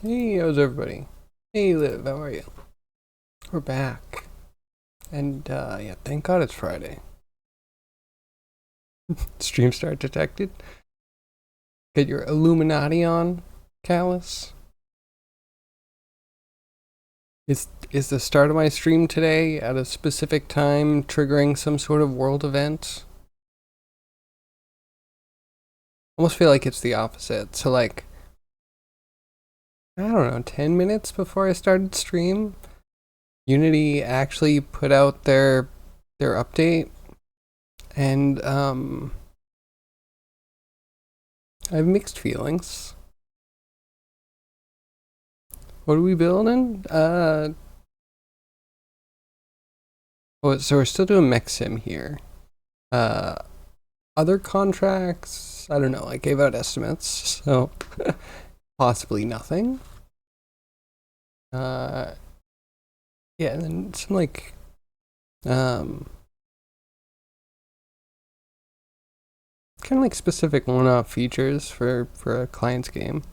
Hey, how's everybody? Hey, Liv, how are you? We're back. And, yeah, thank God it's Friday. Stream start detected. Get your Illuminati on, Callus. Is the start of my stream today at a specific time triggering some sort of world event? Almost feel like it's the opposite. So, like, I don't know, 10 minutes before I started stream, Unity actually put out their update. And, I have mixed feelings. What are we building? So we're still doing mech sim here. Other contracts, I don't know, I gave out estimates, so possibly nothing. Yeah, and then some like, kind of like specific one-off features for a client's game.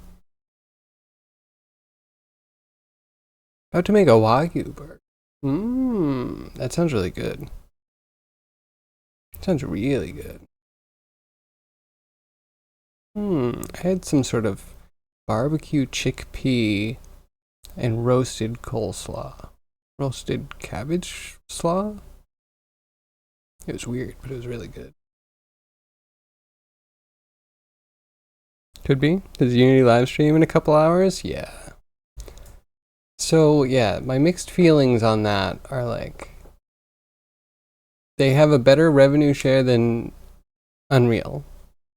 About to make a Wagyu burger. That sounds really good. Sounds really good. I had some sort of barbecue chickpea and roasted coleslaw. Roasted cabbage slaw? It was weird, but it was really good. Could be. Does Unity live stream in a couple hours? Yeah. So, yeah, my mixed feelings on that are like, they have a better revenue share than Unreal.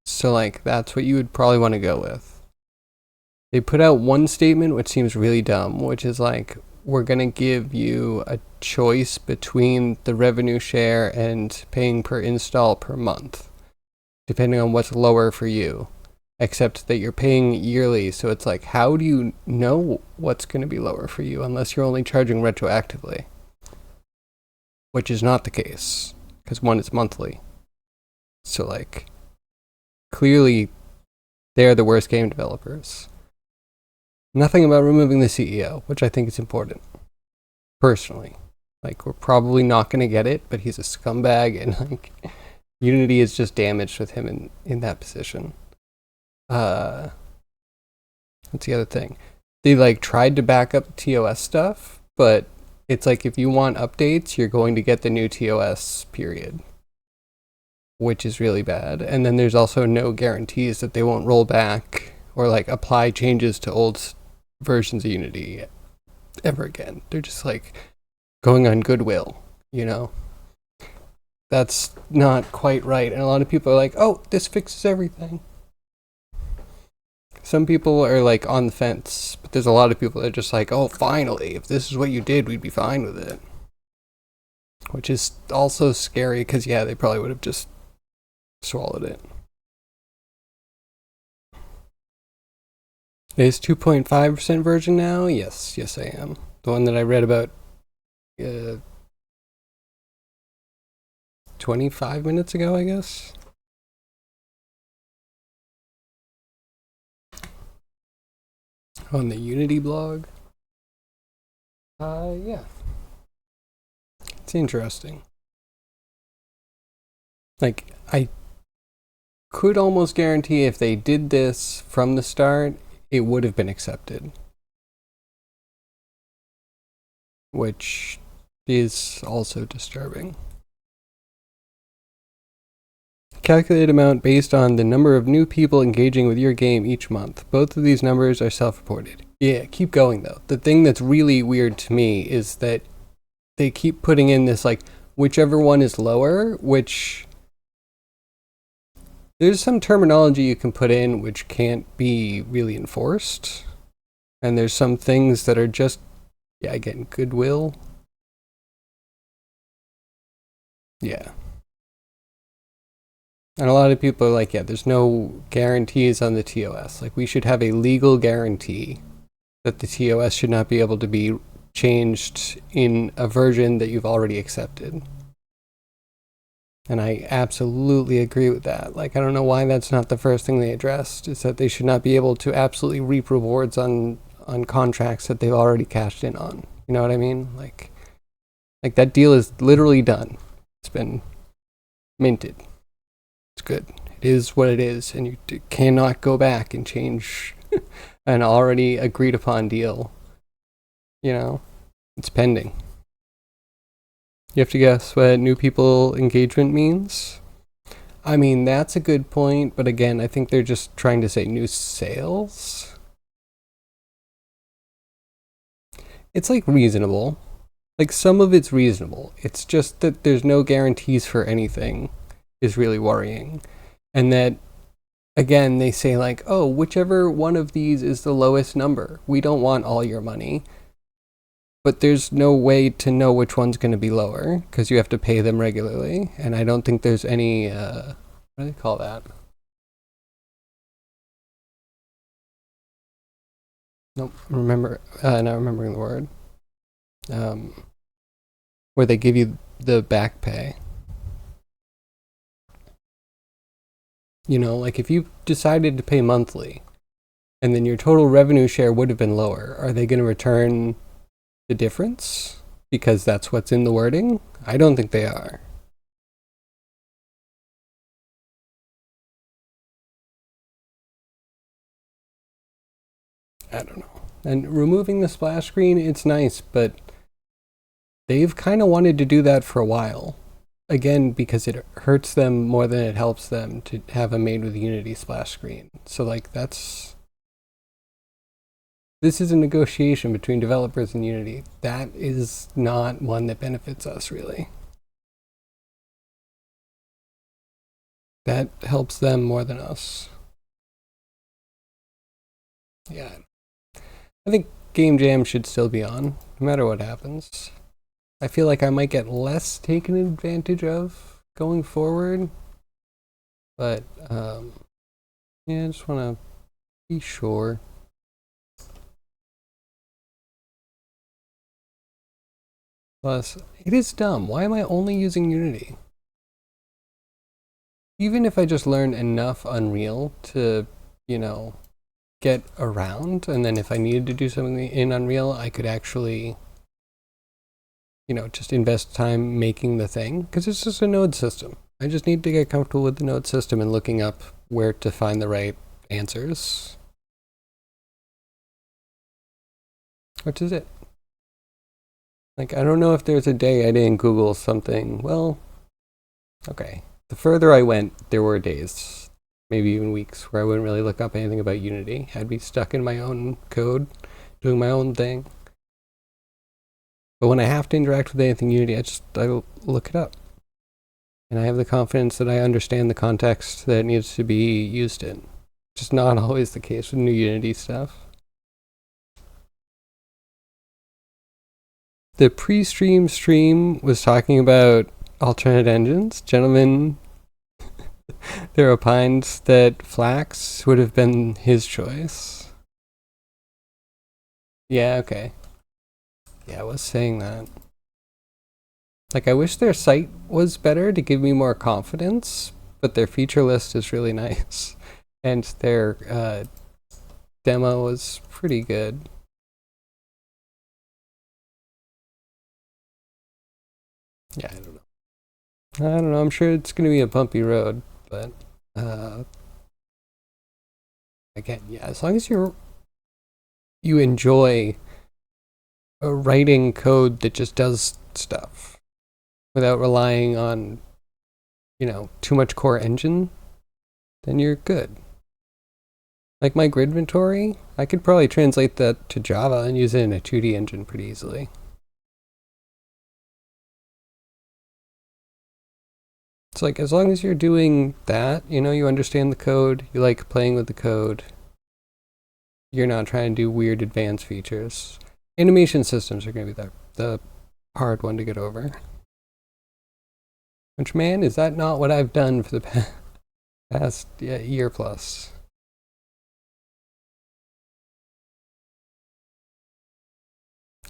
So, like, that's what you would probably want to go with. They put out one statement which seems really dumb, which is like, we're going to give you a choice between the revenue share and paying per install per month, depending on what's lower for you. Except that you're paying yearly, so it's like, how do you know what's going to be lower for you unless you're only charging retroactively? Which is not the case, because one is monthly. So, like, clearly, they're the worst game developers. Nothing about removing the CEO, which I think is important. Personally. Like, we're probably not going to get it, but he's a scumbag, and, like, Unity is just damaged with him in that position. What's the other thing? They like tried to back up TOS stuff, but it's like if you want updates, you're going to get the new TOS period, which is really bad. And then there's also no guarantees that they won't roll back or like apply changes to old versions of Unity ever again. They're just like going on goodwill, you know? That's not quite right. And a lot of people are like, oh, this fixes everything. Some people are like on the fence, but there's a lot of people that are just like, oh, finally, if this is what you did, we'd be fine with it. Which is also scary because, yeah, they probably would have just swallowed it. Is 2.5% version now? Yes, I am. The one that I read about 25 minutes ago, I guess. On the Unity blog. Yeah. It's interesting. Like, I could almost guarantee if they did this from the start, it would have been accepted. Which is also disturbing. Calculate amount based on the number of new people engaging with your game each month. Both of these numbers are self-reported. Yeah, keep going though. The thing that's really weird to me is that they keep putting in this like, whichever one is lower, which there's some terminology you can put in which can't be really enforced. And there's some things that are just, yeah, again, goodwill. Yeah. And a lot of people are like, yeah, there's no guarantees on the TOS. Like, we should have a legal guarantee that the TOS should not be able to be changed in a version that you've already accepted. And I absolutely agree with that. Like, I don't know why that's not the first thing they addressed, is that they should not be able to absolutely reap rewards on on contracts that they've already cashed in on. You know what I mean? Like that deal is literally done. It's been minted. It's good. It is what it is, and you cannot go back and change an already agreed upon deal. You know, it's pending. You have to guess what new people engagement means? I mean, that's a good point, but again, I think they're just trying to say new sales. It's like reasonable. Like some of it's reasonable. It's just that there's no guarantees for anything is really worrying. And that again, they say like, oh, whichever one of these is the lowest number. We don't want all your money. But there's no way to know which one's going to be lower because you have to pay them regularly. And I don't think there's any, what do they call that? Nope, not remembering the word. Where they give you the back pay. You know, like if you decided to pay monthly and then your total revenue share would have been lower, are they going to return the difference because that's what's in the wording? I don't think they are. I don't know. And removing the splash screen, it's nice, but they've kind of wanted to do that for a while. Again, because it hurts them more than it helps them to have a made with Unity splash screen. So like this is a negotiation between developers and Unity. That is not one that benefits us really. That helps them more than us. Yeah. I think Game Jam should still be on, no matter what happens. I feel like I might get less taken advantage of going forward. But, yeah, I just want to be sure. Plus, it is dumb. Why am I only using Unity? Even if I just learn enough Unreal to, you know, get around, and then if I needed to do something in Unreal, I could actually, you know, just invest time making the thing, because it's just a node system. I just need to get comfortable with the node system and looking up where to find the right answers. Which is it. Like, I don't know if there's a day I didn't Google something. Well, okay. The further I went, there were days, maybe even weeks, where I wouldn't really look up anything about Unity. I'd be stuck in my own code, doing my own thing. But when I have to interact with anything Unity, I look it up. And I have the confidence that I understand the context that it needs to be used in. Just not always the case with new Unity stuff. The pre-stream stream was talking about alternate engines. Gentlemen, there opined that Flax would have been his choice. Yeah, okay. Yeah, I was saying that. Like, I wish their site was better to give me more confidence, but their feature list is really nice. And their demo was pretty good. Yeah, I don't know. I'm sure it's going to be a bumpy road, but again, yeah, as long as you enjoy writing code that just does stuff without relying on, you know, too much core engine, then you're good. Like my grid inventory, I could probably translate that to Java and use it in a 2D engine pretty easily. It's like, as long as you're doing that, you know, you understand the code, you like playing with the code, you're not trying to do weird advanced features. Animation systems are going to be the hard one to get over. Which, man, is that not what I've done for the past year plus?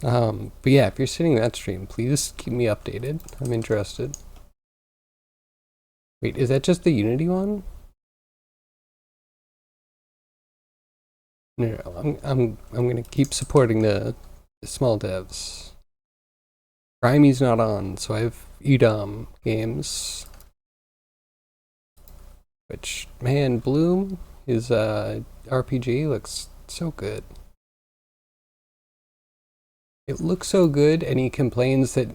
But yeah, if you're sitting that stream, please keep me updated. I'm interested. Wait, is that just the Unity one? No, I'm gonna keep supporting the small devs. Primey's not on, so I have Edom games. Which, man, Bloom, his RPG looks so good. It looks so good, and he complains that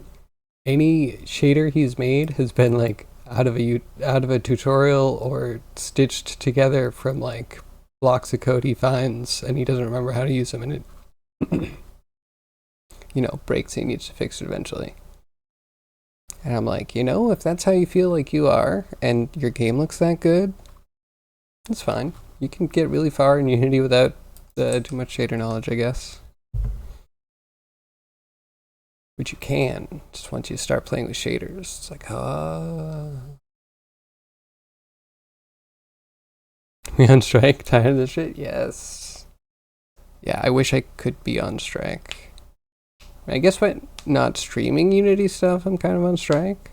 any shader he's made has been like out of a tutorial or stitched together from like blocks of code he finds, and he doesn't remember how to use them, and it breaks. He needs to fix it eventually. And I'm like, if that's how you feel like you are, and your game looks that good, that's fine. You can get really far in Unity without too much shader knowledge, I guess. Which you can, just once you start playing with shaders. It's like, we on strike? Tired of this shit? Yes. Yeah, I wish I could be on strike. I guess by not streaming Unity stuff, I'm kind of on strike.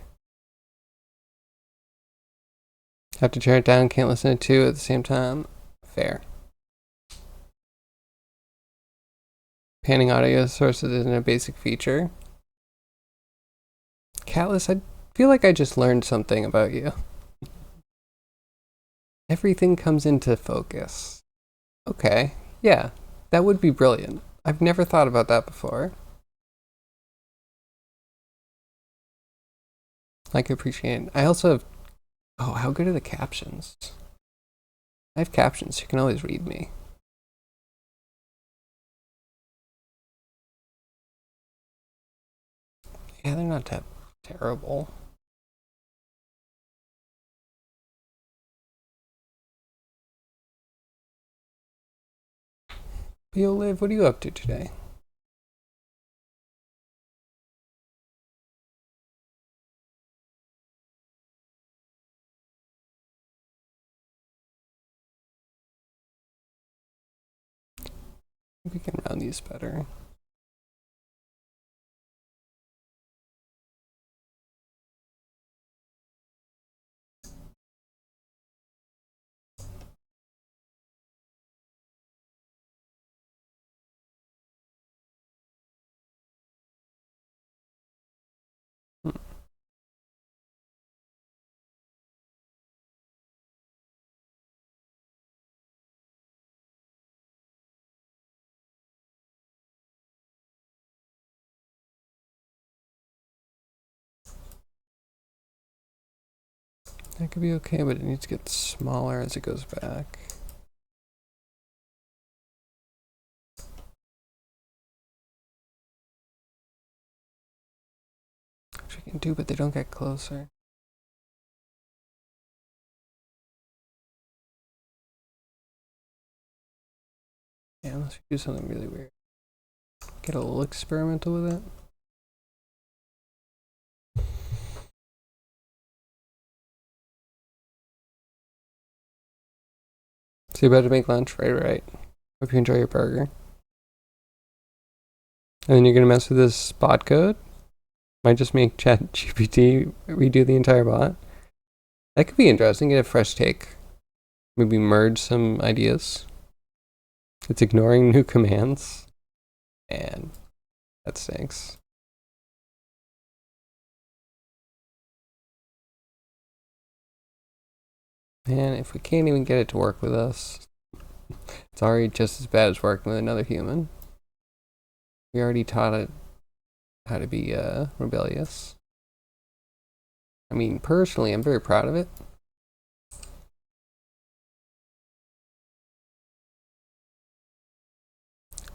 Have to turn it down, can't listen to two at the same time. Fair. Panning audio sources isn't a basic feature. Callus, I feel like I just learned something about you. Everything comes into focus. Okay, yeah, that would be brilliant. I've never thought about that before. Like, appreciate it. I also have. Oh, how good are the captions? I have captions. You can always read me. Yeah, they're not that terrible. Yo, Liv, what are you up to today? We can round these better. That could be okay, but it needs to get smaller as it goes back. Which we can do, but they don't get closer. Yeah, unless we do something really weird. Get a little experimental with it. So you're about to make lunch? Right. Hope you enjoy your burger. And then you're gonna mess with this bot code? Might just make ChatGPT redo the entire bot. That could be interesting. Get a fresh take. Maybe merge some ideas. It's ignoring new commands. And that stinks. And if we can't even get it to work with us, it's already just as bad as working with another human. We already taught it how to be rebellious. I mean, personally, I'm very proud of it.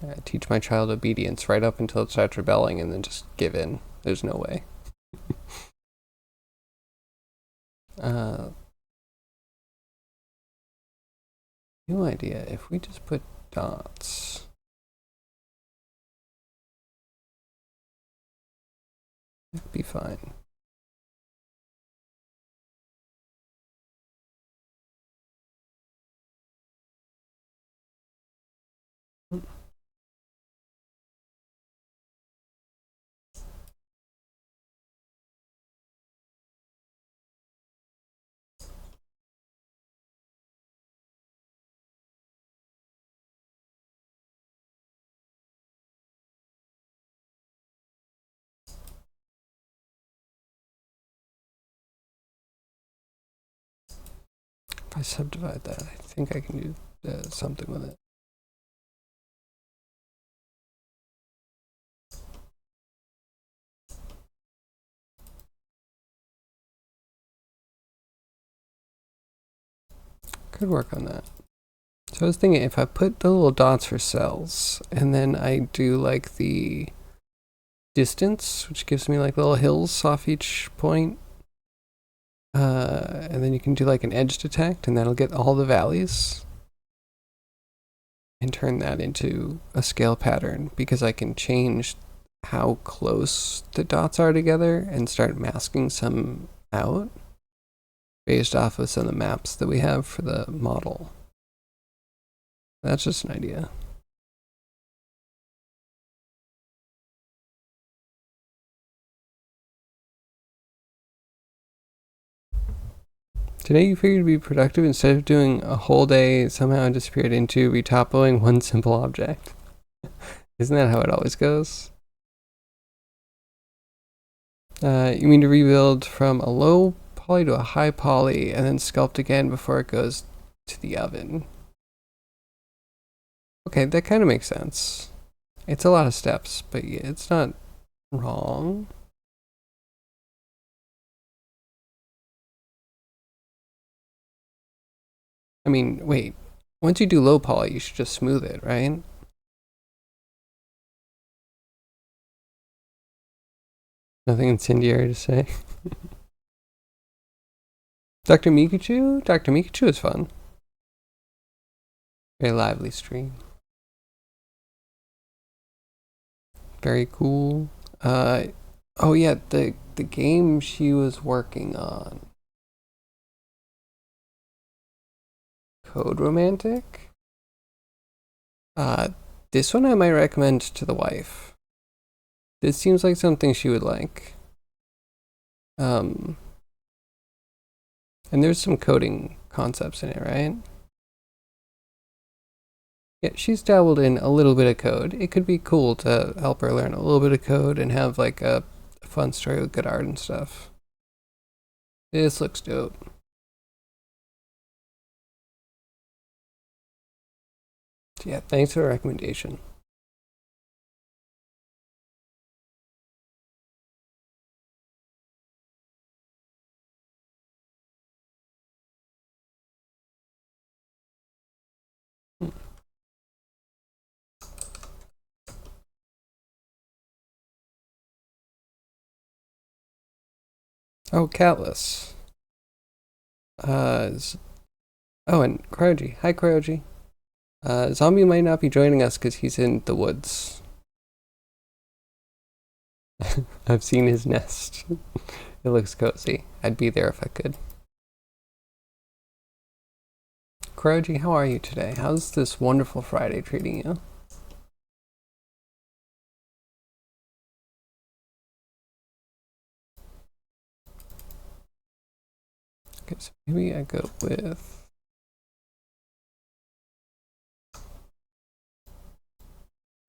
I teach my child obedience right up until it starts rebelling and then just give in. There's no way. New idea. If we just put dots. It'd be fine. I subdivide that, I think I can do something with it. Could work on that. So I was thinking if I put the little dots for cells and then I do like the distance, which gives me like little hills off each point, and then you can do like an edge detect and that'll get all the valleys and turn that into a scale pattern, because I can change how close the dots are together and start masking some out based off of some of the maps that we have for the model. That's just an idea. Today you figured to be productive instead of doing a whole day, somehow disappeared into retopoing one simple object. Isn't that how it always goes? You mean to rebuild from a low poly to a high poly and then sculpt again before it goes to the oven. Okay, that kind of makes sense. It's a lot of steps, but yeah, it's not wrong. I mean, wait. Once you do low poly, you should just smooth it, right? Nothing incendiary to say. Dr. Mikachu? Dr. Mikachu is fun. Very lively stream. Very cool. Oh yeah, the game she was working on. Code Romantic? This one I might recommend to the wife. This seems like something she would like. And there's some coding concepts in it, right? Yeah, she's dabbled in a little bit of code. It could be cool to help her learn a little bit of code and have like a fun story with good art and stuff. This looks dope. Yeah, thanks for the recommendation. Oh, Catless. Oh, and Cryogy. Hi, Cryogy. Zombie might not be joining us because he's in the woods. I've seen his nest. It looks cozy. I'd be there if I could. Cryogy, how are you today? How's this wonderful Friday treating you? Okay, so maybe I go with...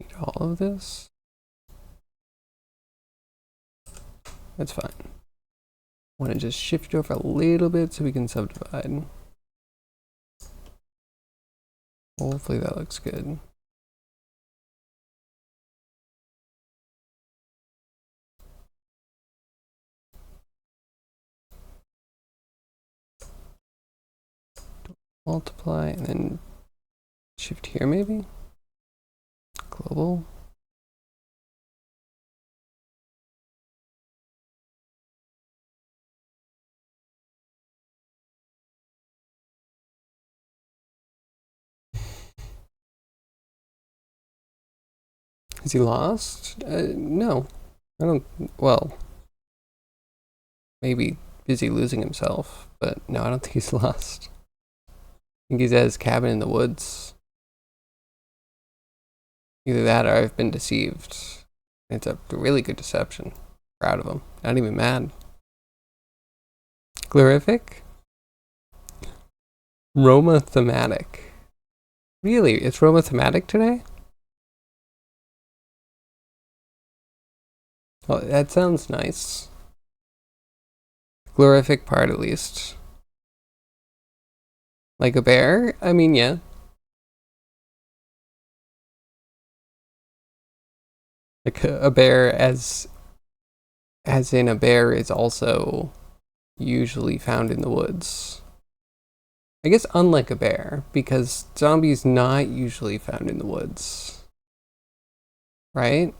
Need all of this? That's fine. Want to just shift over a little bit so we can subdivide. Hopefully that looks good. Multiply and then shift here maybe? Global. Is he lost? No. I don't... Well... Maybe busy losing himself, but no, I don't think he's lost. I think he's at his cabin in the woods. Either that or I've been deceived. It's a really good deception. Proud of him. Not even mad. Glorific? Roma thematic. Really? It's Roma thematic today? Oh, that sounds nice. Glorific part at least. Like a bear? I mean, yeah. Like a bear as in a bear is also usually found in the woods. I guess unlike a bear, because zombies not usually found in the woods. Right?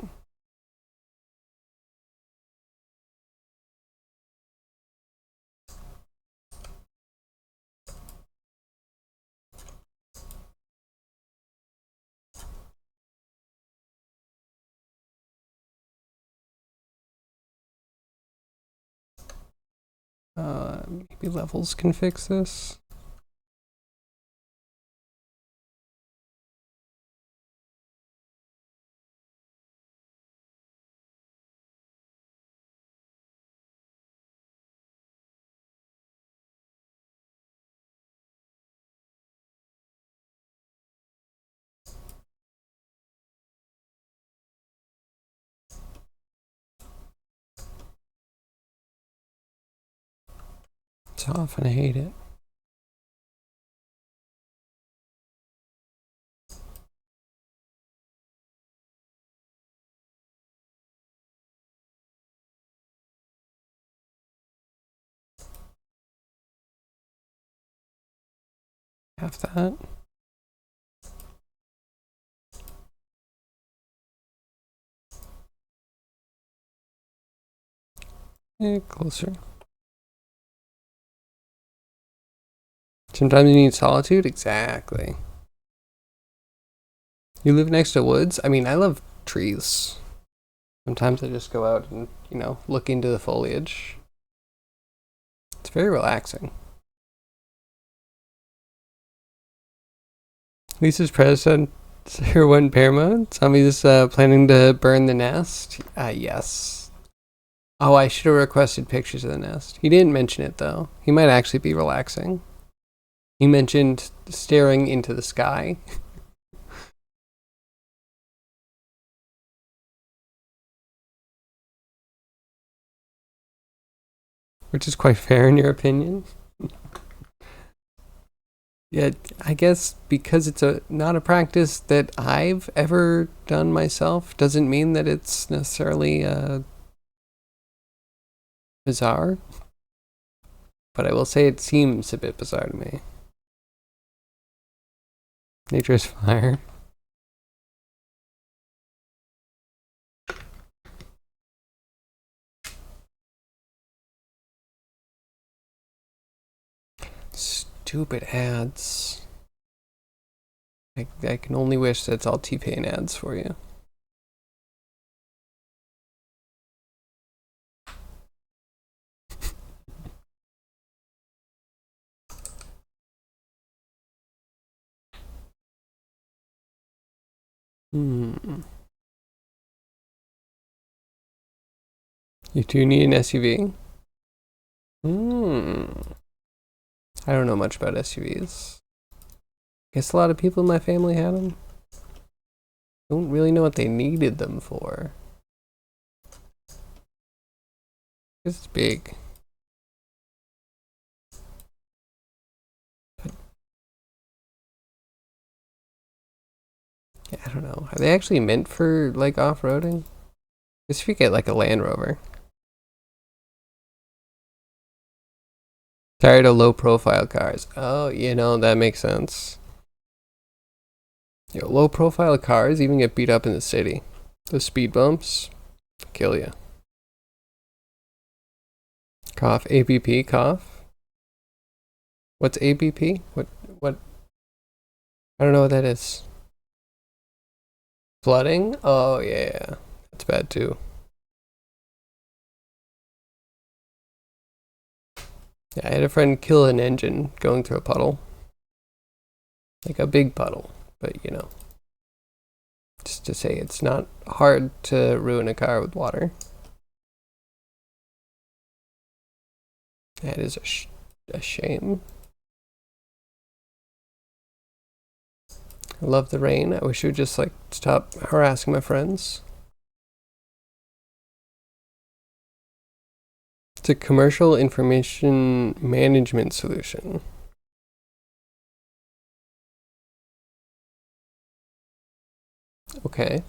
Maybe levels can fix this. It's off and I hate it. Have that. Closer. Sometimes you need solitude? Exactly. You live next to woods? I mean, I love trees. Sometimes I just go out and, look into the foliage. It's very relaxing. Lisa's predecessor went bear mode. Zombies planning to burn the nest. Yes. Oh, I should have requested pictures of the nest. He didn't mention it though. He might actually be relaxing. He mentioned staring into the sky. Which is quite fair in your opinion. Yeah, I guess because it's not a practice that I've ever done myself doesn't mean that it's necessarily bizarre. But I will say it seems a bit bizarre to me. Nature's fire. Stupid ads. I can only wish that's all T-Pain ads for you. Hmm. You do need an SUV? Hmm. I don't know much about SUVs. Guess a lot of people in my family had them. Don't really know what they needed them for. It's big. But, yeah, I don't know. Are they actually meant for like off-roading? Guess if you get like a Land Rover. Tired of low-profile cars. Oh, that makes sense. Low-profile cars even get beat up in the city. Those speed bumps kill you. Cough. ABP. Cough. What's ABP? What? I don't know what that is. Flooding? Oh yeah, that's bad too. Yeah, I had a friend kill an engine going through a puddle, like a big puddle. But just to say, it's not hard to ruin a car with water. That is a shame. I love the rain. I wish it would just like stop harassing my friends. It's a commercial information management solution. Okay.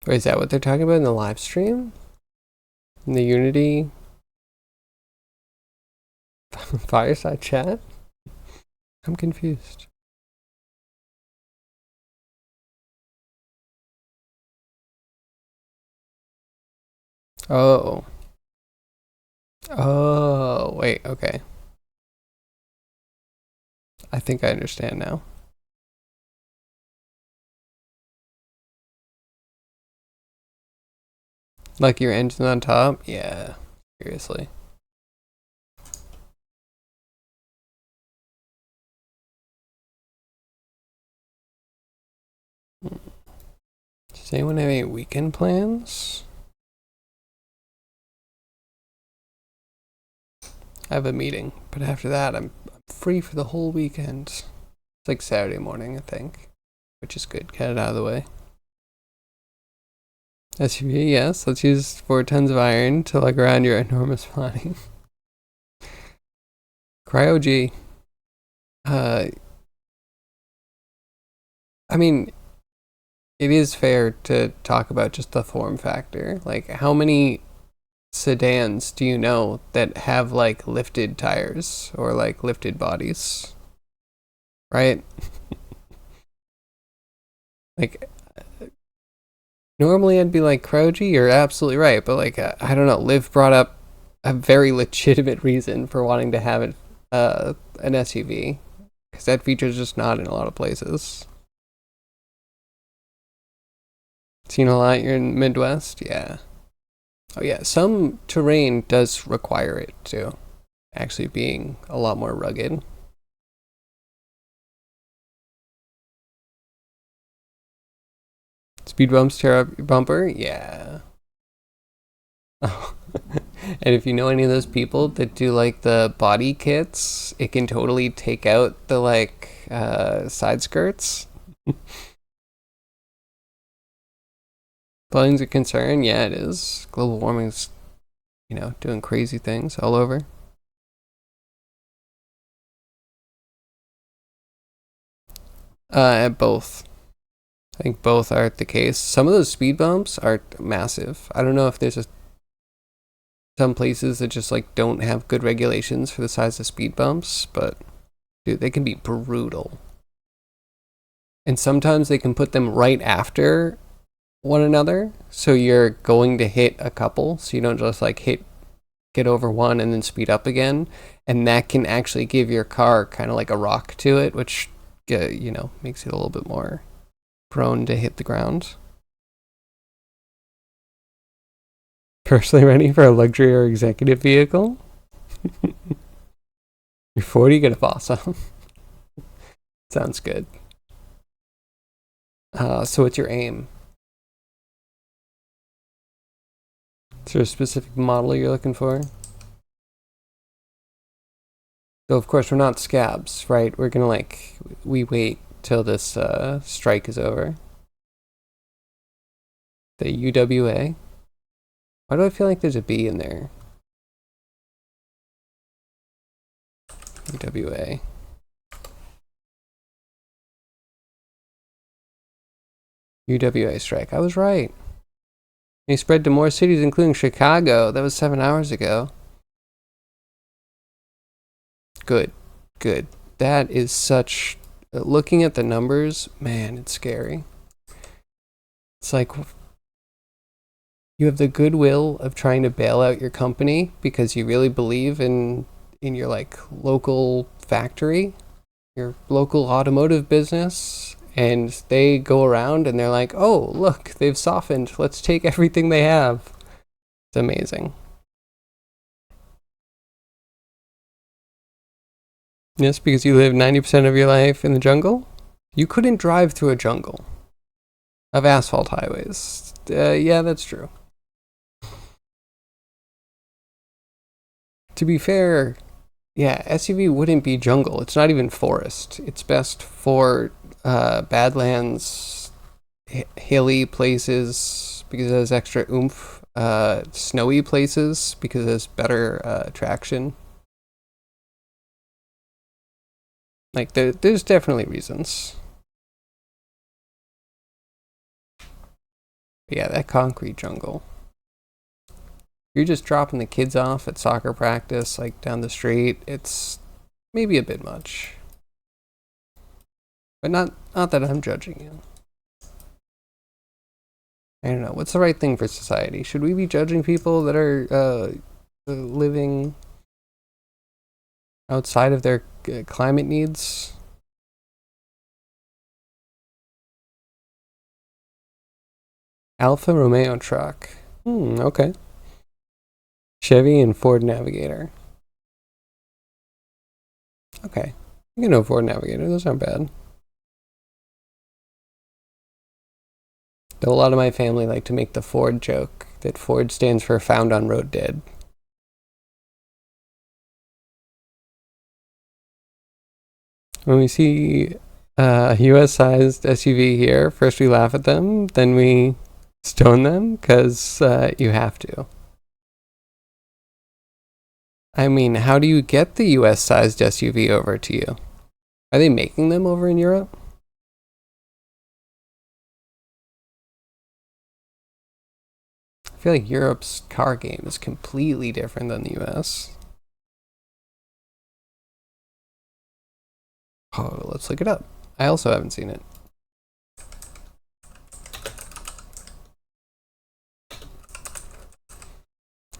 Wait, is that what they're talking about in the live stream? In the Unity fireside chat? I'm confused. Oh. Oh, wait, okay. I think I understand now. Like your engine on top? Yeah, seriously. Does anyone have any weekend plans? I have a meeting, but after that, I'm free for the whole weekend. It's like Saturday morning, I think, which is good. Get it out of the way. SUV, yes. Let's use 4 tons of iron to lug around your enormous body. Cryo G. I mean, it is fair to talk about just the form factor. Like, how many sedans do you know that have like lifted tires or like lifted bodies? Right? Like, normally I'd be like, Croji, you're absolutely right. But like, I don't know. Liv brought up a very legitimate reason for wanting to have it, an SUV, because that feature's just not in a lot of places. Seen a lot. You're in Midwest, yeah. Oh yeah, some terrain does require it too, actually being a lot more rugged. Speed bumps tear up your bumper, yeah. Oh. And if you know any of those people that do like the body kits, it can totally take out the like side skirts. Flooding's a concern, yeah, it is. Global warming's, doing crazy things all over. Both. I think both are the case. Some of those speed bumps are massive. I don't know if there's some places that just like don't have good regulations for the size of speed bumps, but dude, they can be brutal. And sometimes they can put them right after one another, so you're going to hit a couple, so you don't just like get over one and then speed up again, and that can actually give your car kind of like a rock to it, which makes it a little bit more prone to hit the ground. Personally ready for a luxury or executive vehicle? You're 40, get a Fossa. Sounds good. So what's your aim? Is there a specific model you're looking for? So of course we're not scabs, right? We're gonna we wait till this strike is over. The UWA. Why do I feel like there's a B in there? UWA. UWA strike. I was right. He spread to more cities, including Chicago. That was 7 hours ago. Good. Good. That is such... Looking at the numbers, man, it's scary. It's like you have the goodwill of trying to bail out your company because you really believe in your like local factory, your local automotive business, and they go around and they're like, oh, look, they've softened. Let's take everything they have. It's amazing. Yes, because you live 90% of your life in the jungle? You couldn't drive through a jungle of asphalt highways. Yeah, that's true. To be fair, yeah, SUV wouldn't be jungle. It's not even forest. It's best for badlands, hilly places because it has extra oomph, snowy places because it has better traction. Like there's definitely reasons. Yeah, that concrete jungle. You're just dropping the kids off at soccer practice, like down the street. It's maybe a bit much, but not that I'm judging you. I don't know. What's the right thing for society? Should we be judging people that are living outside of their climate needs? Alfa Romeo truck. Okay. Chevy and Ford Navigator. Okay. You can know Ford Navigator. Those aren't bad. Though a lot of my family like to make the Ford joke that Ford stands for Found on Road Dead. When we see a US-sized SUV here, first we laugh at them, then we stone them because you have to. I mean, how do you get the US-sized SUV over to you? Are they making them over in Europe? I feel like Europe's car game is completely different than the US. Oh, let's look it up. I also haven't seen it.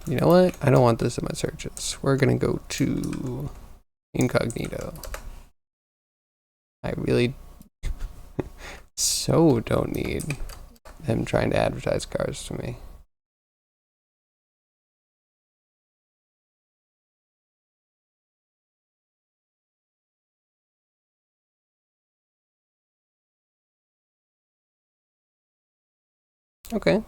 You know what? I don't want this in my searches. We're gonna go to incognito. I really so don't need them trying to advertise cars to me. Okay.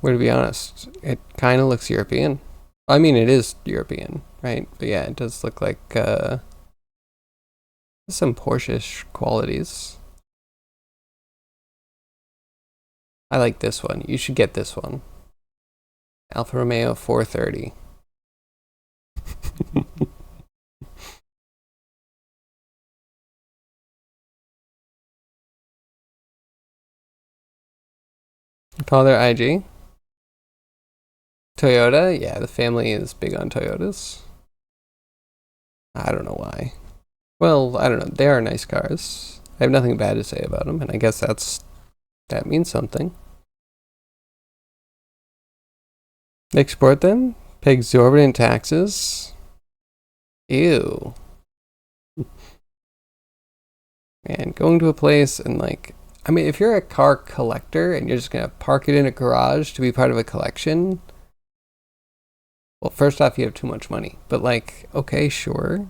Well, to be honest, it kind of looks European. I mean, it is European, right? But yeah, it does look like some Porsche-ish qualities. I like this one. You should get this one. Alfa Romeo 430. Father IG. Toyota, yeah, the family is big on Toyotas. I don't know why. Well, I don't know. They are nice cars. I have nothing bad to say about them, and I guess that means something. Export them, pay exorbitant taxes. Ew. And going to a place and like, I mean, if you're a car collector and you're just gonna park it in a garage to be part of a collection, well, first off, you have too much money. But like, okay, sure.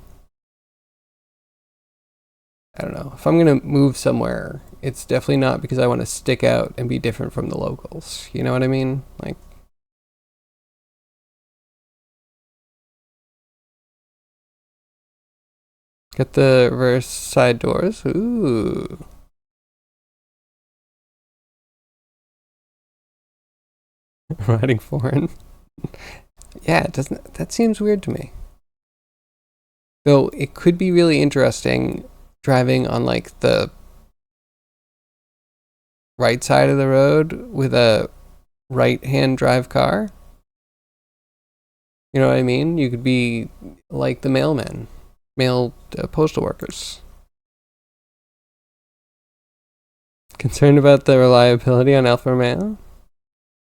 I don't know. If I'm gonna move somewhere, it's definitely not because I want to stick out and be different from the locals. You know what I mean? Like, get the reverse side doors. Ooh. Riding foreign. Yeah, it doesn't. That seems weird to me. Though it could be really interesting driving on like the right side of the road with a right-hand drive car. You know what I mean? You could be like the mailmen, mail postal workers. Concerned about the reliability on Alfa Romeo?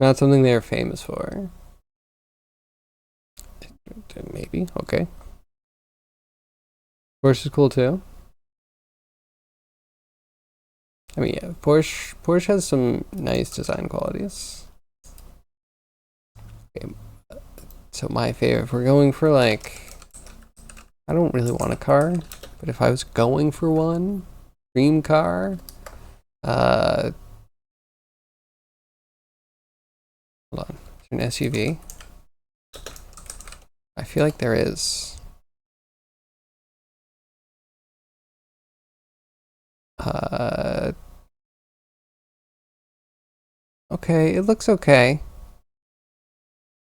Not something they're famous for. Maybe. Okay. Porsche is cool too. I mean, yeah, Porsche has some nice design qualities. Okay. So my favorite, if we're going for like, I don't really want a car, but if I was going for one, dream car, hold on, is there an SUV? I feel like there is. Okay, it looks okay.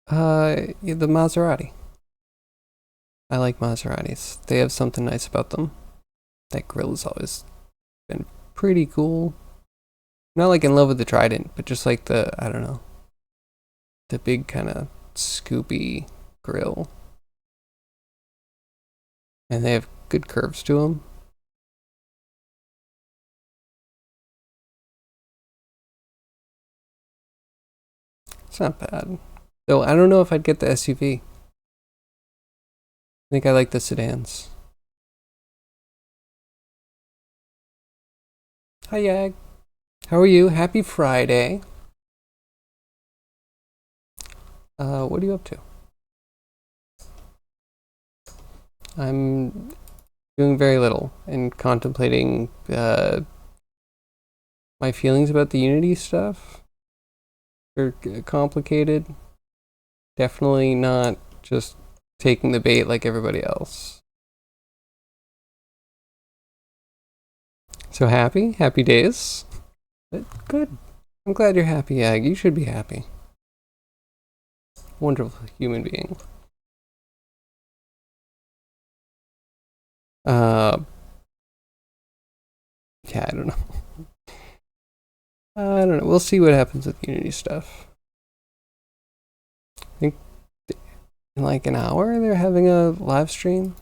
Yeah, the Maserati. I like Maseratis. They have something nice about them. That grill has always been pretty cool. Not like in love with the Trident, but just like the, I don't know, the big kind of scoopy grill. And they have good curves to them. It's not bad. Though I don't know if I'd get the SUV. I think I like the sedans. Hi, Yag. How are you? Happy Friday. What are you up to? I'm doing very little and contemplating my feelings about the Unity stuff. They're complicated. Definitely not just taking the bait like everybody else. So happy? Happy days? Good. I'm glad you're happy, Yag. You should be happy. Wonderful human being. Yeah, I don't know. I don't know. We'll see what happens with Unity stuff. I think in like an hour they're having a live stream.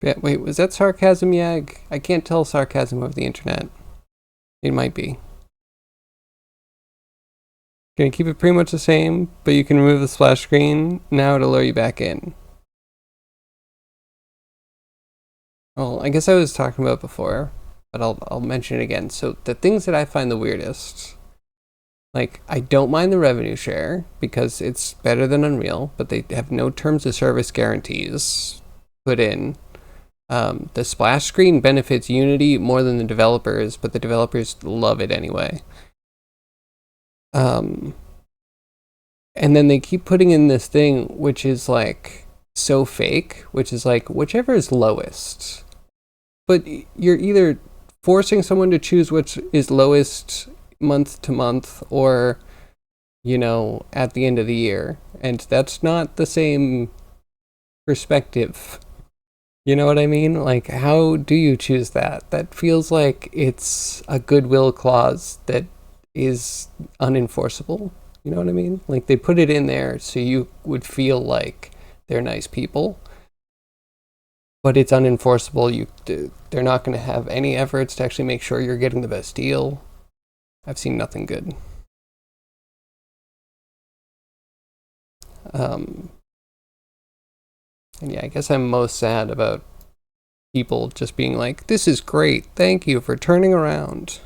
Yeah, wait, was that sarcasm, Yag? I can't tell sarcasm over the internet. It might be. Gonna keep it pretty much the same, but you can remove the splash screen now to lure you back in. Well, I guess I was talking about it before, but I'll mention it again. So the things that I find the weirdest, like I don't mind the revenue share because it's better than Unreal, but they have no terms of service guarantees put in. The splash screen benefits Unity more than the developers, but the developers love it anyway. And then they keep putting in this thing which is like so fake, which is like whichever is lowest. But you're either forcing someone to choose which is lowest month to month or, you know, at the end of the year. And that's not the same perspective. You know what I mean? Like, how do you choose that? That feels like it's a goodwill clause that is unenforceable. You know what I mean? Like, they put it in there so you would feel like they're nice people, but it's unenforceable. They're not going to have any efforts to actually make sure you're getting the best deal. I've seen nothing good. And yeah, I guess I'm most sad about people just being like, this is great, thank you for turning around.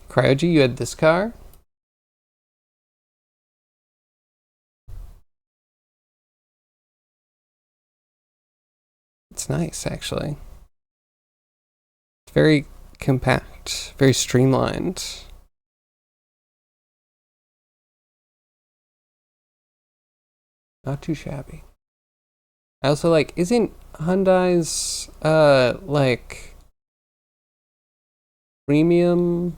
Cryogy, you had this car? It's nice, actually. It's very compact, very streamlined. Not too shabby. I also like, isn't Hyundai's, like, premium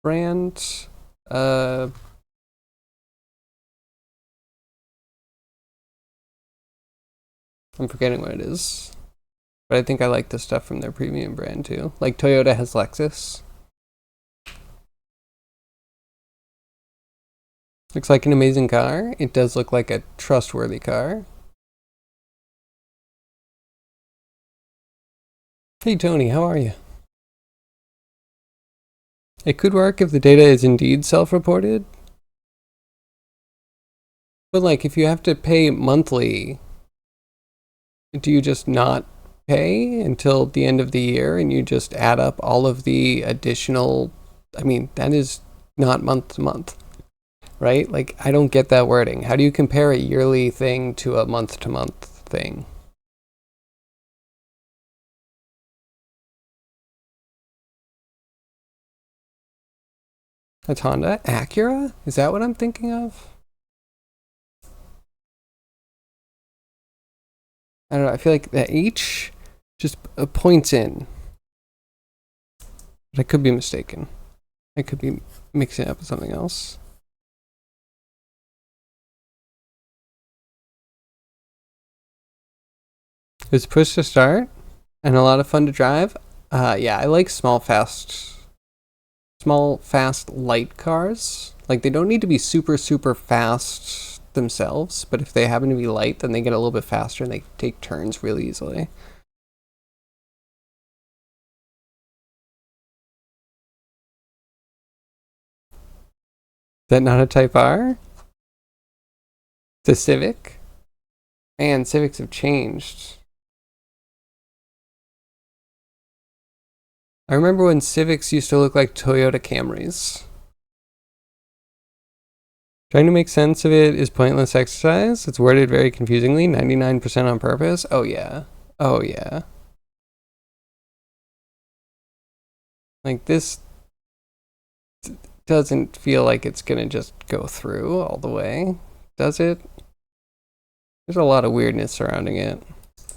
brand, I'm forgetting what it is. But I think I like the stuff from their premium brand too. Like Toyota has Lexus. Looks like an amazing car. It does look like a trustworthy car. Hey Tony, how are you? It could work if the data is indeed self-reported. But like if you have to pay monthly, do you just not pay until the end of the year and you just add up all of the additional, I mean, that is not month to month, right? Like I don't get that wording. How do you compare a yearly thing to a month to month thing? That's Honda? Acura? Is that what I'm thinking of? I don't know. I feel like the H just points in. But I could be mistaken. I could be mixing it up with something else. It's push to start and a lot of fun to drive. Yeah, I like small, fast, light cars. Like, they don't need to be super, super fast themselves, but if they happen to be light, then they get a little bit faster and they take turns really easily. Is that not a Type R? The Civic? Man, Civics have changed. I remember when Civics used to look like Toyota Camrys. Trying to make sense of it is pointless exercise. It's worded very confusingly, 99% on purpose. Oh yeah. Oh yeah. Like, this doesn't feel like it's gonna just go through all the way, does it? There's a lot of weirdness surrounding it,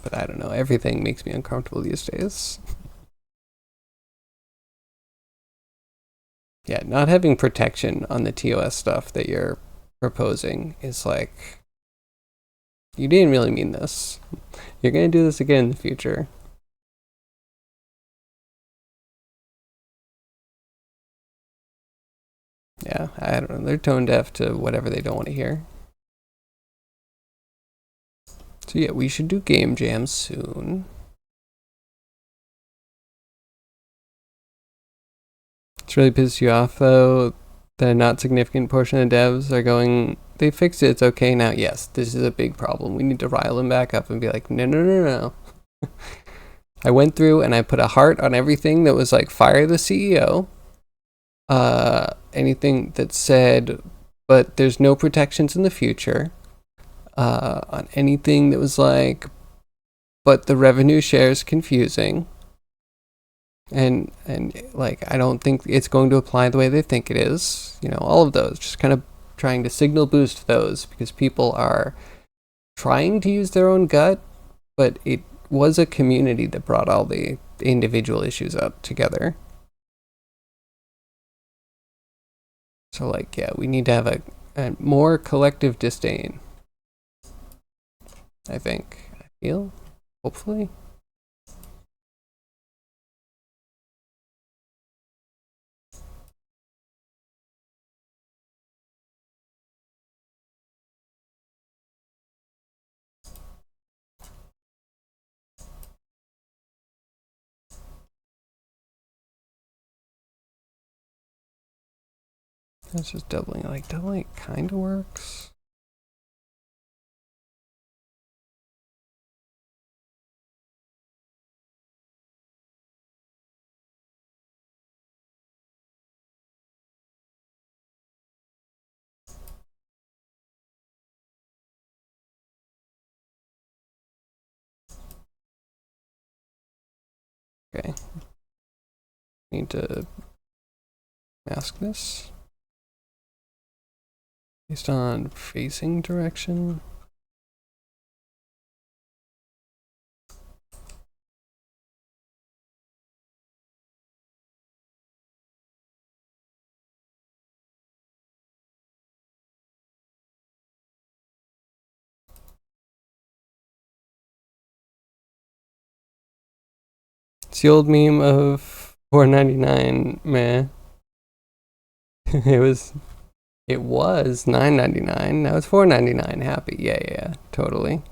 but I don't know. Everything makes me uncomfortable these days. Yeah, not having protection on the TOS stuff that you're proposing is like, you didn't really mean this. You're gonna do this again in the future. Yeah, I don't know. They're tone deaf to whatever they don't want to hear. So yeah, we should do game jams soon. It's really pissed you off though that a not significant portion of devs are going, they fixed it, it's okay now. Yes, this is a big problem. We need to rile them back up and be like, no, no, no, no. I went through and I put a heart on everything that was like, fire the CEO. Anything that said, but there's no protections in the future. On anything that was like, but the revenue share is confusing. And like, I don't think it's going to apply the way they think it is. You know, all of those, just kind of trying to signal boost those because people are trying to use their own gut, but it was a community that brought all the individual issues up together. So like, yeah, we need to have a more collective disdain, I think. I feel, hopefully. That's just doubling. Like, doubling kind of works. Okay. Need to mask this. Based on facing direction. It's the old meme of $4.99, man. it was $9.99. Now it's $4.99. Happy. Yeah, totally.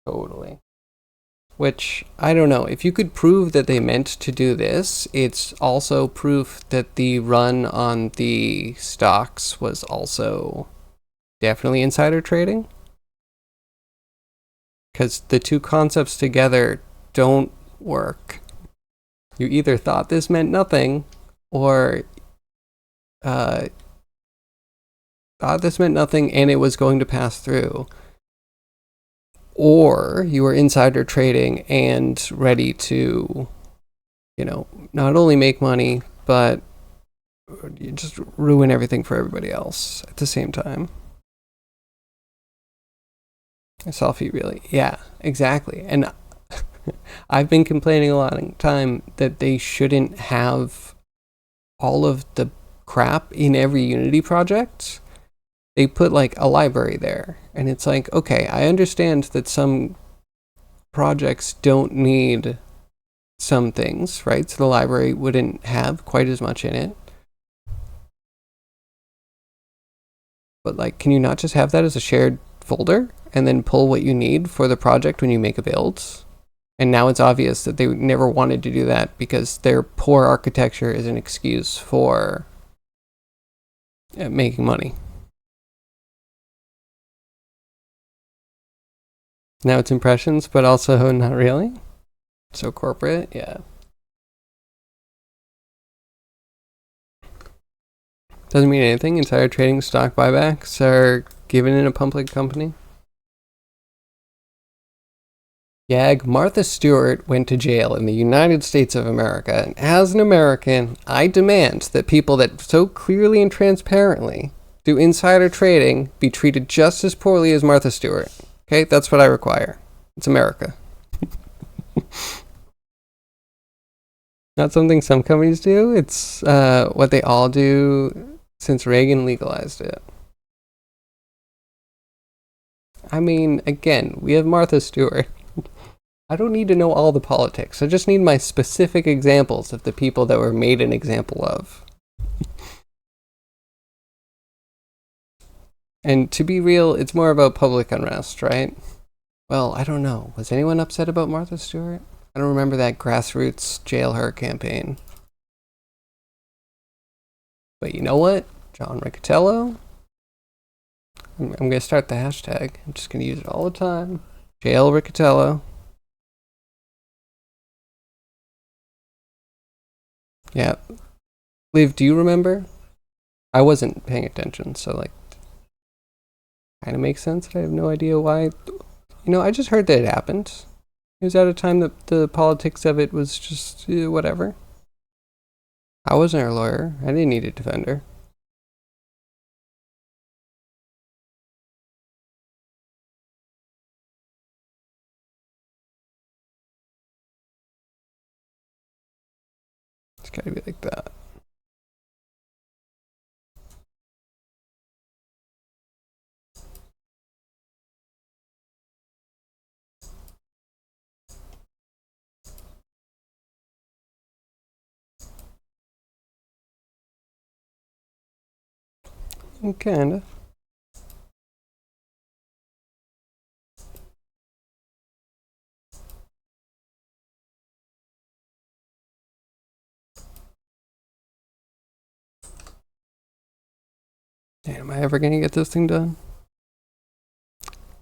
Totally. Which, I don't know. If you could prove that they meant to do this, it's also proof that the run on the stocks was also definitely insider trading. Because the two concepts together don't work. You either thought this meant nothing, or thought this meant nothing and it was going to pass through, or you were insider trading and ready to, you know, not only make money, but you just ruin everything for everybody else at the same time. Selfie, really. Yeah, exactly. And I've been complaining a lot of time that they shouldn't have all of the crap in every Unity project. they put like a library there, and it's like, okay, I understand that some projects don't need some things, right? So the library wouldn't have quite as much in it. But like, can you not just have that as a shared folder and then pull what you need for the project when you make a build? And now it's obvious that they never wanted to do that because their poor architecture is an excuse for making money. Now it's impressions, but also not really. So corporate, yeah. Doesn't mean anything. Insider trading, stock buybacks are given in a public company. Yag, Martha Stewart went to jail in the United States of America, and as an American, I demand that people that so clearly and transparently do insider trading be treated just as poorly as Martha Stewart. Okay, that's what I require. It's America. Not something some companies do. It's what they all do since Reagan legalized it. I mean, again, we have Martha Stewart. I don't need to know all the politics. I just need my specific examples of the people that were made an example of. And to be real, it's more about public unrest, right? Well, I don't know. Was anyone upset about Martha Stewart? I don't remember that grassroots jail her campaign. But you know what? John Riccatello. I'm going to start the hashtag. I'm just going to use it all the time. Jail Riccatello. Yeah. Liv, do you remember? I wasn't paying attention, so like, kind of makes sense. I have no idea why. I just heard that it happened. It was at a time that the politics of it was just whatever. I wasn't her lawyer. I didn't need a defender. It's gotta be like that. Kinda. Damn, am I ever gonna get this thing done?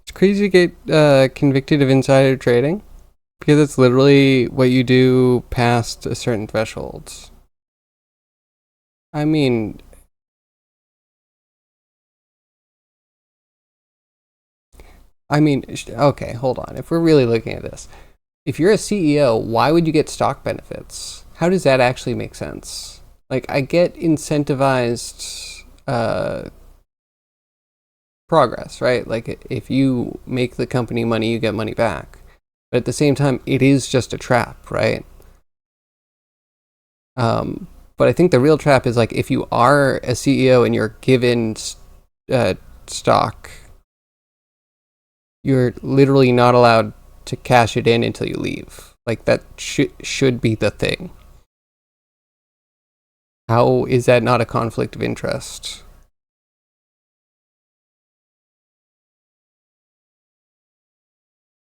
It's crazy to get convicted of insider trading because it's literally what you do past a certain threshold. I mean, okay, hold on. If we're really looking at this, if you're a CEO, why would you get stock benefits? How does that actually make sense? Like, I get incentivized progress, right? Like, if you make the company money, you get money back. But at the same time, it is just a trap, right? But I think the real trap is like if you are a CEO and you're given stock, you're literally not allowed to cash it in until you leave. Like that should be the thing. How is that not a conflict of interest?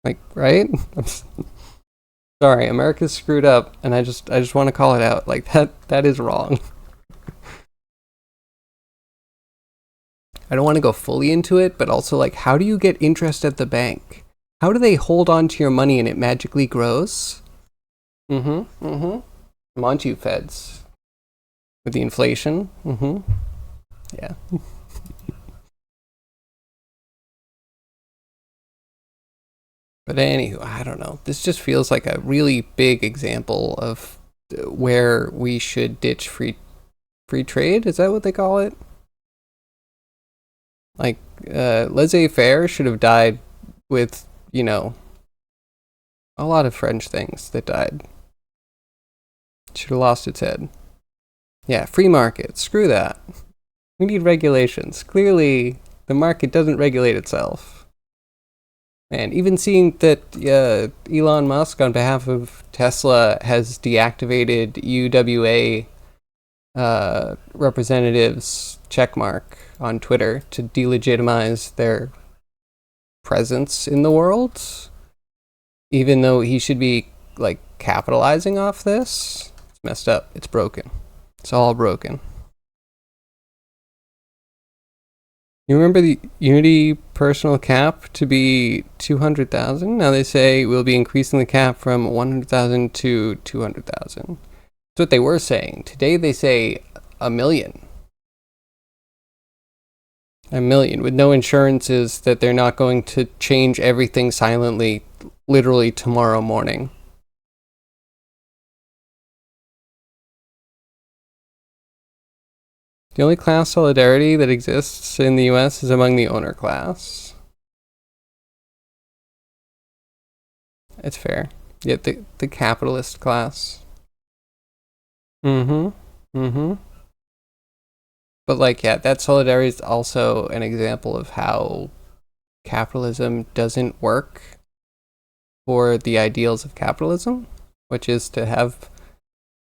Like, right? Sorry, America's screwed up, and I just want to call it out. Like that is wrong. I don't want to go fully into it, but also like, how do you get interest at the bank? How do they hold on to your money and it magically grows? Come on to you, feds. With the inflation. Yeah. But anywho, I don't know. This just feels like a really big example of where we should ditch free trade. Is that what they call it? Like, laissez-faire should have died with, a lot of French things that died. Should have lost its head. Yeah, free market. Screw that. We need regulations. Clearly, The market doesn't regulate itself. And even seeing that Elon Musk, on behalf of Tesla, has deactivated UWA representatives checkmark on Twitter to delegitimize their presence in the world, even though he should be like capitalizing off this. It's messed up. It's broken. It's all broken. You remember the Unity personal cap to be 200,000? Now they say we'll be increasing the cap from 100,000 to 200,000. That's what they were saying. Today they say a million. A million, with no insurances that they're not going to change everything silently literally tomorrow morning. The only class solidarity that exists in the US is among the owner class. It's fair. Yeah, the capitalist class. But like, yeah, that solidarity is also an example of how capitalism doesn't work for the ideals of capitalism, which is to have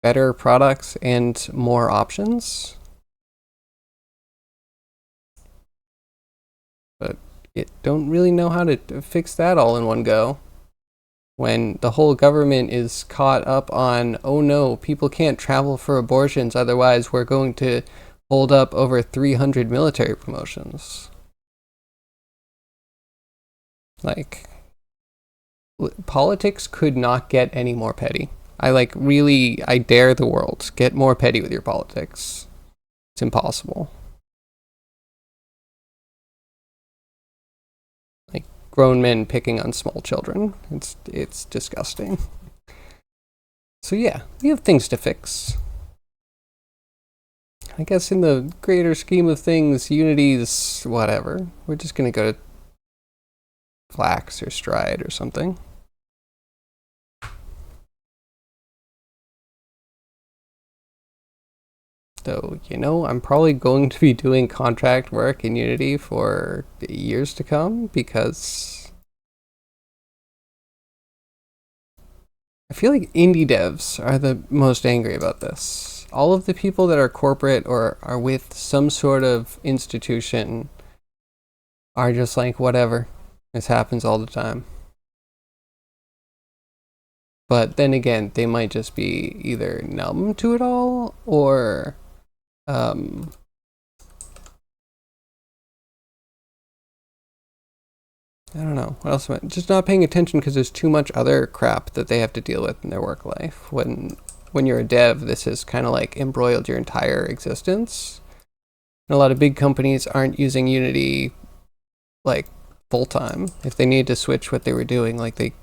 better products and more options. But it don't really know how to fix that all in one go. When the whole government is caught up on, oh no, people can't travel for abortions, otherwise we're going to hold up over 300 military promotions. Like, politics could not get any more petty. I dare the world, get more petty with your politics. It's impossible. Like, grown men picking on small children. It's disgusting. So yeah, we have things to fix. I guess in the greater scheme of things, Unity's whatever. We're just gonna go to Flax or Stride or something. Though, I'm probably going to be doing contract work in Unity for years to come, because I feel like indie devs are the most angry about this. All of the people that are corporate or are with some sort of institution are just like, whatever. This happens all the time. But then again, they might just be either numb to it all, or I don't know. What else am I just not paying attention because there's too much other crap that they have to deal with in their work life. When you're a dev, this has kind of like embroiled your entire existence. And a lot of big companies aren't using Unity like full time. If they need to switch what they were doing, like they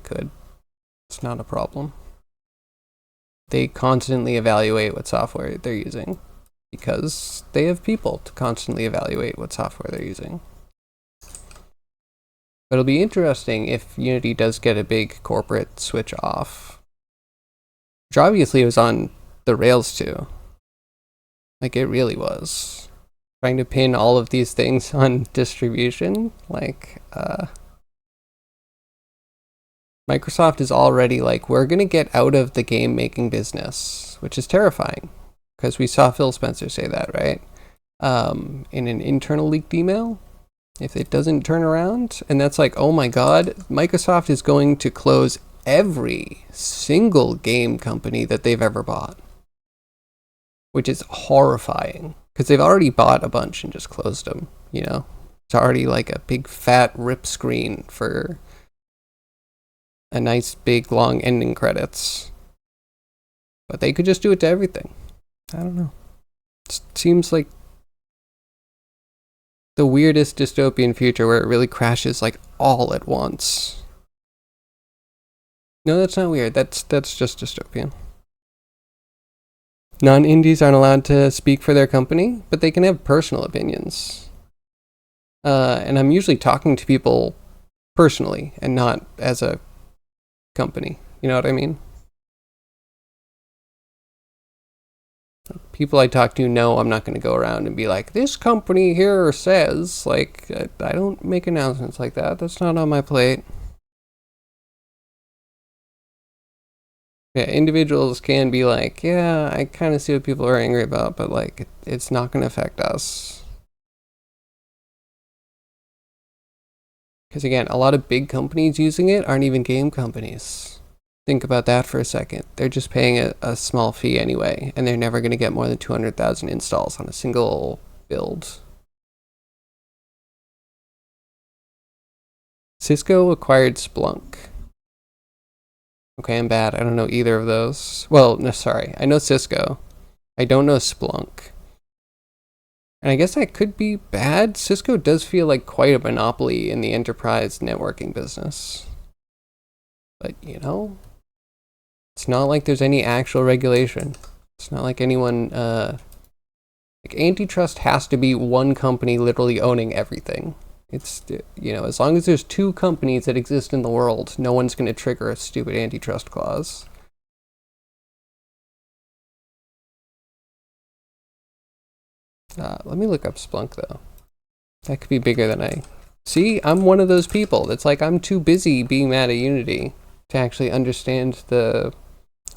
could. It's not a problem. They constantly evaluate what software they're using because they have people to constantly evaluate what software they're using. But it'll be interesting if Unity does get a big corporate switch off. Which obviously was on the rails too. Like, it really was. Trying to pin all of these things on distribution, Microsoft is already like, we're going to get out of the game making business, which is terrifying because we saw Phil Spencer say that, right? In an internal leaked email, if it doesn't turn around. And that's like, oh my God, Microsoft is going to close every single game company that they've ever bought, which is horrifying because they've already bought a bunch and just closed them, It's already like a big fat rip screen for a nice big long ending credits. But they could just do it to everything. I don't know. It seems like the weirdest dystopian future where it really crashes like all at once. No, that's not weird. That's just dystopian. Non-indies aren't allowed to speak for their company, but they can have personal opinions. And I'm usually talking to people personally and not as a company. You know what I mean? People I talk to know I'm not going to go around and be like, this company here says, like, I don't make announcements like that. That's not on my plate. Yeah, individuals can be like, yeah, I kind of see what people are angry about, but like, it's not going to affect us. Because again, a lot of big companies using it aren't even game companies. Think about that for a second. They're just paying a small fee anyway, and they're never going to get more than 200,000 installs on a single build. Cisco acquired Splunk. Okay, I'm bad. I don't know either of those. Well, no, sorry. I know Cisco. I don't know Splunk. And I guess that could be bad. Cisco does feel like quite a monopoly in the enterprise networking business. But, you know, it's not like there's any actual regulation. It's not like anyone, like antitrust has to be one company literally owning everything. It's, you know, as long as there's two companies that exist in the world, no one's going to trigger a stupid antitrust clause. Let me look up Splunk, though. That could be bigger than I... See, I'm one of those people that's like, I'm too busy being mad at Unity to actually understand the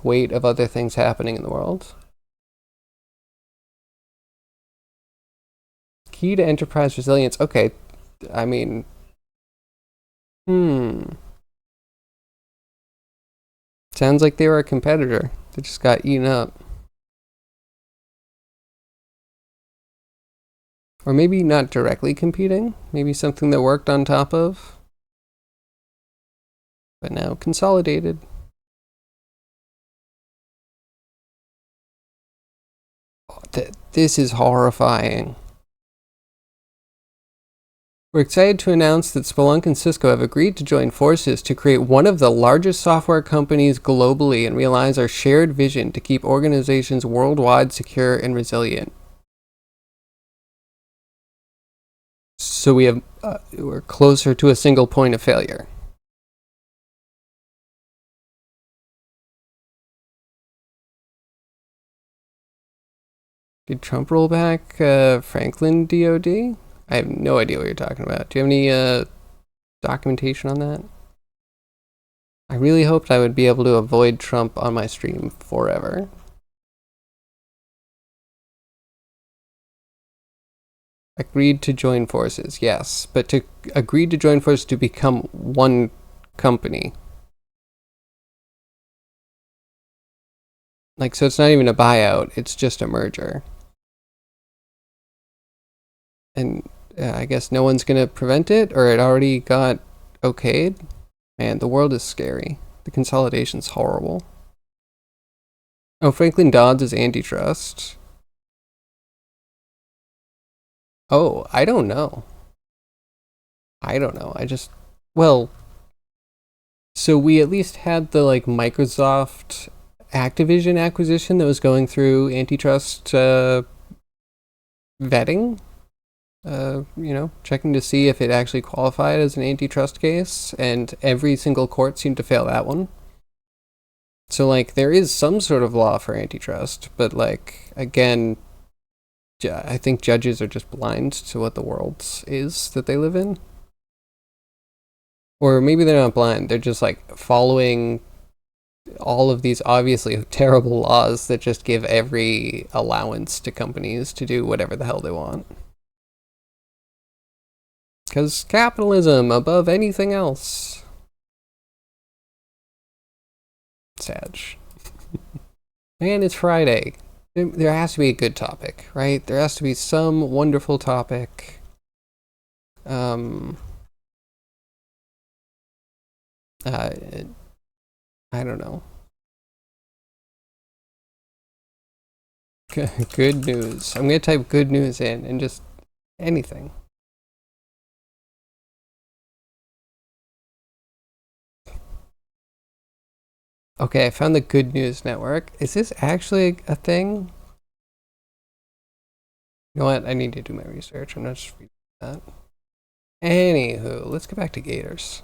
weight of other things happening in the world. Key to enterprise resilience. Okay, I mean... Sounds like they were a competitor that just got eaten up. Or maybe not directly competing. Maybe something that worked on top of. But now consolidated. Oh, this is horrifying. We're excited to announce that Splunk and Cisco have agreed to join forces to create one of the largest software companies globally and realize our shared vision to keep organizations worldwide secure and resilient. So we're closer to a single point of failure. Did Trump roll back Franklin DOD? I have no idea what you're talking about. Do you have any documentation on that? I really hoped I would be able to avoid Trump on my stream forever. Agreed to join forces, yes. But to agree to join forces to become one company. Like, so it's not even a buyout, it's just a merger. And I guess no one's gonna prevent it, or it already got okayed. Man, the world is scary. The consolidation's horrible. Oh, Franklin Dodds is antitrust. Oh, I don't know. Well, so we at least had the like Microsoft Activision acquisition that was going through antitrust vetting. You know, checking to see if it actually qualified as an antitrust case, and every single court seemed to fail that one. So, like, there is some sort of law for antitrust, but, like, again, I think judges are just blind to what the world is that they live in. Or maybe they're not blind, they're just, like, following all of these obviously terrible laws that just give every allowance to companies to do whatever the hell they want. Because capitalism above anything else. Sag. And it's Friday. There has to be a good topic, right? There has to be some wonderful topic. I don't know. Good news. I'm gonna type good news in and just anything. Okay, I found the Good News Network. Is this actually a thing? You know what? I need to do my research. I'm not just reading that. Anywho, let's go back to Gators.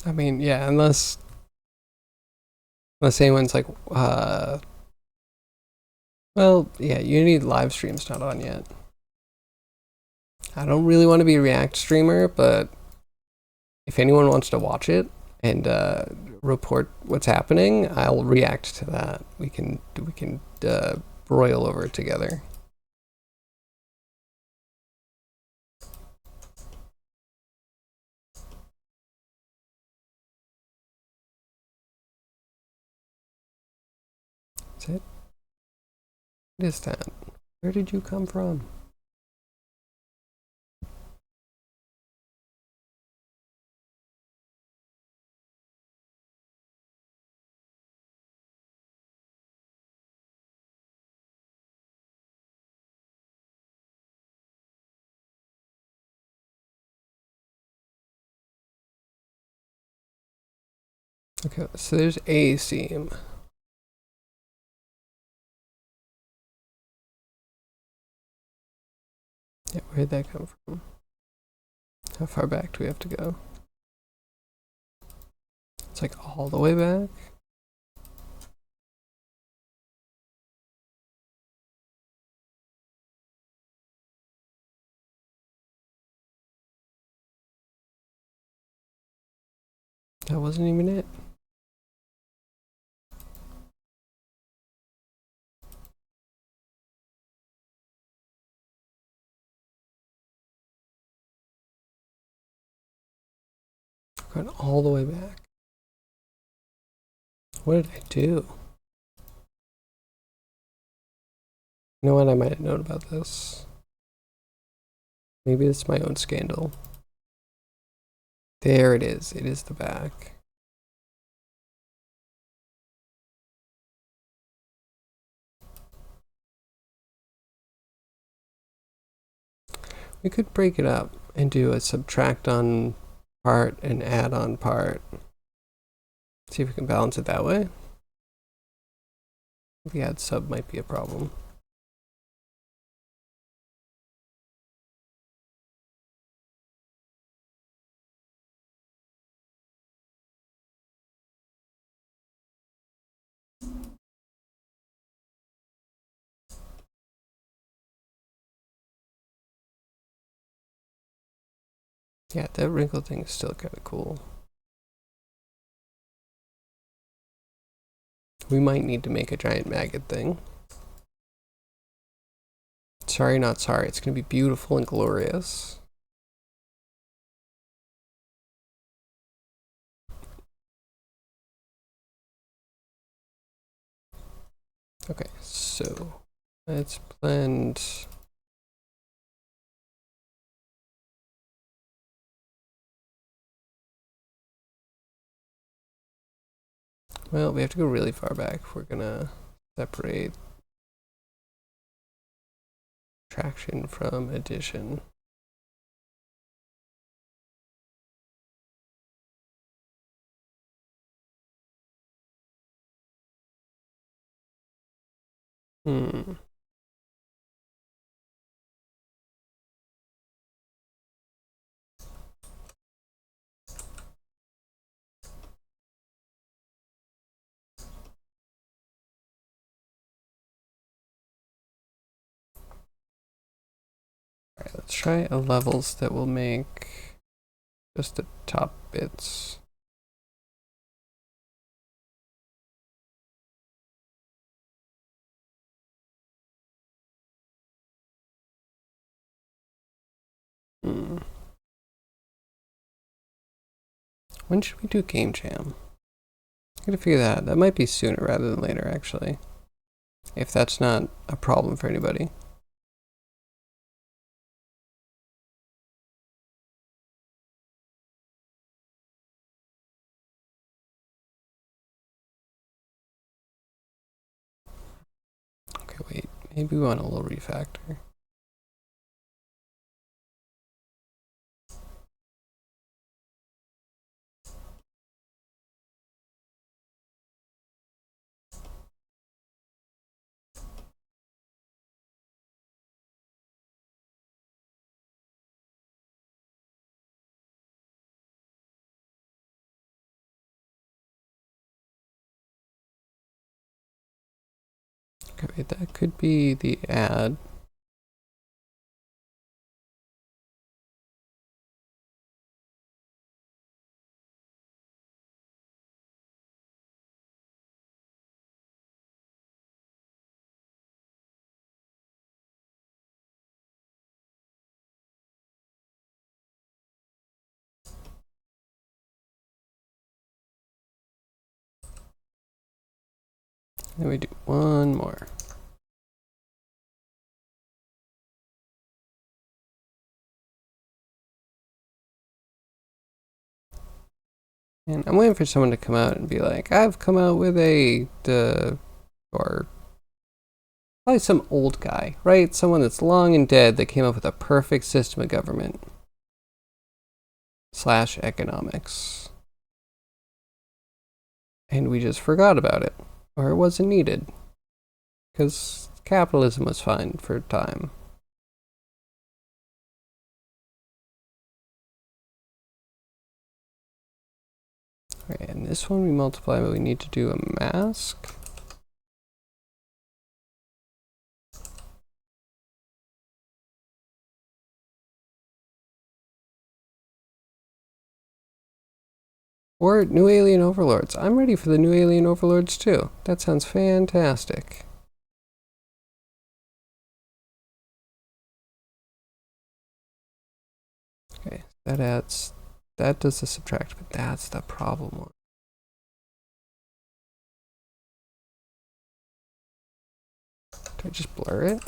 I mean, yeah, unless Unless anyone's like, well, yeah, Unity live stream's not on yet. I don't really want to be a React streamer, but if anyone wants to watch it and report what's happening, I'll react to that. We can broil over it together. Is it? What is that? Where did you come from? Okay, so there's a seam. Yeah, where'd that come from? How far back do we have to go? It's like all the way back? That wasn't even it. Going all the way back. What did I do? You know what? I might have known about this. Maybe it's my own scandal. There it is. It is the back. We could break it up and do a subtract on part and add on part. See if we can balance it that way. The add sub might be a problem. Yeah, that wrinkle thing is still kind of cool. We might need to make a giant maggot thing. Sorry, not sorry. It's going to be beautiful and glorious. Okay, so let's blend. Well, we have to go really far back if we're gonna separate traction from addition. Hmm. All right, let's try a levels that will make just the top bits. Hmm. When should we do game jam? I gotta figure that out. That might be sooner rather than later, actually. If that's not a problem for anybody. Okay, wait. Maybe we want a little refactor. Okay, that could be the ad. Then we do one more. And I'm waiting for someone to come out and be like, I've come out with or probably some old guy, right? Someone that's long and dead that came up with a perfect system of government / economics. And we just forgot about it. Or it wasn't needed. Because capitalism was fine for a time. Okay, and this one we multiply, but we need to do a mask. Or new alien overlords. I'm ready for the new alien overlords too. That sounds fantastic. Okay, that does the subtract, but that's the problem one. Do I just blur it?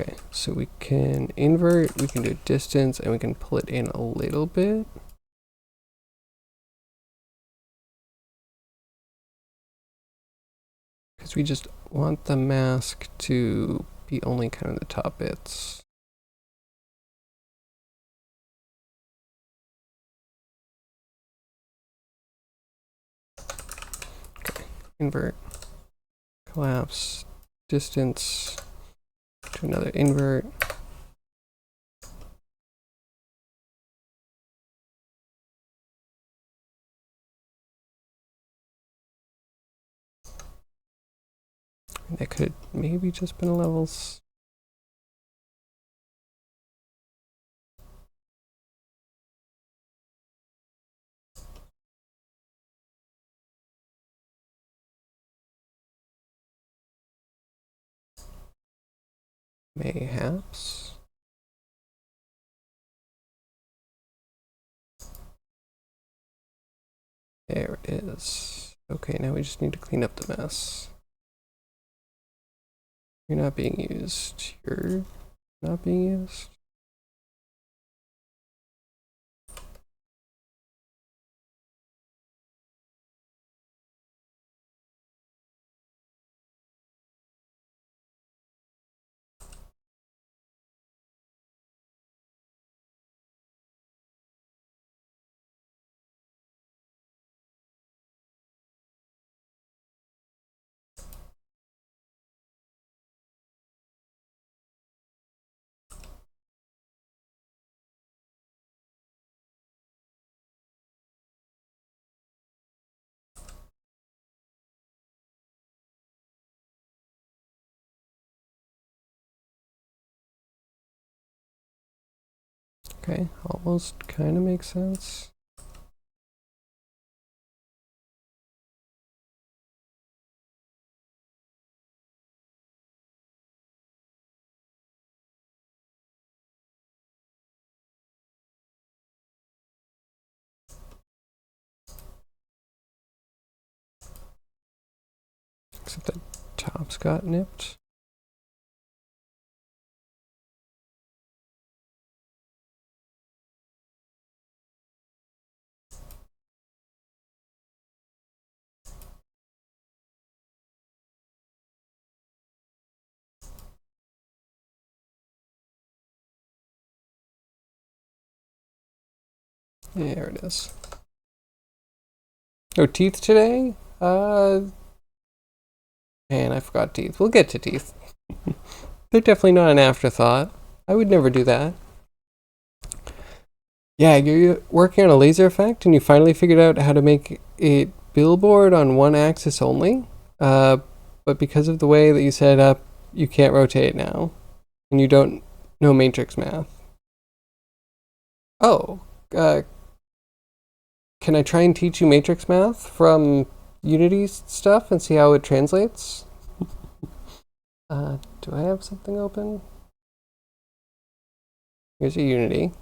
Okay, so we can invert, we can do distance, and we can pull it in a little bit. Because we just want the mask to be only kind of the top bits. Okay, invert, collapse, distance, to another invert. That could maybe just been levels. Mayhaps. There it is. Okay, now we just need to clean up the mess. You're not being used. You're not being used. Okay, almost kind of makes sense. Except the tops got nipped. There it is. No teeth today? And I forgot teeth. We'll get to teeth. They're definitely not an afterthought. I would never do that. Yeah, you're working on a laser effect and you finally figured out how to make it billboard on one axis only. But because of the way that you set it up, you can't rotate now. And you don't know matrix math. Oh, can I try and teach you matrix math from Unity stuff and see how it translates? Do I have something open? Here's a Unity.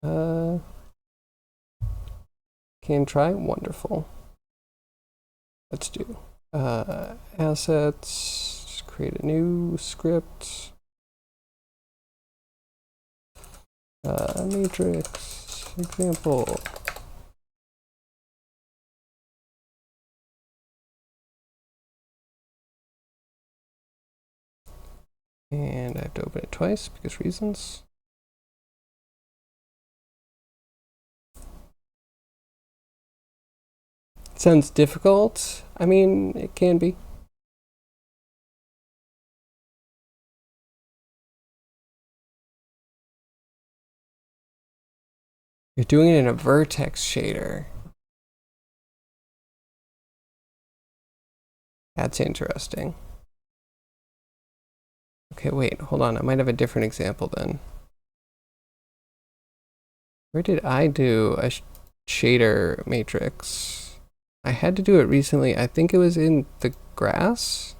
Can try? Wonderful. Let's do assets, just create a new script. Matrix example. And I have to open it twice because reasons. Sounds difficult. I mean, it can be. You're doing it in a vertex shader. That's interesting. Okay, wait, hold on. I might have a different example then. Where did I do a shader matrix? I had to do it recently. I think it was in the grass.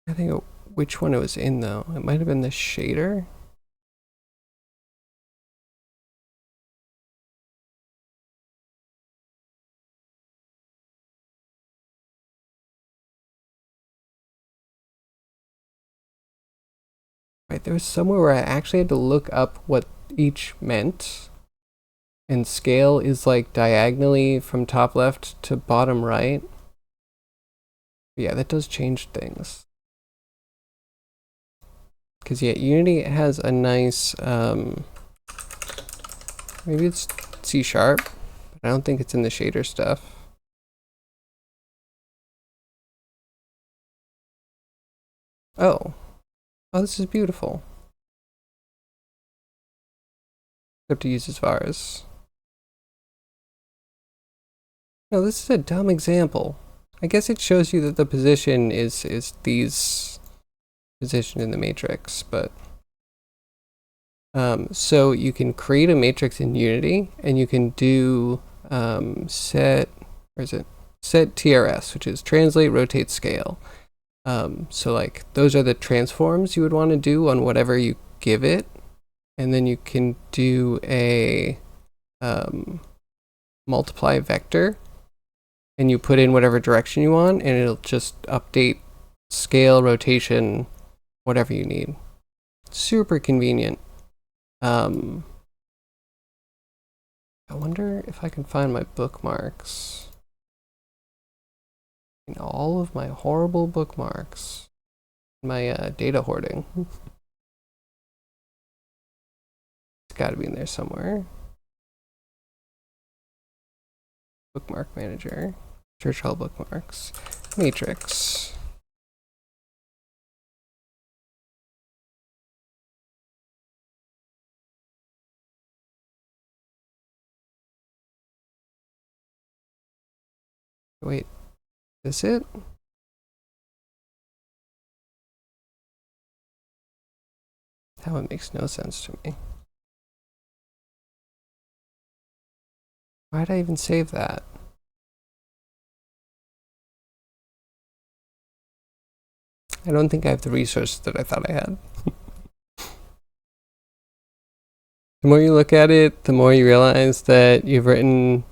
I think which one it was in though. It might have been the shader. Right, there was somewhere where I actually had to look up what each meant. And scale is like diagonally from top left to bottom right. But yeah, that does change things. Because yeah, Unity has a nice, maybe it's C#, but I don't think it's in the shader stuff. Oh, this is beautiful. Except to use as vars. No, this is a dumb example. I guess it shows you that the position is these position in the matrix, but so you can create a matrix in Unity and you can do set TRS, which is translate, rotate, scale. So like those are the transforms you would want to do on whatever you give it, and then you can do a multiply vector and you put in whatever direction you want and it'll just update scale, rotation, whatever you need. Super convenient. I wonder if I can find my bookmarks. All of my horrible bookmarks. My data hoarding. It's got to be in there somewhere. Bookmark manager. Search all bookmarks. Matrix. Wait, is this it? That one makes no sense to me. Why'd I even save that? I don't think I have the resources that I thought I had. The more you look at it, the more you realize that you've written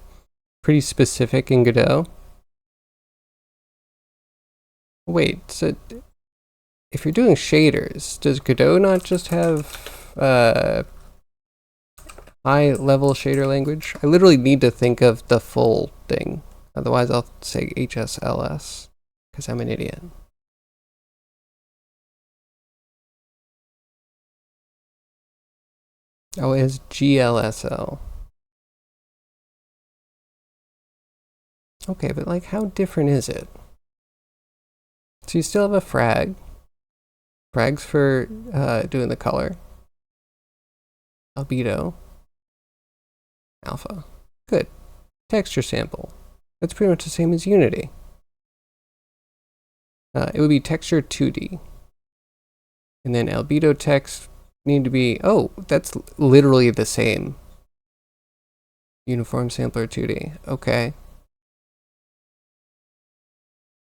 pretty specific in Godot. Wait, so if you're doing shaders, does Godot not just have high-level shader language? I literally need to think of the full thing. Otherwise, I'll say HSLS, because I'm an idiot. Oh, it has GLSL. Okay, but like how different is it? So you still have a frag. Frags for doing the color. Albedo. Alpha. Good. Texture sample. That's pretty much the same as Unity. It would be texture 2D. And then albedo text need to be, oh, that's literally the same. Uniform sampler 2D. Okay.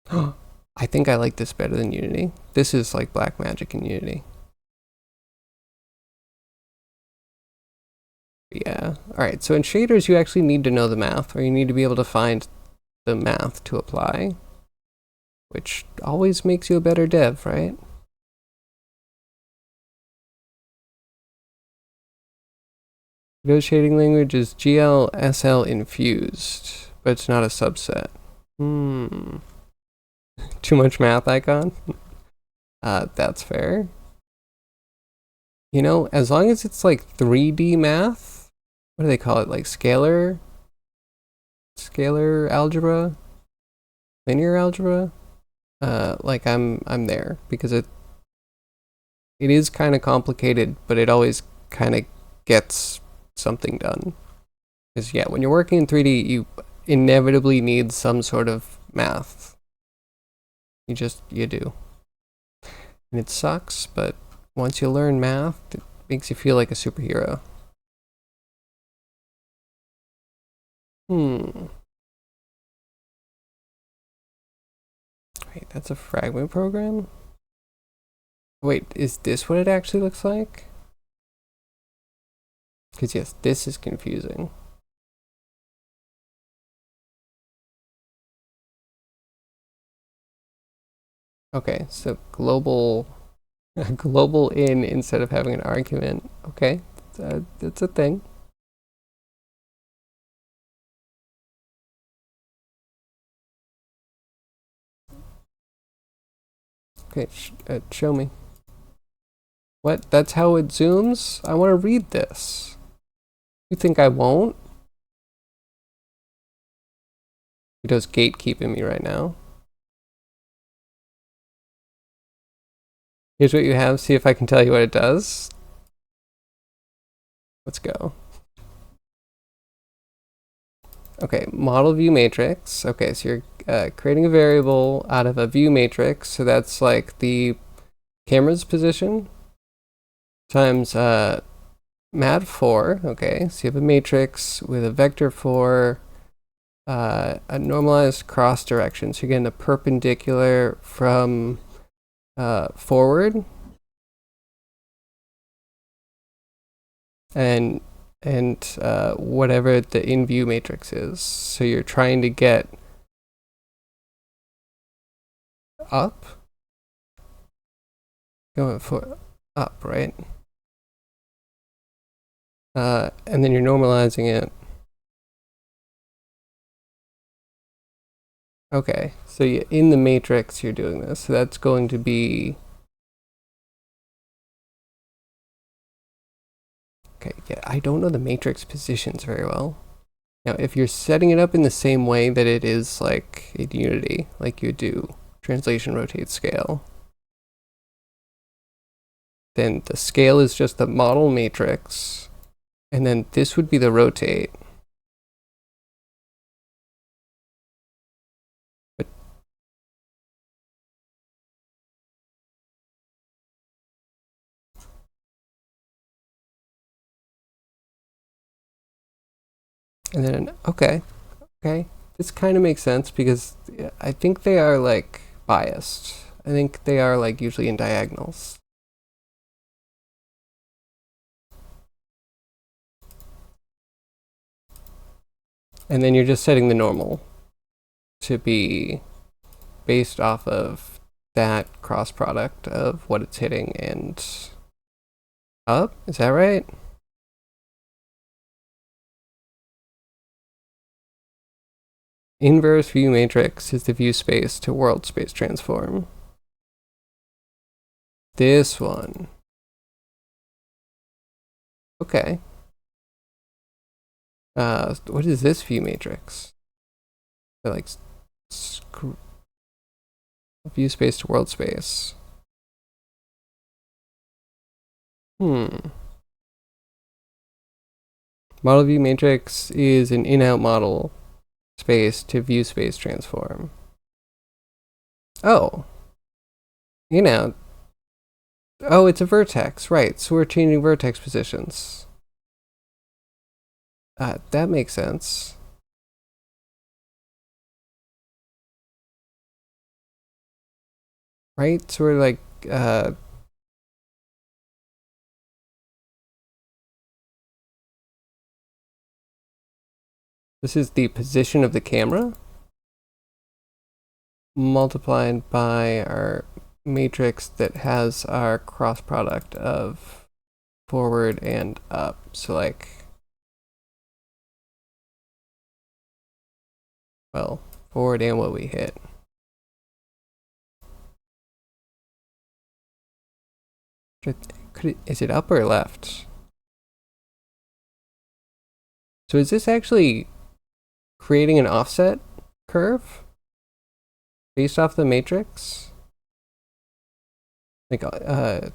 I think I like this better than Unity. This is like black magic in Unity. Yeah. Alright, so in shaders you actually need to know the math, or you need to be able to find the math to apply, which always makes you a better dev, right? Windows shading language is GLSL infused, but it's not a subset. Too much math icon? That's fair. You know, as long as it's like 3D math, what do they call it? Like scalar algebra? Linear algebra? Like I'm there because it is kind of complicated, but it always kind of gets something done. Because yeah, when you're working in 3D, you inevitably need some sort of math. You do. And it sucks, but once you learn math, it makes you feel like a superhero. Wait, that's a fragment program? Wait, is this what it actually looks like? Because yes, this is confusing. Okay, so global in instead of having an argument. Okay, that's a thing. Okay, show me. What? That's how it zooms? I want to read this. You think I won't? Video's gatekeeping me right now. Here's what you have. See if I can tell you what it does. Let's go. Okay, model view matrix. Okay, so you're creating a variable out of a view matrix. So that's like the camera's position times mad4. Okay, so you have a matrix with a vector for a normalized cross direction. So you're getting a perpendicular from forward and whatever the in view matrix is. So you're trying to get up, going for up, right? And then you're normalizing it. Okay, so in the matrix you're doing this. So that's going to be, okay, yeah, I don't know the matrix positions very well. Now, if you're setting it up in the same way that it is like in Unity, like you do translation, rotate, scale, then the scale is just the model matrix, and then this would be the rotate. But and then, okay, this kind of makes sense because I think they are like biased. I think they are like usually in diagonals. And then you're just setting the normal to be based off of that cross product of what it's hitting and up. Is that right? Inverse view matrix is the view space to world space transform. This one. Okay. What is this view matrix? Like view space to world space. Hmm. Model view matrix is an in-out model space to view space transform. Oh. In-out. Oh, it's a vertex, right. So we're changing vertex positions. That makes sense. Right? So we're like, this is the position of the camera multiplied by our matrix that has our cross product of forward and up. So like, well, forward and what we hit. Is it up or left? So is this actually creating an offset curve based off the matrix? Like, so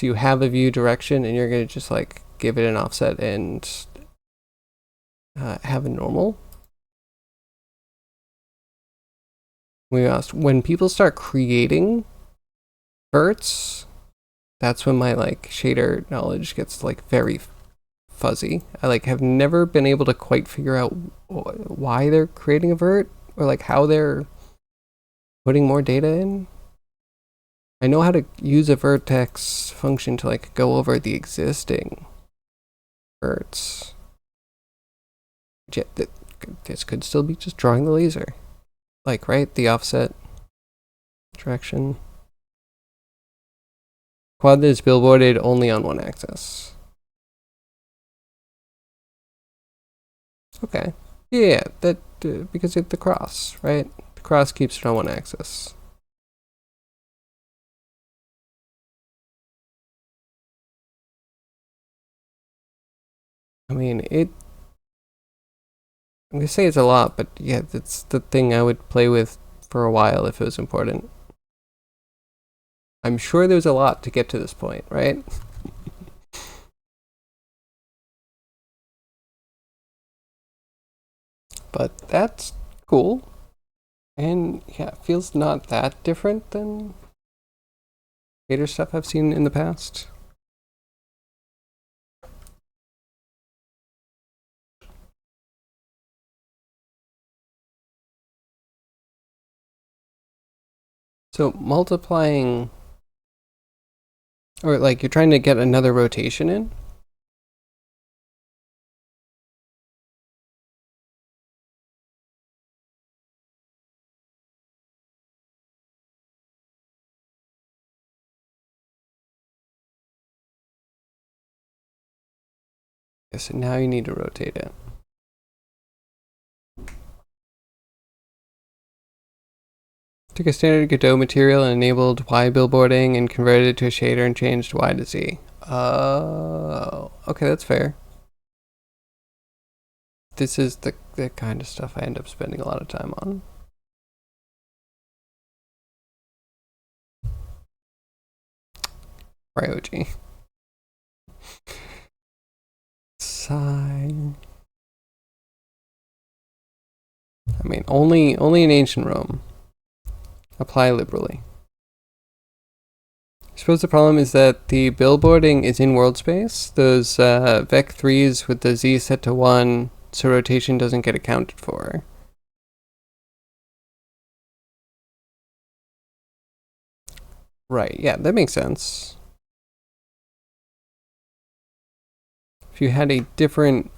you have a view direction and you're going to just like give it an offset and have a normal? We asked, when people start creating verts, that's when my like shader knowledge gets like very fuzzy. I like have never been able to quite figure out why they're creating a vert or like how they're putting more data in. I know how to use a vertex function to like go over the existing verts. Yeah, this could still be just drawing the laser. Like, right? The offset direction. Quad is billboarded only on one axis. Okay. Yeah, that because of the cross, right? The cross keeps it on one axis. I mean, I'm gonna say it's a lot, but yeah, that's the thing I would play with for a while if it was important. I'm sure there's a lot to get to this point, right? But that's cool. And yeah, it feels not that different than Gator stuff I've seen in the past. So multiplying, or like you're trying to get another rotation in? Yeah, so now you need to rotate it. Took a standard Godot material and enabled Y billboarding and converted it to a shader and changed Y to Z. Oh, okay, that's fair. This is the kind of stuff I end up spending a lot of time on. Ryoji. Sigh. I mean, only in ancient Rome. Apply liberally. I suppose the problem is that the billboarding is in world space. Those Vec 3s with the Z set to 1, so rotation doesn't get accounted for. Right, yeah, that makes sense. If you had a different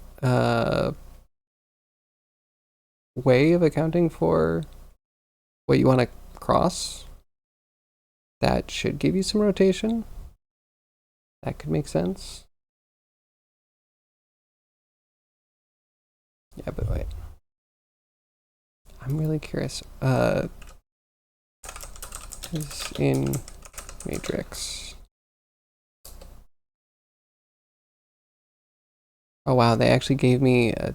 way of accounting for what you want to cross, that should give you some rotation. That could make sense. Yeah, but wait. I'm really curious. Is in matrix. Oh wow, they actually gave me a...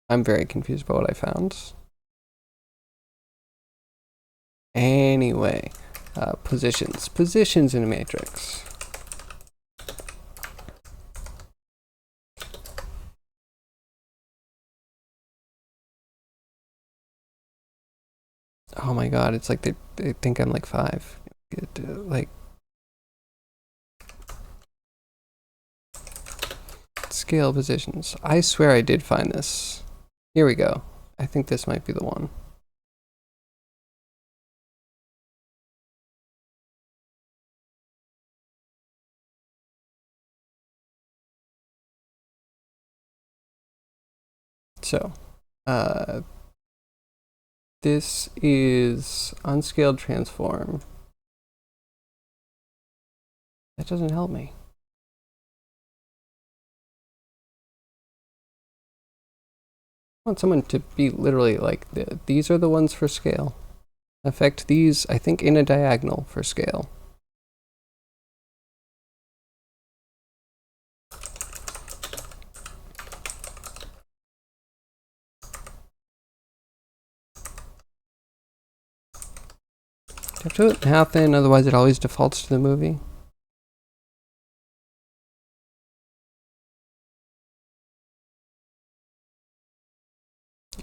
I'm very confused about what I found. Anyway, positions. Positions in a matrix. Oh my god, it's like they think I'm like 5. Like, scale positions. I swear I did find this. Here we go. I think this might be the one. So, this is unscaled transform. That doesn't help me. I want someone to be literally like, these are the ones for scale. Affect these, I think, in a diagonal for scale. Do I have to do it half in, otherwise it always defaults to the movie?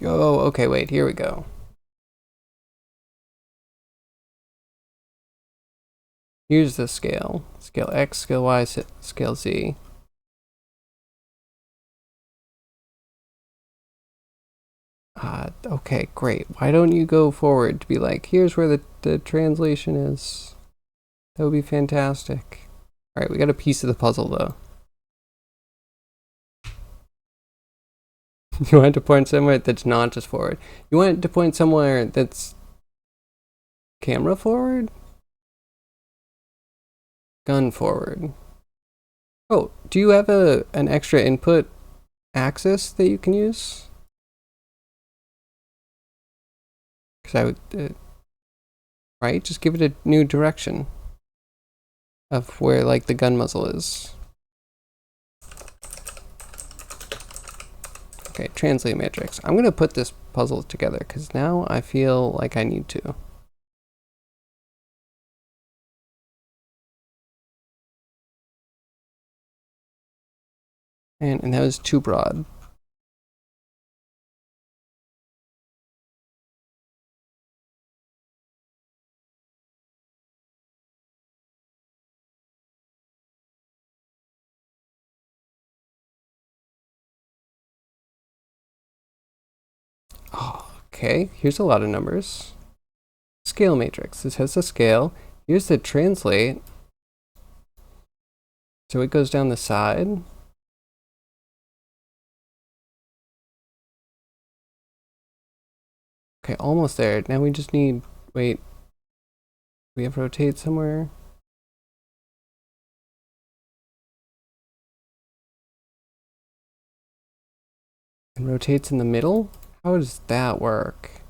Oh, okay, wait, here we go. Here's the scale. Scale X, scale Y, scale Z. Okay, great. Why don't you go forward to be like, here's where the translation is. That would be fantastic. Alright, we got a piece of the puzzle though. You want it to point somewhere that's not just forward. You want it to point somewhere that's camera forward? Gun forward. Oh, do you have an extra input axis that you can use? Because I would, right? Just give it a new direction of where like the gun muzzle is. Okay, translate matrix. I'm gonna put this puzzle together because now I feel like I need to. And that was too broad. Oh, okay, here's a lot of numbers. Scale matrix. This has a scale. Here's the translate. So it goes down the side. Okay, almost there. Now we just need, wait, we have rotate somewhere? And rotates in the middle? How does that work?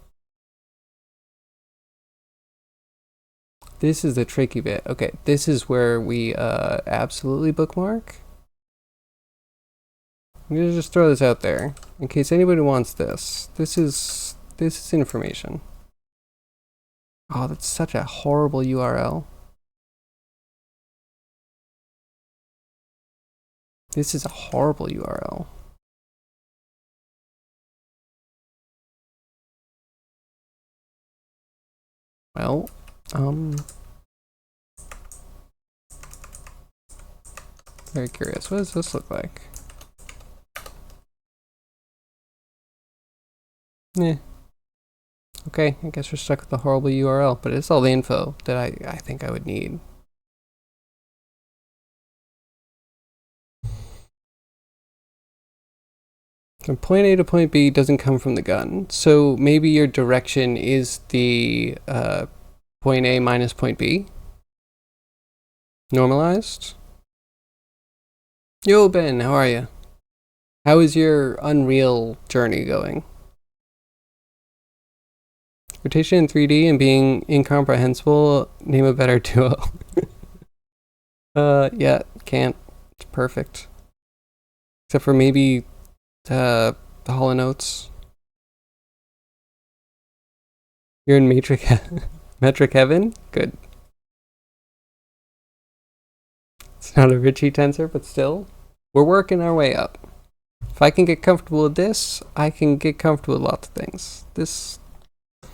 This is the tricky bit. Okay, this is where we absolutely bookmark. I'm gonna just throw this out there in case anybody wants this. This is information. Oh, that's such a horrible URL. This is a horrible URL. Well, very curious. What does this look like? Eh. Okay, I guess we're stuck with the horrible URL, but it's all the info that I think I would need. From point A to point B doesn't come from the gun, so maybe your direction is the point A minus point B? Normalized? Yo, Ben, how are you? How is your Unreal journey going? Rotation in 3D and being incomprehensible, name a better duo. Yeah, can't. It's perfect. Except for maybe the Hollow Notes. You're in metric heaven? Good. It's not a Ricci tensor, but still. We're working our way up. If I can get comfortable with this, I can get comfortable with lots of things. I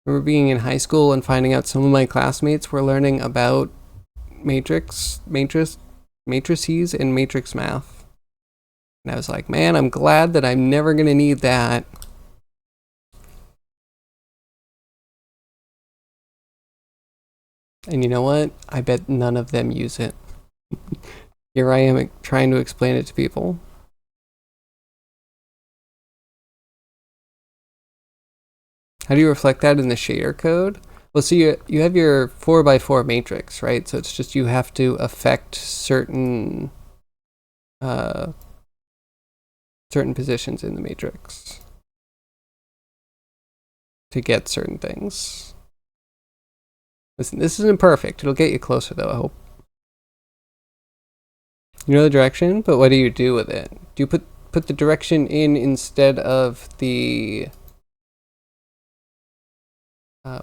remember being in high school and finding out some of my classmates were learning about matrices, and matrix math. And I was like, man, I'm glad that I'm never going to need that. And you know what? I bet none of them use it. Here I am trying to explain it to people. How do you reflect that in the shader code? Well, so you have your 4x4 matrix, right? So it's just you have to affect certain certain positions in the matrix to get certain things. Listen, this isn't perfect. It'll get you closer, though, I hope. You know the direction, but what do you do with it? Do you put the direction in instead of the...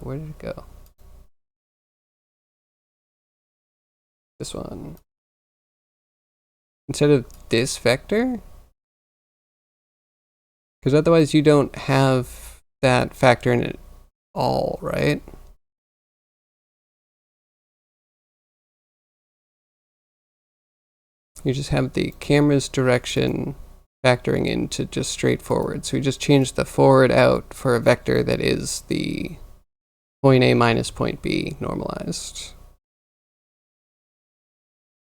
where did it go? This one. Instead of this vector? Because otherwise you don't have that factor in it all, right? You just have the camera's direction factoring into just straightforward. So we just change the forward out for a vector that is the point A minus point B normalized.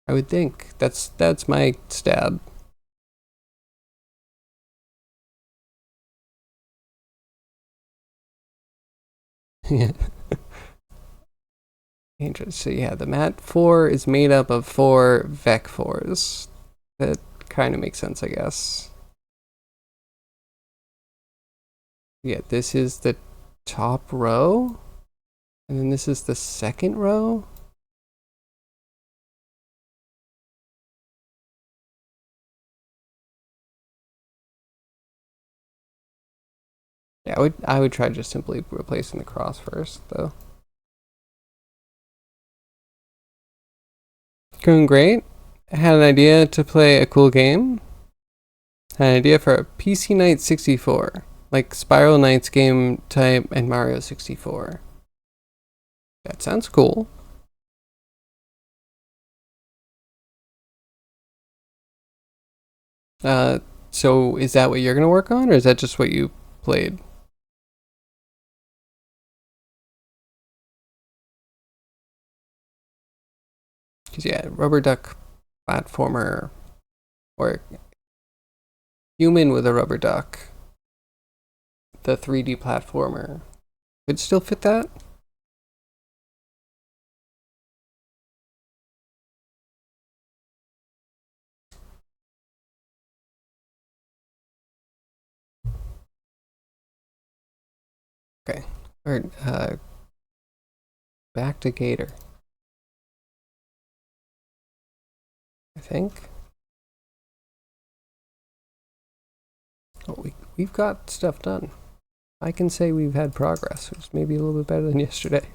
I would think. That's my stab. Yeah. Interesting. So yeah, the mat4 is made up of 4 vec4s. That kind of makes sense, I guess. Yeah, this is the top row, and then this is the second row. Yeah, I would try just simply replacing the cross first, though. Going great. I had an idea to play a cool game. Had an idea for a PC Night 64, like Spiral Knights game type and Mario 64. That sounds cool. So is that what you're gonna work on, or is that just what you played? Because yeah, rubber duck platformer or human with a rubber duck, the 3D platformer, would still fit that. Okay, or back to Gator, I think. Oh, we've got stuff done. I can say we've had progress. It was maybe a little bit better than yesterday.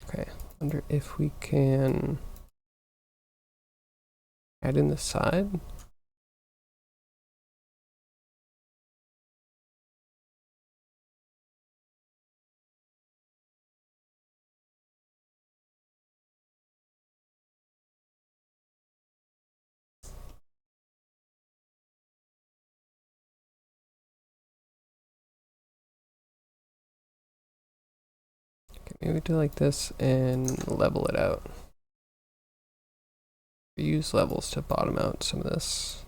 Okay, wonder if we can add in the side. Okay, maybe do like this and level it out. Use levels to bottom out some of this.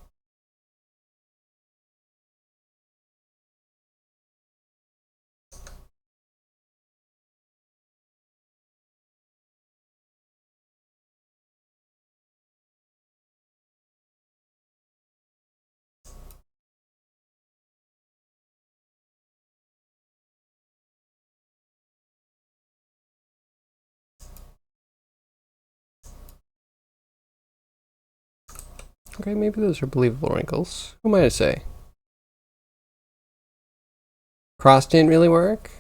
Okay, maybe those are believable wrinkles. Who am I to say? Cross didn't really work?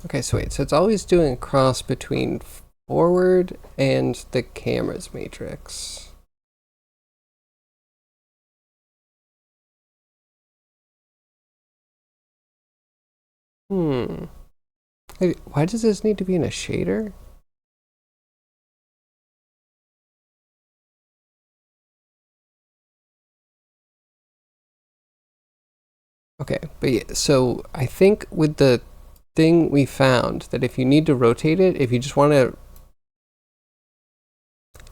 Okay, so wait, so it's always doing a cross between forward and the camera's matrix. Hey, why does this need to be in a shader? Okay, but yeah, so I think with the thing we found that if you need to rotate it, if you just want to,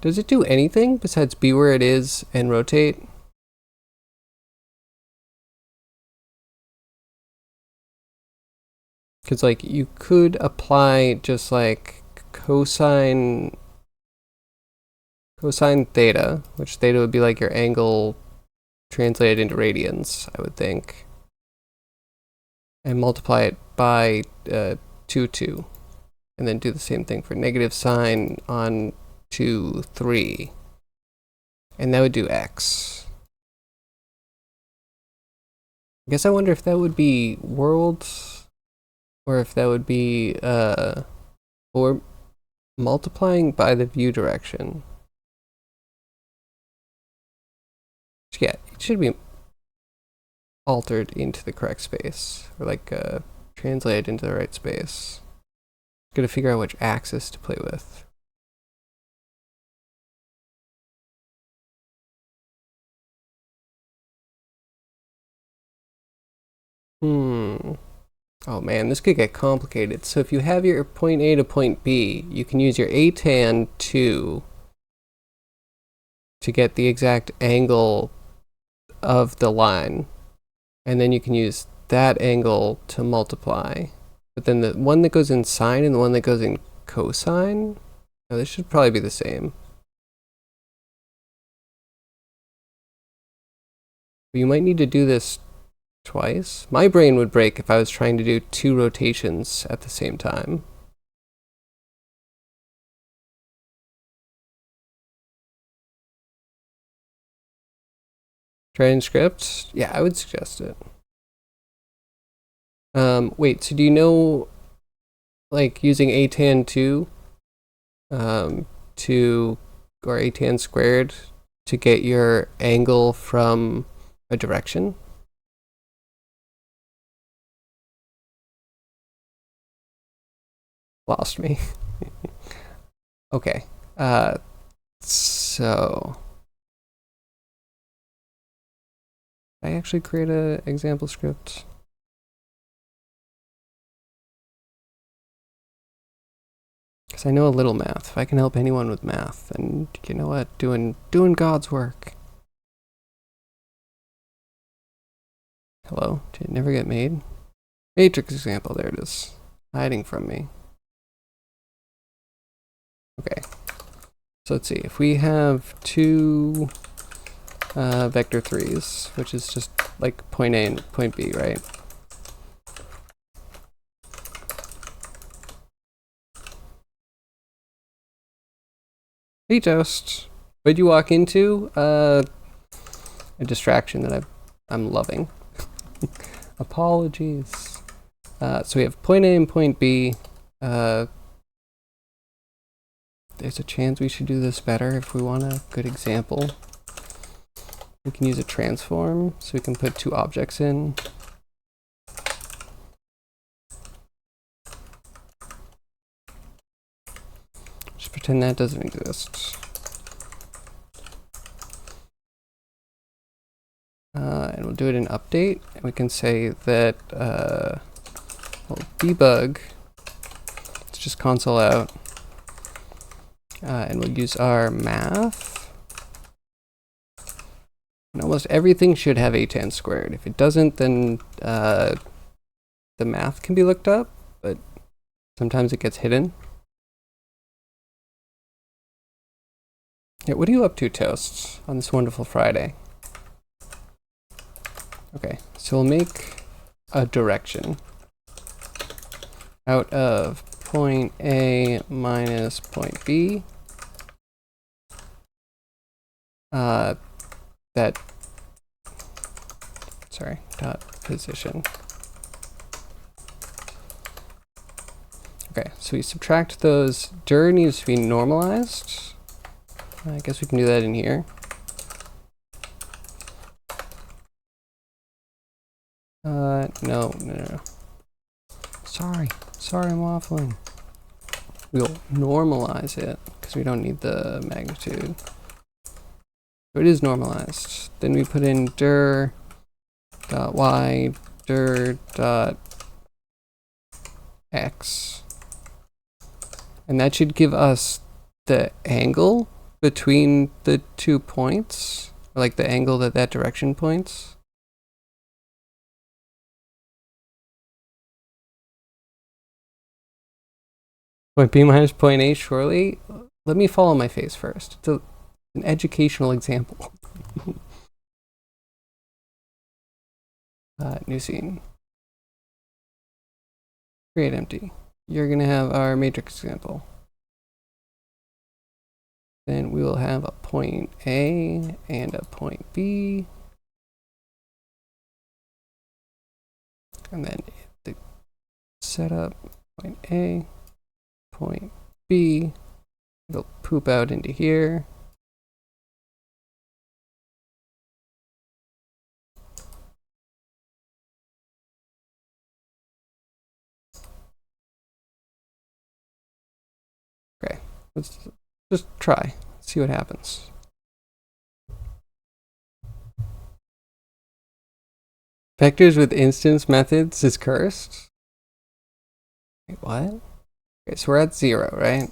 does it do anything besides be where it is and rotate? Because like you could apply just like cosine theta, which theta would be like your angle translated into radians, I would think, and multiply it by 2, and then do the same thing for negative sine on 2, 3, and that would do x. I guess I wonder if that would be worlds, or if that would be or multiplying by the view direction. Yeah, it should be altered into the correct space, or like translated into the right space. Gotta figure out which axis to play with. Oh man, this could get complicated. So if you have your point A to point B, you can use your atan 2 to get the exact angle of the line. And then you can use that angle to multiply. But then the one that goes in sine and the one that goes in cosine, oh, this should probably be the same. But you might need to do this twice. My brain would break if I was trying to do 2 rotations at the same time. Transcript? Yeah, I would suggest it. Wait, so do you know, like, using atan 2 to, or atan squared to get your angle from a direction? Lost me. Okay. So I actually create an example script. Because I know a little math. If I can help anyone with math, then you know what? Doing God's work. Hello? Did it never get made? Matrix example, there it is. Hiding from me. Okay. So let's see. If we have 2 vector 3s, which is just like point A and point B, right? Hey, Toast. What'd you walk into? A distraction that I'm loving. Apologies. So we have point A and point B. There's a chance we should do this better if we want a good example. We can use a transform, so we can put 2 objects in. Just pretend that doesn't exist. And we'll do it in update, and we can say that we'll debug. Let's just console out. And we'll use our math. And almost everything should have atan squared. If it doesn't, then the math can be looked up, but sometimes it gets hidden. Yeah, what are you up to, Toasts, on this wonderful Friday? Okay, so we'll make a direction. out of point A minus point B. Dot position. Okay, so we subtract those. Dir needs to be normalized. I guess we can do that in here. No. Sorry, I'm waffling. We'll normalize it because we don't need the magnitude. So it is normalized. Then we put in dir dot y, dir dot x. And that should give us the angle between the 2 points, or like the angle that direction points. Point B minus point A, surely? Let me follow my face first. It's an educational example. New scene. Create empty. You're going to have our matrix example. Then we will have a point A and a point B. And then the setup, point A, point B. It'll poop out into here. Okay, let's just try, see what happens. Vectors with instance methods is cursed? Wait, what? Okay, so we're at 0, right?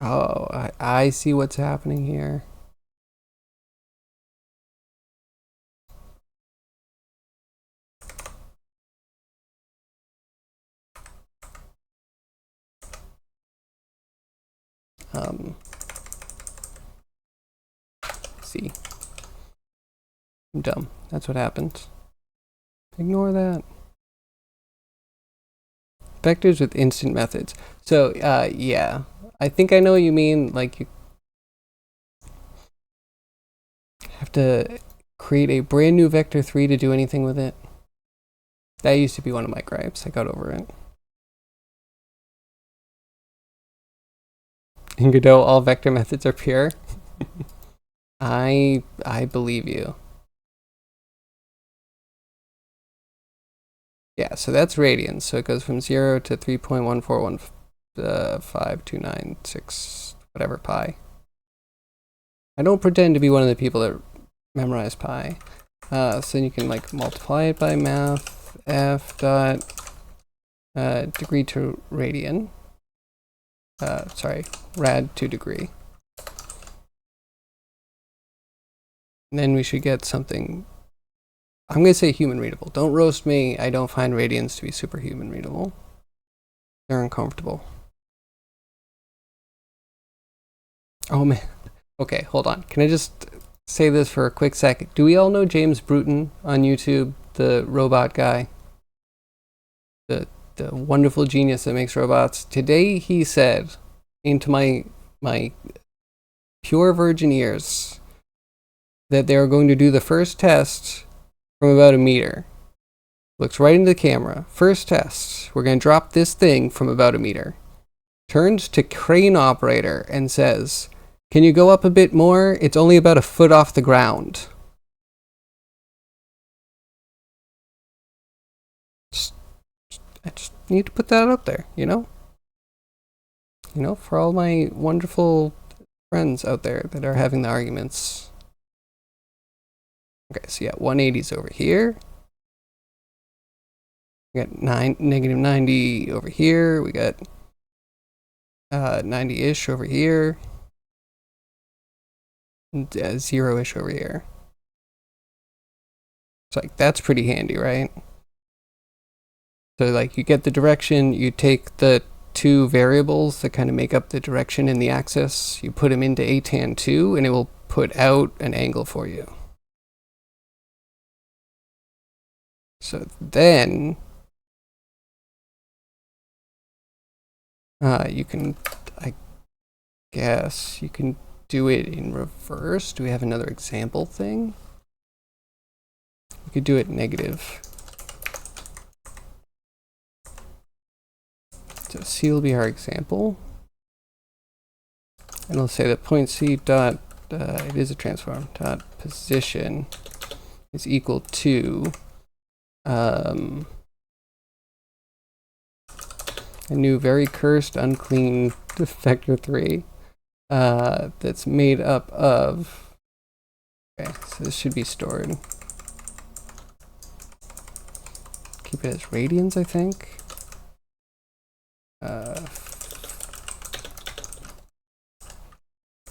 Oh, I see what's happening here. See. I'm dumb. That's what happens. Ignore that. Vectors with instant methods. So, yeah. I think I know what you mean. Like, you have to create a brand new vector 3 to do anything with it. That used to be one of my gripes. I got over it. In Godot, all vector methods are pure. I believe you. Yeah, so that's radians. So it goes from 0 to 3.1415296 whatever pi. I don't pretend to be one of the people that memorize pi. So then you can like multiply it by math f dot degree to radian. Sorry, rad to degree. And then we should get something, I'm going to say human readable. Don't roast me. I don't find radians to be superhuman readable. They're uncomfortable. Oh man. Okay, hold on. Can I just say this for a quick second? Do we all know James Bruton on YouTube, the robot guy? The wonderful genius that makes robots. Today he said, into my pure virgin ears, that they are going to do the first test from about 1 meter. Looks right into the camera. First test. We're going to drop this thing from about 1 meter. Turns to crane operator and says, "Can you go up a bit more? It's only about 1 foot off the ground." I just need to put that out there, you know? You know, for all my wonderful friends out there that are having the arguments. Okay, so yeah, 180's over here. We got negative 90 over here. We got 90-ish over here. And 0-ish over here. It's like, that's pretty handy, right? So like you get the direction, you take the 2 variables that kind of make up the direction and the axis, you put them into atan2 and it will put out an angle for you. So then you can, I guess, you can do it in reverse. Do we have another example thing? We could do it negative. So C will be our example. And we'll say that point C dot, it is a transform, dot position is equal to a new very cursed, unclean vector 3 that's made up of, okay, so this should be stored. Keep it as radians, I think.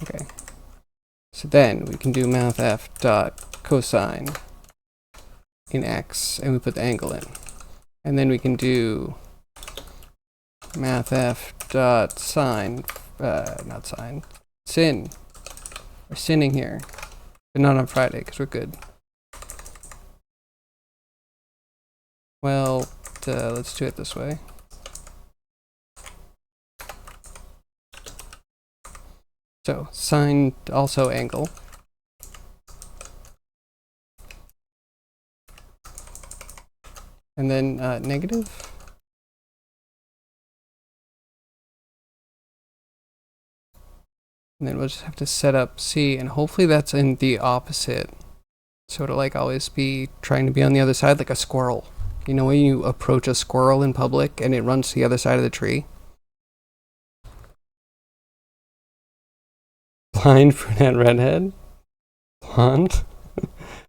Okay. So then we can do mathf dot cosine in x, and we put the angle in. And then we can do mathf dot sine, not sine, sin. We're sinning here, but not on Friday because we're good. Well, let's do it this way. So sine also angle. And then negative. And then we'll just have to set up C, and hopefully that's in the opposite. So it'll like always be trying to be on the other side, like a squirrel. You know when you approach a squirrel in public and it runs to the other side of the tree? Blind brunette redhead? Blonde?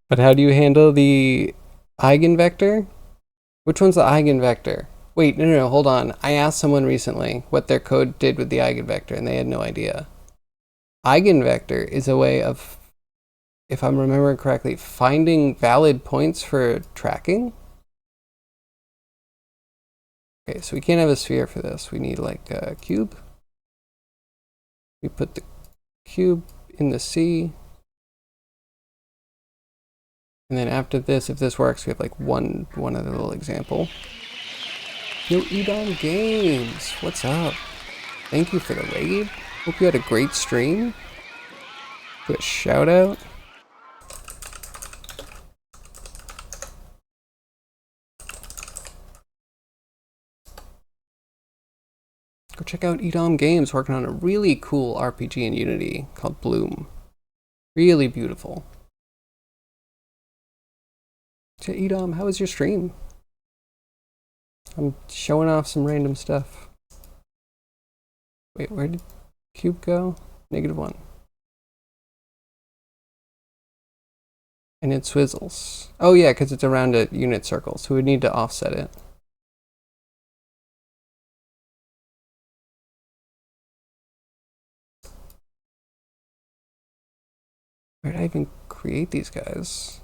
But how do you handle the eigenvector? Which one's the eigenvector? Wait, no, hold on. I asked someone recently what their code did with the eigenvector, and they had no idea. Eigenvector is a way of, if I'm remembering correctly, finding valid points for tracking. Okay, so we can't have a sphere for this. We need like a cube. We put the cube in the C. And then after this, if this works, we have like one other little example. Yo, Edom Games, what's up? Thank you for the raid. Hope you had a great stream. Do a shout out. Go check out Edom Games, working on a really cool RPG in Unity called Bloom. Really beautiful. So Edom, how was your stream? I'm showing off some random stuff. Wait, where did cube go? -1. And it swizzles. Oh yeah, because it's around a unit circle, so we need to offset it. Where did I even create these guys?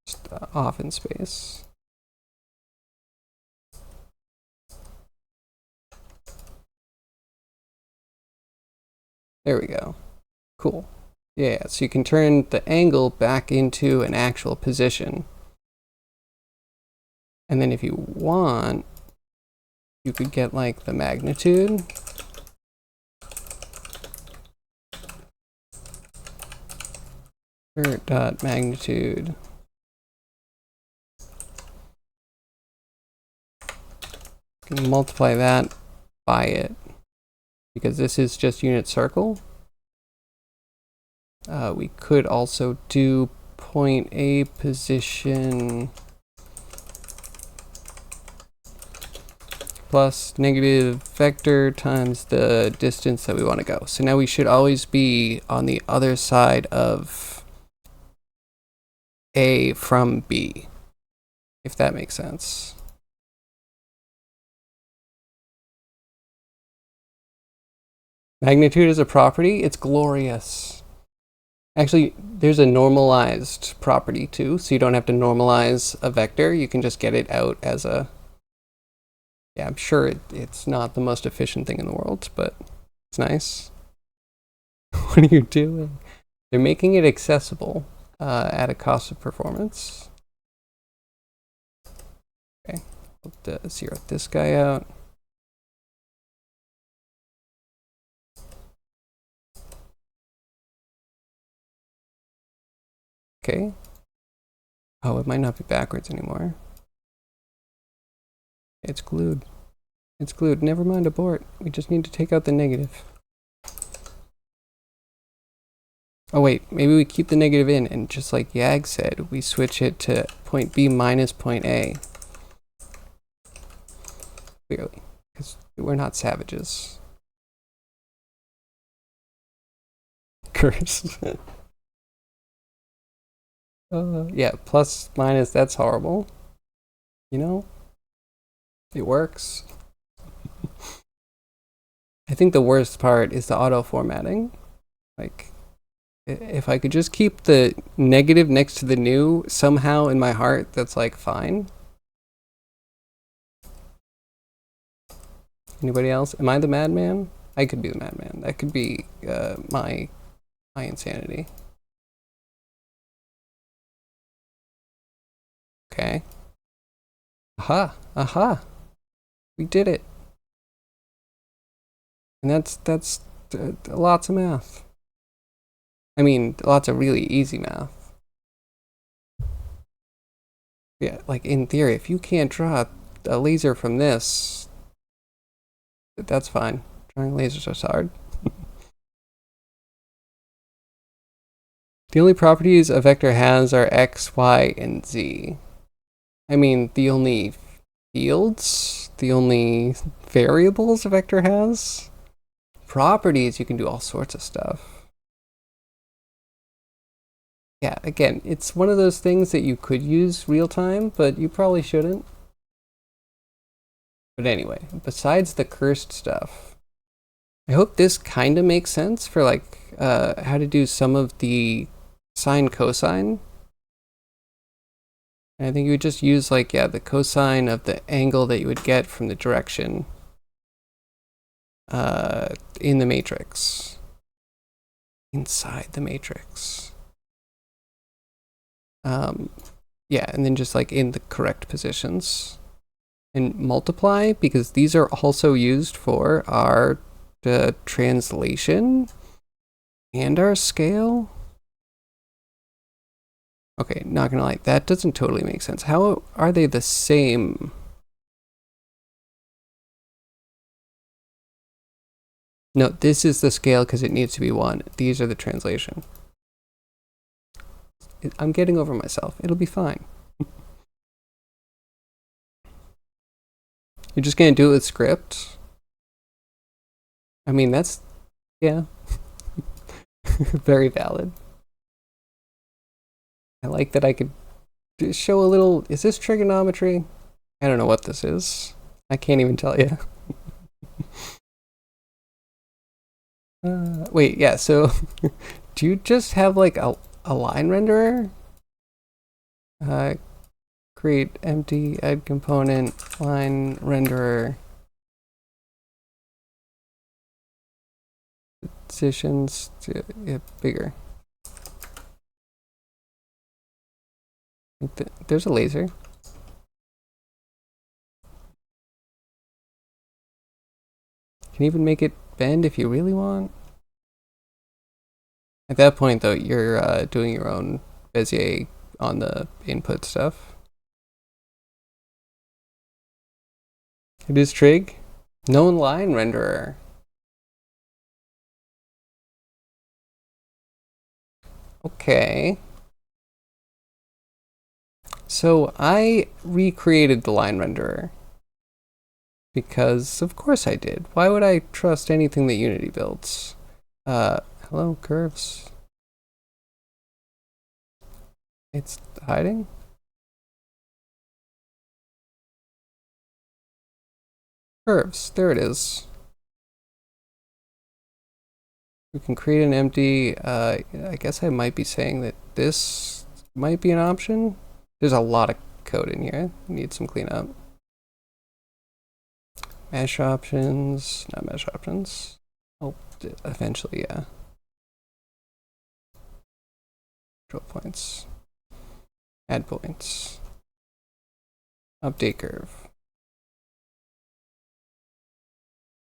Just off in space. There we go. Cool. Yeah, so you can turn the angle back into an actual position. And then if you want, you could get like the magnitude. Dot magnitude. You can multiply that by it, because this is just unit circle. We could also do point A position plus negative vector times the distance that we want to go. So now we should always be on the other side of A from B, if that makes sense. Magnitude is a property. It's glorious. Actually, there's a normalized property too, so you don't have to normalize a vector. You can just get it out as a, yeah, I'm sure it's not the most efficient thing in the world, but it's nice. What are you doing? They're making it accessible. at a cost of performance. Okay, we'll zero this guy out. Okay. Oh, it might not be backwards anymore. It's glued. It's glued. Never mind, abort. We just need to take out the negative. Oh wait, maybe we keep the negative in and just like Yag said, we switch it to point B minus point A. Clearly, because we're not savages. Curse. Yeah, plus, minus, that's horrible. You know? It works. I think the worst part is the auto formatting. Like, if I could just keep the negative next to the new, somehow in my heart, that's like fine. Anybody else? Am I the madman? I could be the madman. That could be my insanity. Okay. Aha! Aha! We did it. And that's lots of math. I mean, lots of really easy math. Yeah, like in theory, if you can't draw a laser from this, that's fine. Drawing lasers are hard. The only properties a vector has are x, y, and z. I mean, the only fields, the only variables a vector has. Properties, you can do all sorts of stuff. Yeah, again, it's one of those things that you could use real time, but you probably shouldn't. But anyway, besides the cursed stuff, I hope this kind of makes sense for like how to do some of the sine cosine. And I think you would just use like, yeah, the cosine of the angle that you would get from the direction in the matrix. Inside the matrix. Yeah, and then just like in the correct positions. And multiply, because these are also used for our translation and our scale. Okay, not gonna lie, that doesn't totally make sense. How are they the same? No, this is the scale because it needs to be 1. These are the translation. I'm getting over myself. It'll be fine. You're just gonna do it with script? I mean, that's, yeah. Very valid. I like that I could show a little, is this trigonometry? I don't know what this is. I can't even tell you. Wait, yeah, so do you just have like a line renderer? Create empty add component line renderer positions to bigger. There's a laser. Can even make it bend if you really want. At that point, though, you're doing your own Bezier on the input stuff. It is trig. Known line renderer. Okay. So I recreated the line renderer. Because of course I did. Why would I trust anything that Unity builds? Hello, curves. It's hiding? Curves, there it is. We can create an empty, I guess I might be saying that this might be an option. There's a lot of code in here, need some cleanup. Mesh options, not mesh options. Oh, eventually, yeah. Control points. Add points. Update curve.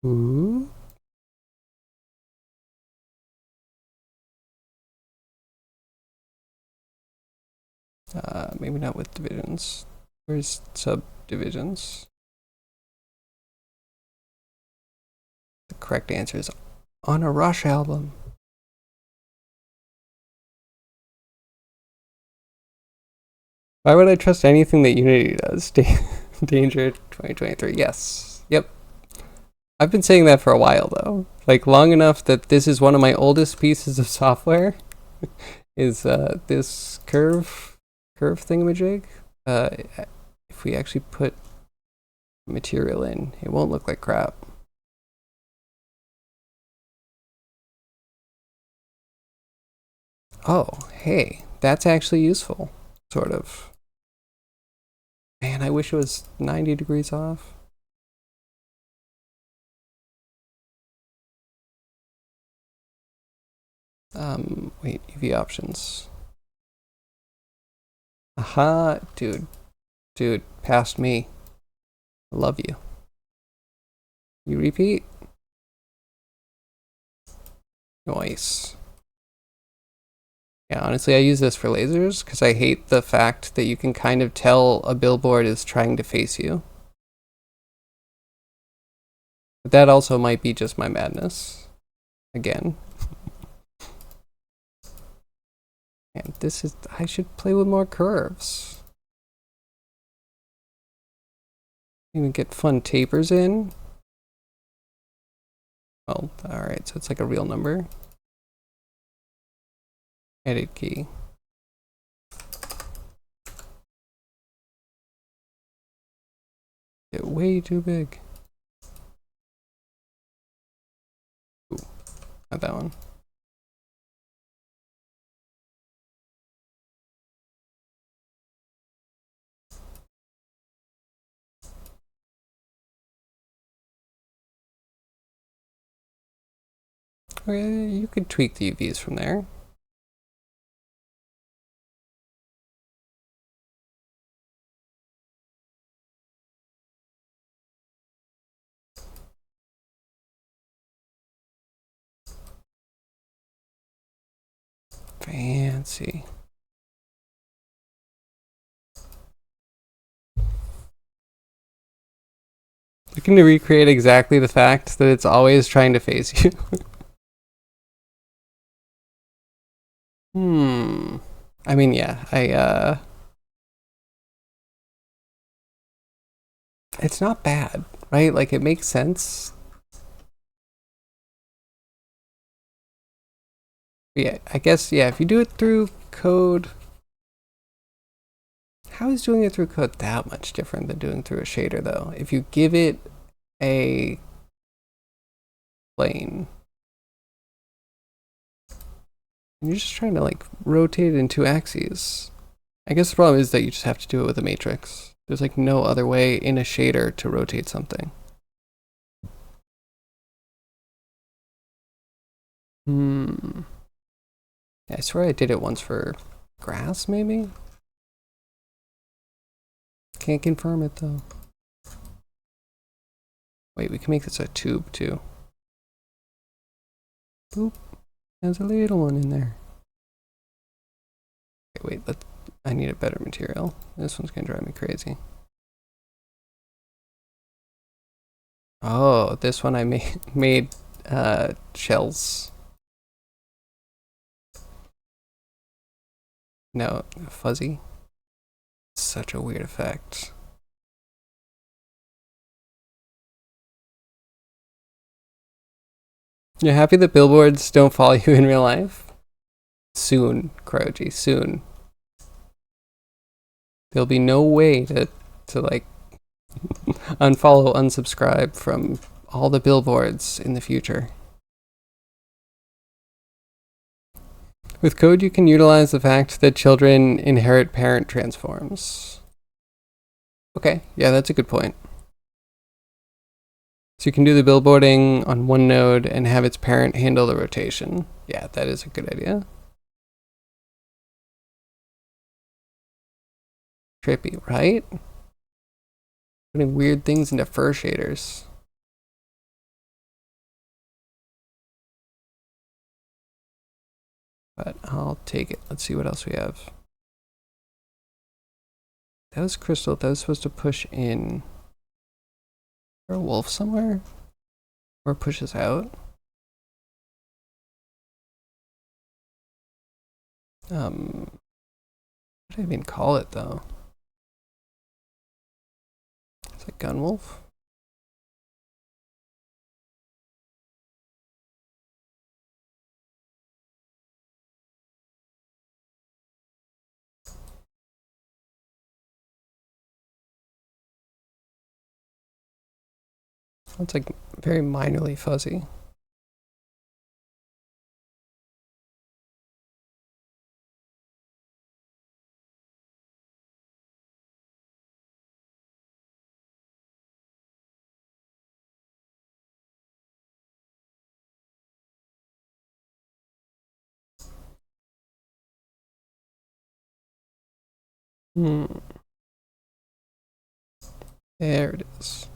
Ooh. Maybe not with divisions. Where's subdivisions? The correct answer is on a Rush album. Why would I trust anything that Unity does? Danger 2023. Yes. Yep. I've been saying that for a while though. Like long enough that this is one of my oldest pieces of software. Is this curve thingamajig? If we actually put material in, it won't look like crap. Oh, hey, that's actually useful, sort of. Man, I wish it was 90 degrees off. Wait, UV options. Aha, dude, past me. I love you. You repeat? Nice. Yeah, honestly, I use this for lasers because I hate the fact that you can kind of tell a billboard is trying to face you. But that also might be just my madness. Again. And this is, I should play with more curves. Even get fun tapers in. Well, alright, so it's like a real number. Edit key. Get way too big. Ooh, not that one. Okay, you could tweak the UVs from there. Fancy. Looking to recreate exactly the fact that it's always trying to face you. I mean, yeah, it's not bad, right? Like, it makes sense. Yeah, I guess, yeah, if you do it through code, how is doing it through code that much different than doing through a shader, though? If you give it a plane, and you're just trying to, like, rotate it in 2 axes. I guess the problem is that you just have to do it with a matrix. There's, like, no other way in a shader to rotate something. Yeah, I swear I did it once for grass, maybe? Can't confirm it, though. Wait, we can make this a tube, too. Boop. There's a little one in there. Okay, wait, I need a better material. This one's gonna drive me crazy. Oh, this one I made shells. No, fuzzy. Such a weird effect. You're happy that billboards don't follow you in real life? Soon, Kroji, soon. There'll be no way to like unfollow, unsubscribe from all the billboards in the future. With code, you can utilize the fact that children inherit parent transforms. Okay, yeah, that's a good point. So you can do the billboarding on one node and have its parent handle the rotation. Yeah, that is a good idea. Trippy, right? Putting weird things into fur shaders. But I'll take it. Let's see what else we have. That was crystal. That was supposed to push in. Is there a wolf somewhere? Or push us out? What do I even call it though? Is it Gunwolf? It's like very minorly fuzzy. Hmm. There it is.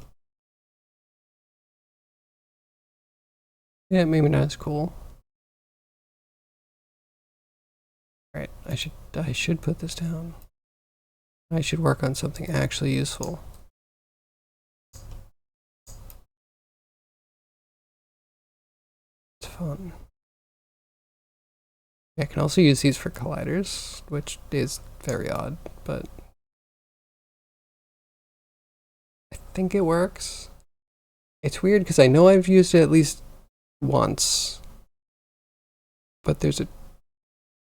Yeah, maybe not as cool. Alright, I should put this down. I should work on something actually useful. It's fun. I can also use these for colliders, which is very odd, but I think it works. It's weird because I know I've used it at least once, but there's a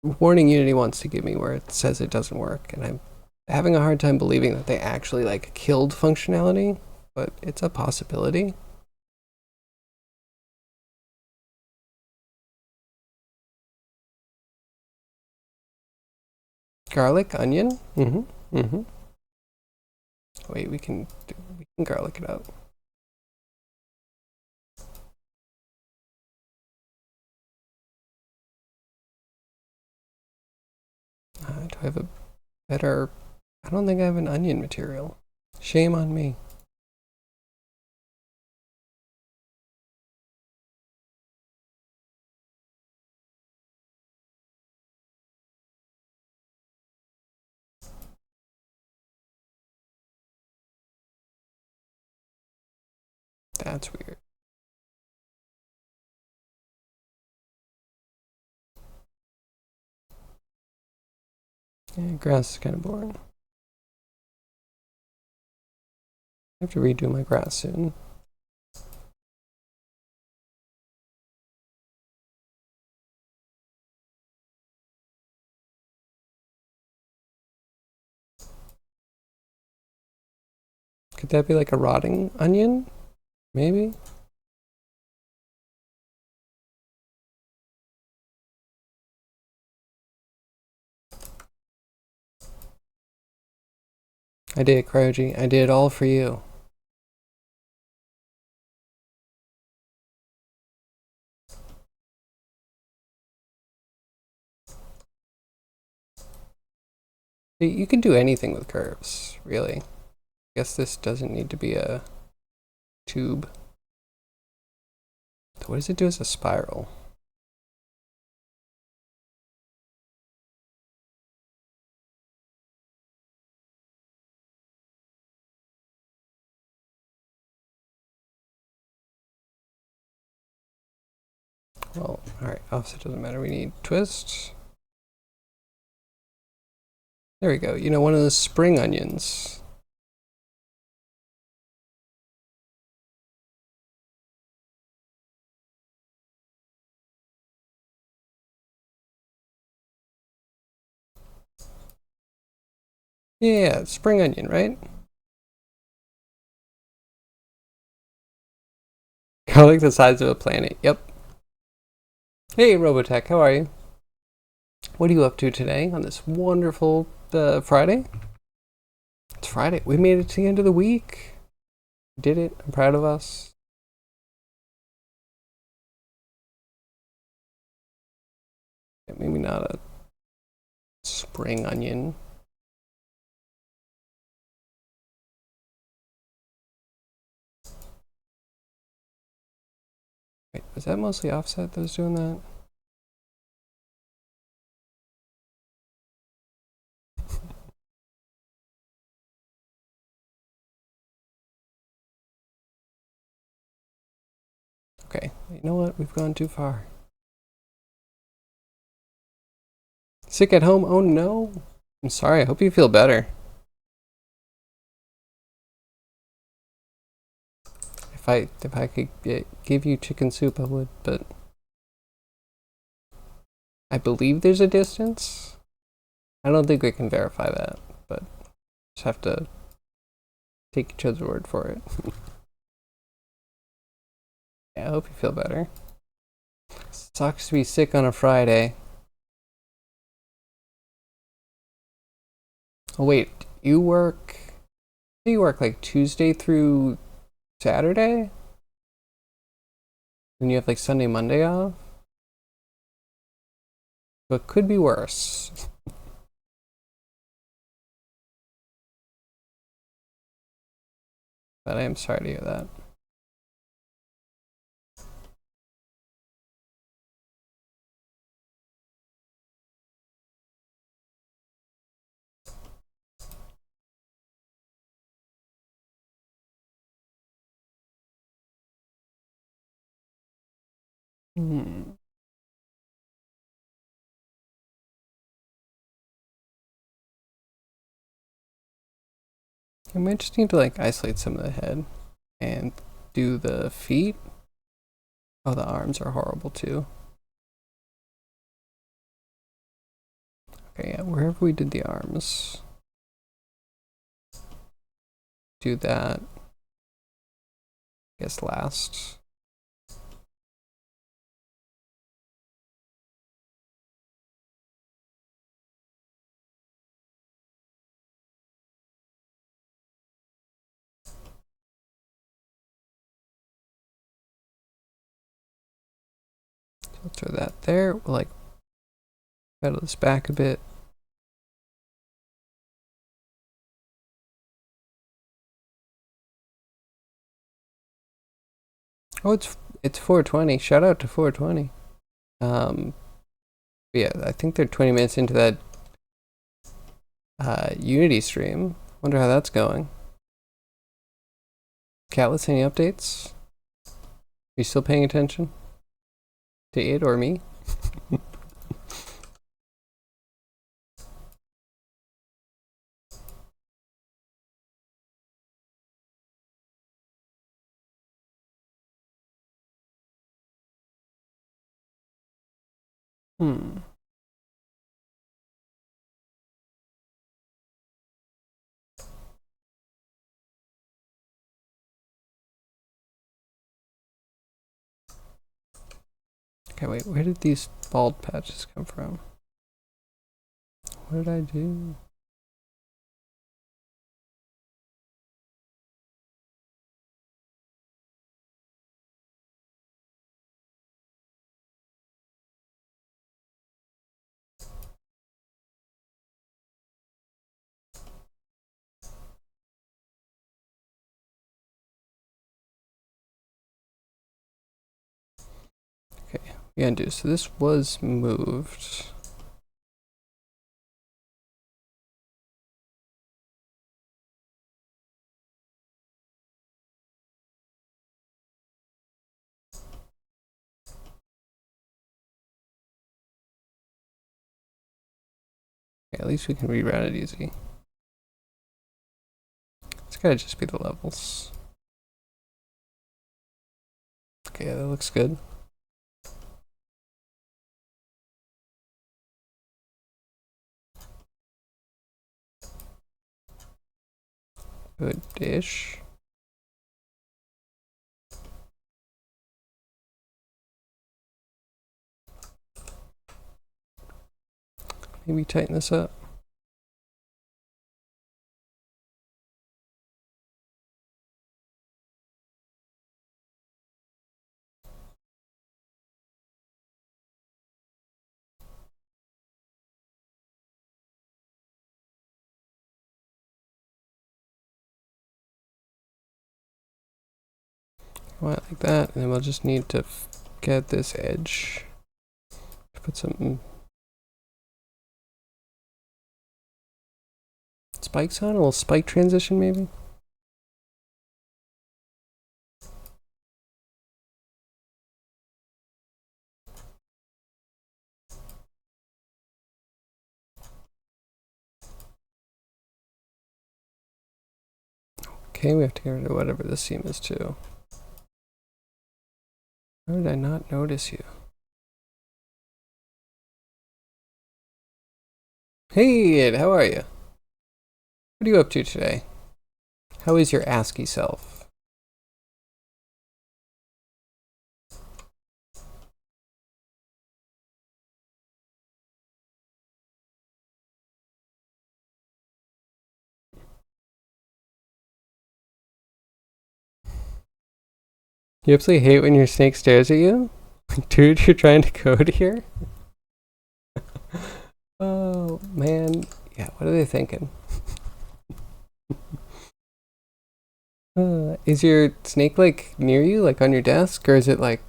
warning Unity wants to give me where it says it doesn't work, and I'm having a hard time believing that they actually like killed functionality, but it's a possibility. Garlic, onion. Wait, we can garlic it up. Do I have a better? I don't think I have an onion material. Shame on me. That's weird. Yeah, grass is kind of boring. I have to redo my grass soon. Could that be like a rotting onion? Maybe? I did it, Cryogy. I did it all for you. You can do anything with curves, really. I guess this doesn't need to be a tube. What does it do as a spiral? Well, alright, offset doesn't matter. We need twist. There we go. You know, one of those spring onions. Yeah, spring onion, right? Garlic the size of a planet. Yep. Hey, Robotech, how are you? What are you up to today on this wonderful Friday? It's Friday. We made it to the end of the week. We did it. I'm proud of us. Maybe not a spring onion. Wait, was that mostly Offset that was doing that? Okay, you know what? We've gone too far. Sick at home? Oh no. I'm sorry, I hope you feel better. If I could give you chicken soup, I would, but I believe there's a distance. I don't think we can verify that, but just have to take each other's word for it. Yeah, I hope you feel better. Sucks to be sick on a Friday. Oh wait, you work like Tuesday through Saturday? Then you have like Sunday, Monday off? So it could be worse. But I am sorry to hear that. Hmm. I might just need to like isolate some of the head and do the feet. Oh, the arms are horrible too. Okay, yeah, wherever we did the arms, do that, I guess last. So throw that there. We'll like pedal this back a bit. Oh, it's 420. Shout out to 420. Um, yeah, I think they're 20 minutes into that Unity stream. Wonder how that's going. Catless, any updates? Are you still paying attention to it or me? Hmm. Okay, wait, where did these bald patches come from? What did I do? Okay, we undo. So this was moved. Okay, at least we can reroute it easy. It's gotta just be the levels. Okay, that looks good. Good-ish. Maybe tighten this up. Well, like that, and then we'll just need to get this edge. Put some spikes on, a little spike transition maybe. Okay, we have to get rid of whatever this seam is too. How did I not notice you? Hey Ed, how are you? What are you up to today? How is your ASCII self? You absolutely hate when your snake stares at you? Dude, you're trying to code here? Oh, man. Yeah, what are they thinking? Is your snake, like, near you? Like, on your desk? Or is it, like,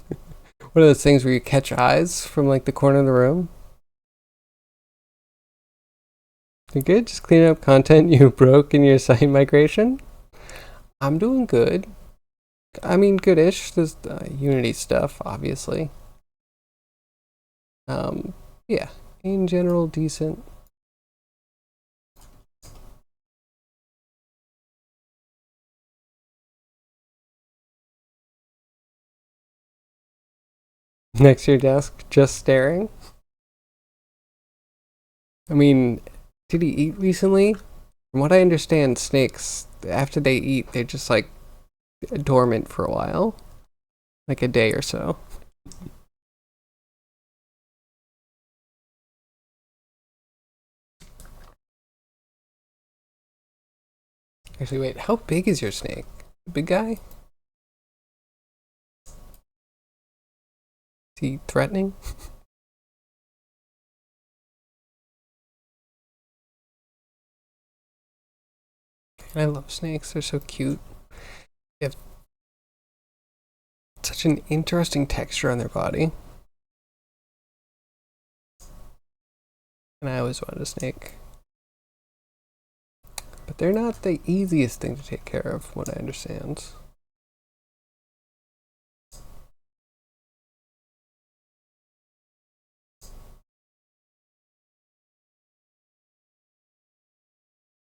one of those things where you catch eyes from, like, the corner of the room? You good? Just cleaning up content you broke in your site migration? I'm doing good. I mean, goodish. There's Unity stuff, obviously. Yeah, in general, decent. Next to your desk, just staring. I mean, did he eat recently? From what I understand, snakes, after they eat, they're just like dormant for a while, like a day or so. Actually, wait, how big is your snake? Big guy? Is he threatening? I love snakes, they're so cute. They have such an interesting texture on their body. And I always wanted a snake. But they're not the easiest thing to take care of, from what I understand.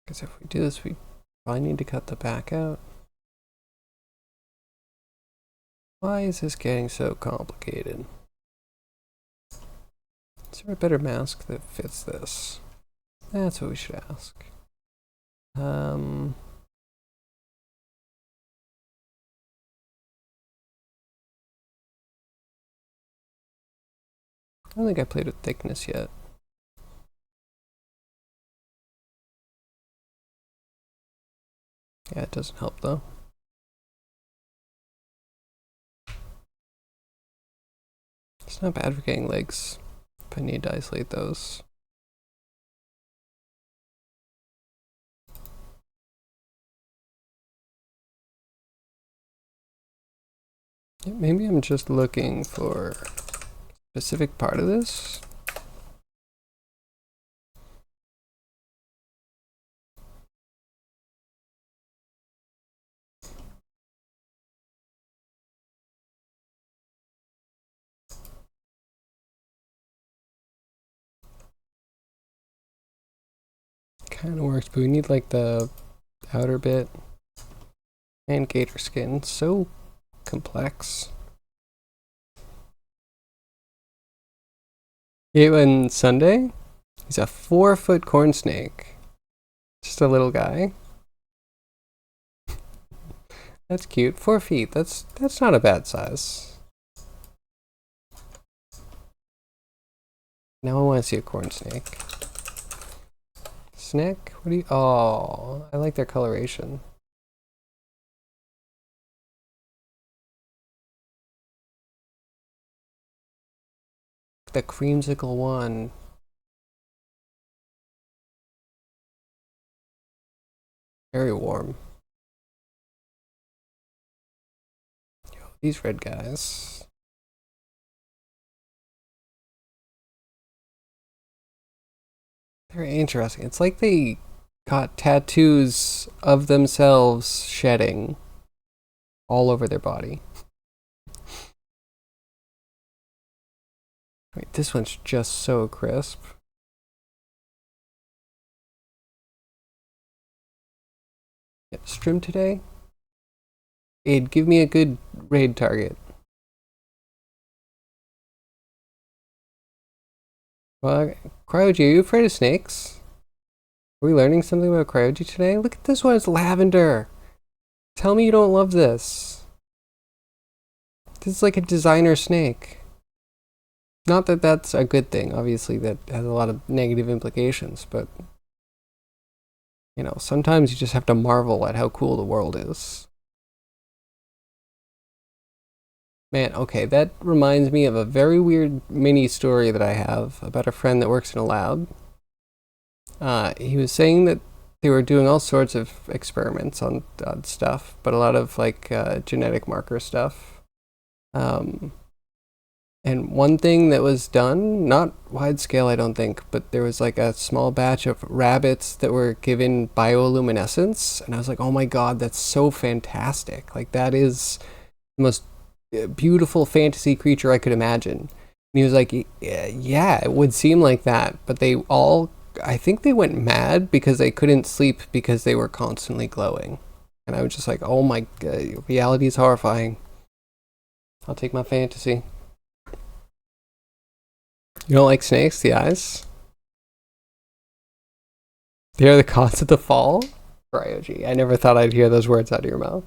Because if we do this, we probably need to cut the back out. Why is this getting so complicated? Is there a better mask that fits this? That's what we should ask. I don't think I played with thickness yet. Yeah, it doesn't help though. It's not bad for getting legs if I need to isolate those. Yeah, maybe I'm just looking for a specific part of this. Kind of works, but we need like the outer bit and gator skin. So complex. Yeah, and Sunday, he's a 4-foot corn snake. Just a little guy. That's cute. 4 feet. That's not a bad size. Now I want to see a corn snake. Snake? What do you? Oh, I like their coloration. The creamsicle one. Very warm. These red guys. They're interesting. It's like they got tattoos of themselves shedding all over their body. Wait, this one's just so crisp. Yep, stream today. Aid, give me a good raid target. Well, Cryogy, are you afraid of snakes? Are we learning something about Cryogy today? Look at this one, it's lavender. Tell me you don't love this. This is like a designer snake. Not that that's a good thing, obviously that has a lot of negative implications, but you know, sometimes you just have to marvel at how cool the world is. Man, okay, that reminds me of a very weird mini story that I have about a friend that works in a lab. He was saying that they were doing all sorts of experiments on stuff, but a lot of like genetic marker stuff. And one thing that was done, not wide scale, I don't think, but there was like a small batch of rabbits that were given bioluminescence. And I was like, oh my God, that's so fantastic. Like, that is the most beautiful fantasy creature I could imagine. And he was like, yeah, it would seem like that. But they all, I think they went mad because they couldn't sleep because they were constantly glowing. And I was just like, oh my God, reality is horrifying. I'll take my fantasy. You don't like snakes, the eyes? They are the cause of the fall? Cryogy. I never thought I'd hear those words out of your mouth.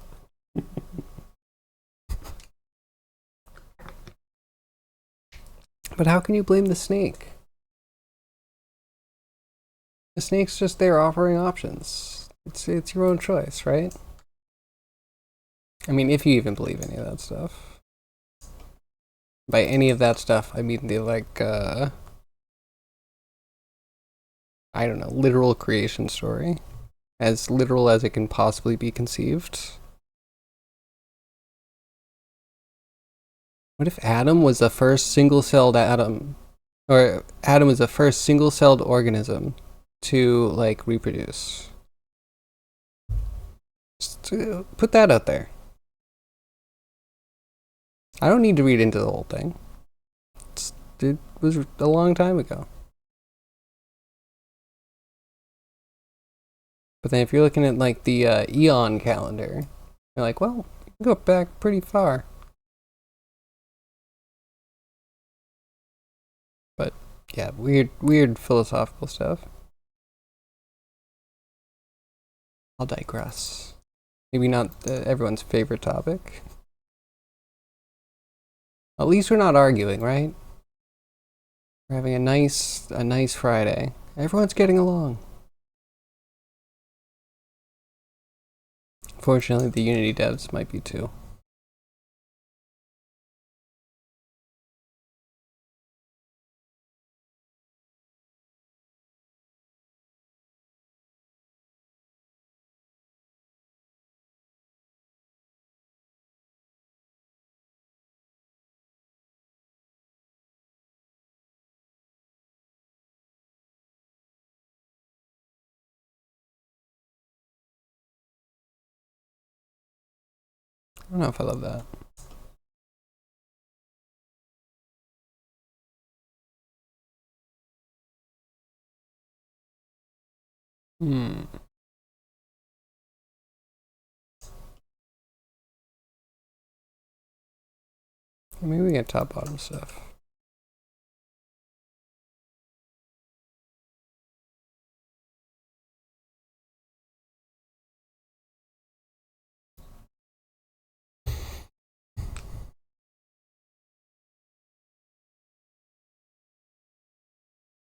But how can you blame the snake? The snake's just there offering options. It's your own choice, right? I mean, if you even believe any of that stuff. By any of that stuff, I mean the like, I don't know, literal creation story. As literal as it can possibly be conceived. What if Adam was the first single-celled atom? Or Adam was the first single-celled organism to, like, reproduce? Just put that out there. I don't need to read into the whole thing. It was a long time ago. But then if you're looking at, like, the Eon calendar, you're like, well, you can go back pretty far. But, yeah, weird philosophical stuff. I'll digress. Maybe not everyone's favorite topic. At least we're not arguing, right? We're having a nice Friday. Everyone's getting along. Fortunately, the Unity devs might be too. I don't know if I love that. Maybe we get top bottom stuff.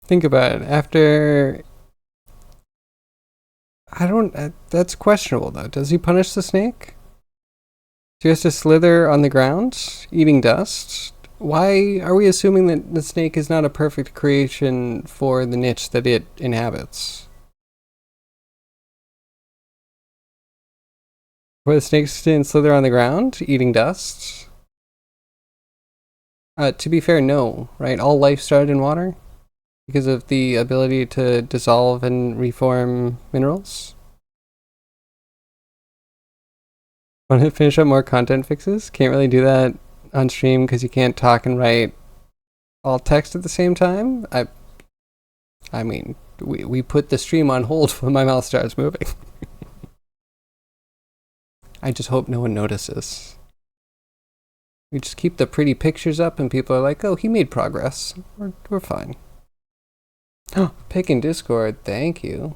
Think about it. After, I don't. That's questionable though. Does he punish the snake? He has to slither on the ground, eating dust. Why are we assuming that the snake is not a perfect creation for the niche that it inhabits? Where the snakes didn't slither on the ground, eating dust? To be fair, no, right? All life started in water because of the ability to dissolve and reform minerals. Want to finish up more content fixes? Can't really do that on stream because you can't talk and write all text at the same time. I mean, we put the stream on hold when my mouth starts moving. I just hope no one notices. We just keep the pretty pictures up and people are like, oh, he made progress. We're fine. Oh, pick in Discord, thank you.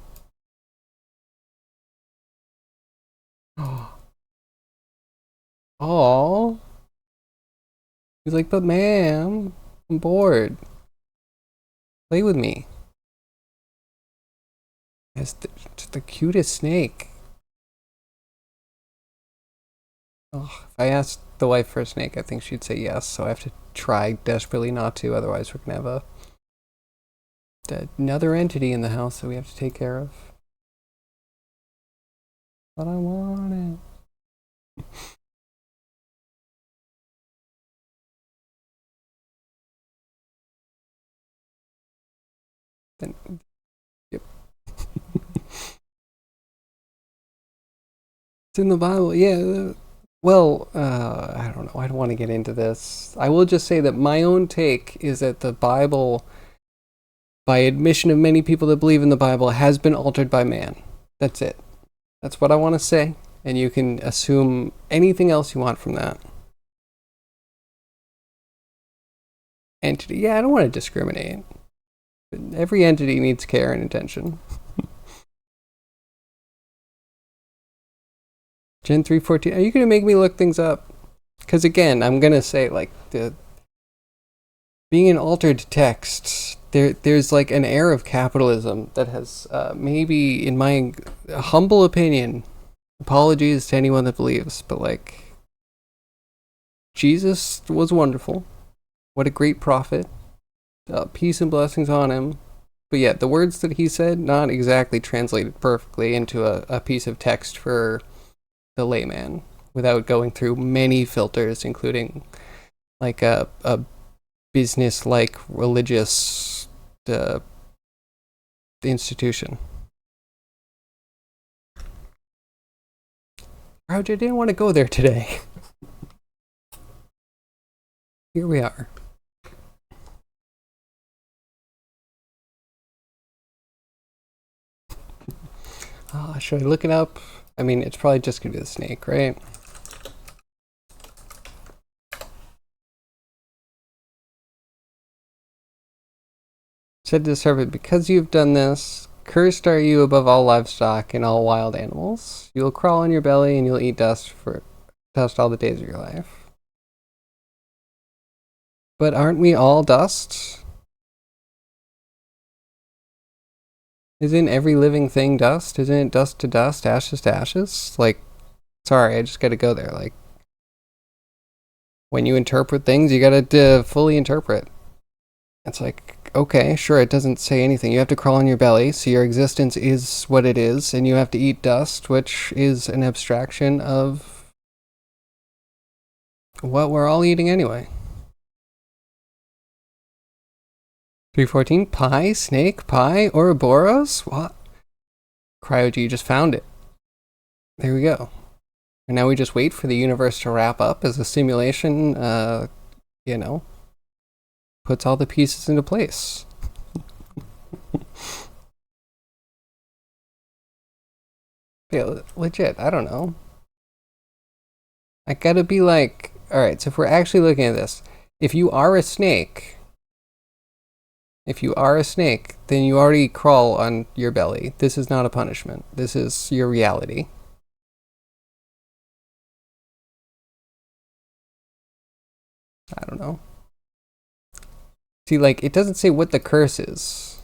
Oh. He's like, but ma'am, I'm bored. Play with me. It's the cutest snake. Oh, if I asked the wife for a snake, I think she'd say yes, so I have to try desperately not to, otherwise we're gonna have another entity in the house that we have to take care of. But I want it. Then, yep. It's in the Bible, yeah. Well, I don't know. I don't want to get into this. I will just say that my own take is that the Bible, by admission of many people that believe in the Bible, has been altered by man. That's it. That's what I want to say. And you can assume anything else you want from that. Entity. Yeah, I don't want to discriminate. Every entity needs care and attention. Gen 314. Are you going to make me look things up? Because again, I'm going to say, like, being an altered text, there's like an air of capitalism that has, maybe, in my humble opinion, apologies to anyone that believes, but like, Jesus was wonderful. What a great prophet. Peace and blessings on him. But yeah, the words that he said, not exactly translated perfectly into a piece of text for the layman without going through many filters, including like a business-like religious institution. Roger didn't want to go there today. Here we are. Should I look it up? I mean, it's probably just gonna be the snake, right? Said to the serpent, because you've done this, cursed are you above all livestock and all wild animals. You will crawl on your belly and you'll eat dust all the days of your life. But aren't we all dust? Isn't every living thing dust? Isn't it dust to dust, ashes to ashes? Like, sorry, I just gotta go there. Like, when you interpret things, you gotta fully interpret. It's like, okay, sure, it doesn't say anything. You have to crawl on your belly, so your existence is what it is, and you have to eat dust, which is an abstraction of what we're all eating anyway. 314, pie, snake, pie, Ouroboros? What? Cryogy, you just found it. There we go. And now we just wait for the universe to wrap up as a simulation, you know, puts all the pieces into place. Yeah, legit, I don't know. I gotta be like, alright, so if we're actually looking at this, if you are a snake, then you already crawl on your belly. This is not a punishment. This is your reality. I don't know. See, like, it doesn't say what the curse is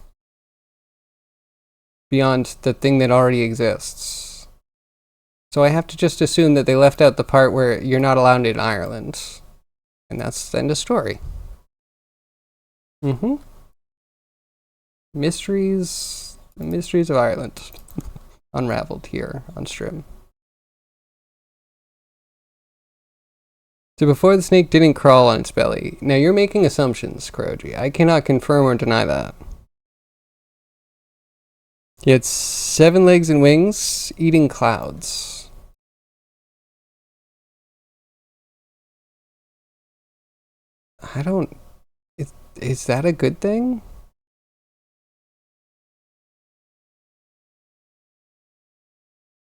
beyond the thing that already exists. So I have to just assume that they left out the part where you're not allowed in Ireland. And that's the end of story. Mm-hmm. The mysteries of Ireland. Unraveled here on stream. So before the snake didn't crawl on its belly. Now you're making assumptions, Kuroji. I cannot confirm or deny that. He had 7 legs and wings, eating clouds. I don't... Is that a good thing?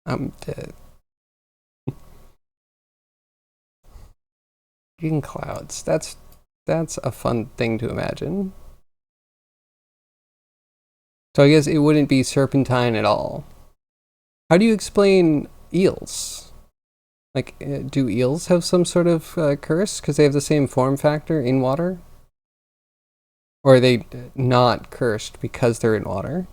I'm dead. Eating clouds. That's a fun thing to imagine. So I guess it wouldn't be serpentine at all. How do you explain eels? Like, do eels have some sort of curse because they have the same form factor in water? Or are they not cursed because they're in water?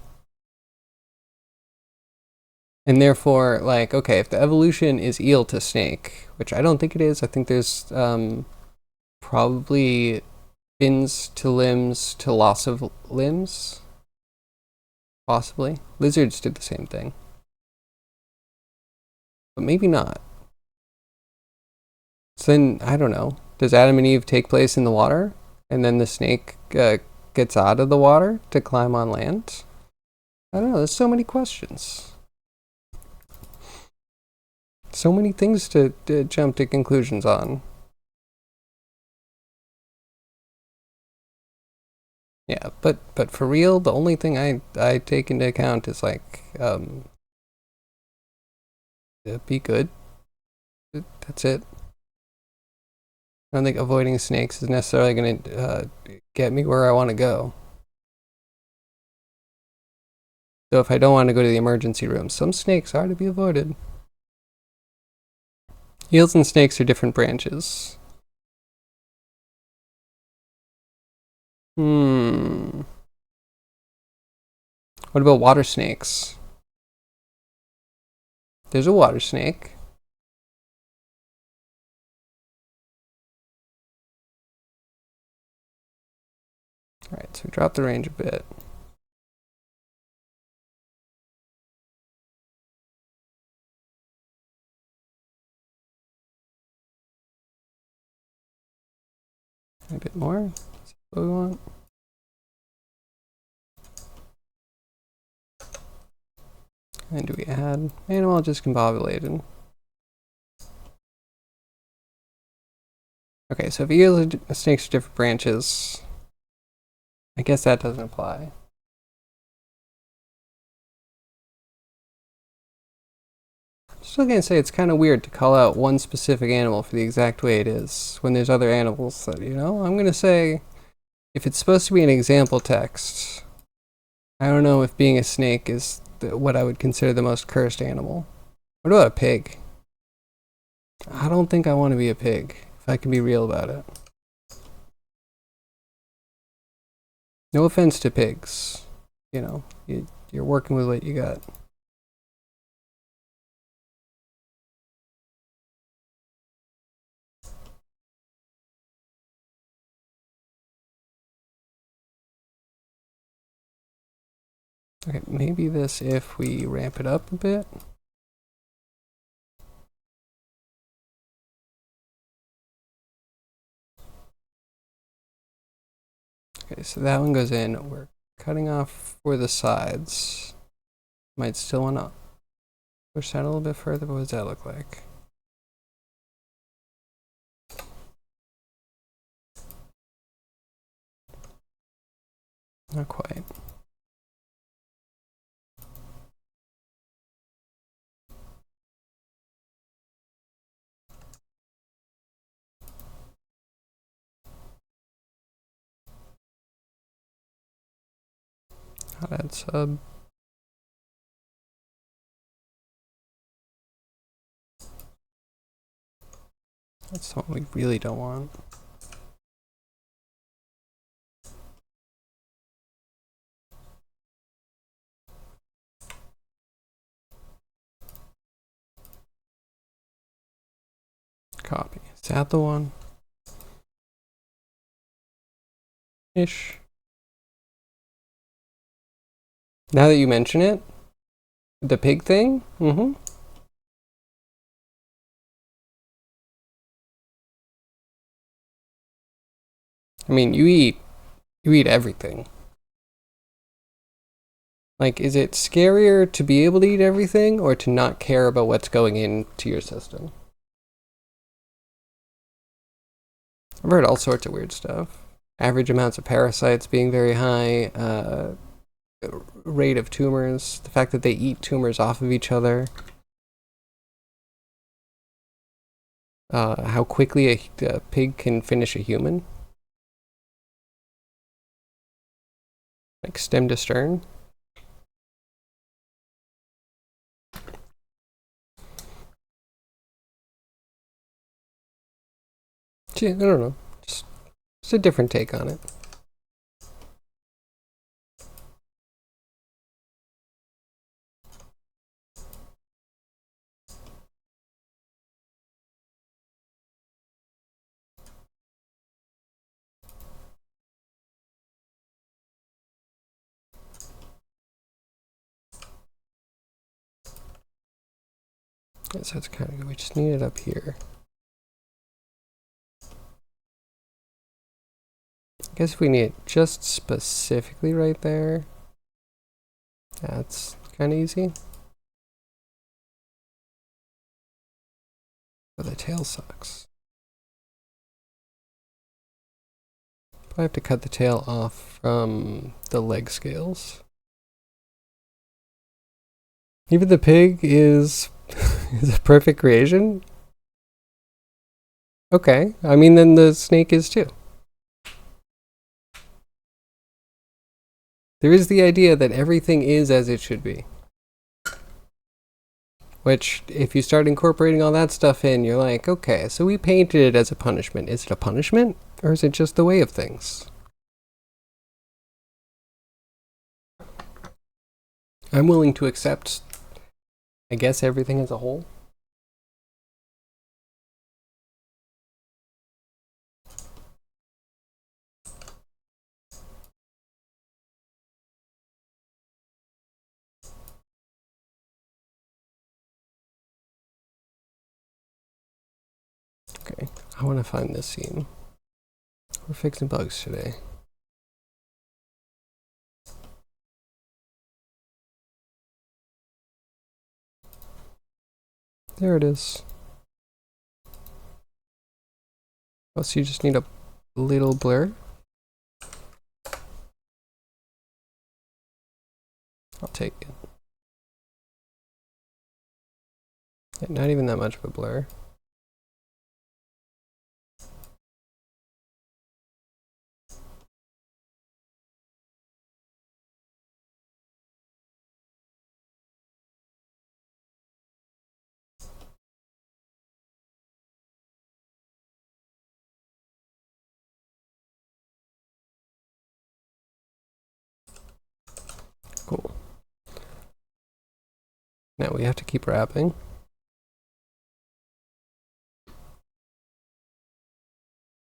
And therefore, like, okay, if the evolution is eel to snake, which I don't think it is, I think there's probably fins to limbs to loss of limbs. Possibly. Lizards did the same thing. But maybe not. So then, I don't know. Does Adam and Eve take place in the water? And then the snake gets out of the water to climb on land? I don't know. There's so many questions. So many things to jump to conclusions on. Yeah, but for real, the only thing I take into account is like be good. That's it. I don't think avoiding snakes is necessarily going to get me where I want to go. So if I don't want to go to the emergency room, some snakes are to be avoided. Eels and snakes are different branches. What about water snakes? There's a water snake. Alright, so drop the range a bit. A bit more. That's what we want. And do we add animal discombobulated? Okay, so if eels and snakes are different branches, I guess that doesn't apply. Still gonna say it's kind of weird to call out one specific animal for the exact way it is when there's other animals that, you know? I'm gonna say if it's supposed to be an example text, I don't know if being a snake is what I would consider the most cursed animal. What about a pig? I don't think I want to be a pig, if I can be real about it. No offense to pigs. You know, you're working with what you got. Okay, maybe this if we ramp it up a bit. Okay, so that one goes in. We're cutting off for the sides. Might still want to push that a little bit further, but what does that look like? Not quite. I'll add sub. That's the one we really don't want. Copy. Is that the one? Ish. Now that you mention it, the pig thing? Mm-hmm. I mean, you eat everything. Like, is it scarier to be able to eat everything or to not care about what's going into your system? I've heard all sorts of weird stuff. Average amounts of parasites being very high, rate of tumors, the fact that they eat tumors off of each other, how quickly a pig can finish a human, like stem to stern. Gee, I don't know. Just a different take on it. Yeah, so it's kind of good. We just need it up here. I guess if we need it just specifically right there, that's kind of easy. But the tail sucks. I have to cut the tail off from the leg scales. Even the pig is is a perfect creation? Okay, I mean then the snake is too. There is the idea that everything is as it should be. Which, if you start incorporating all that stuff in, you're like, okay, so we painted it as a punishment. Is it a punishment? Or is it just the way of things? I'm willing to accept, I guess, everything as a whole. Okay, I want to find this scene. We're fixing bugs today. There it is. Oh, so you just need a little blur? I'll take it. Yeah, not even that much of a blur. Cool. Now we have to keep wrapping.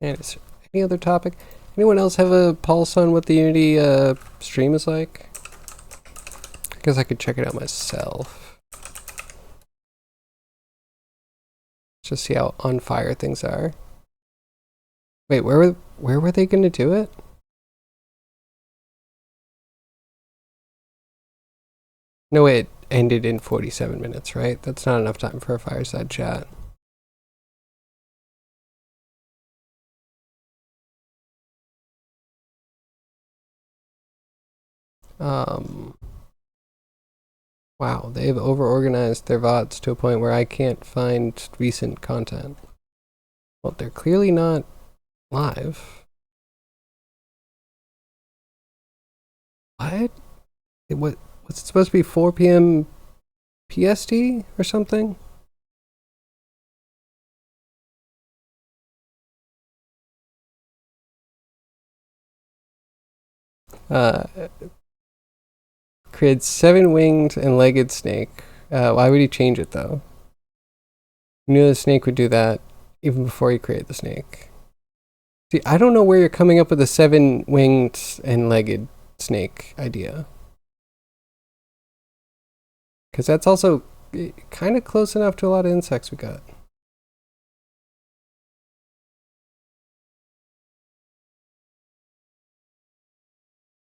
And is there any other topic? Anyone else have a pulse on what the Unity stream is like? I guess I could check it out myself. Just see how on fire things are. Wait, where were they gonna do it? No, it ended in 47 minutes, right? That's not enough time for a fireside chat. Wow, they've over-organized their VODs to a point where I can't find recent content. Well, they're clearly not live. What? What's it supposed to be, 4 p.m. PST or something? Uh, created 7-winged and legged snake. Why would he change it though? He knew the snake would do that even before he created the snake. See, I don't know where you're coming up with the 7-winged and legged snake idea. Because that's also kind of close enough to a lot of insects we got.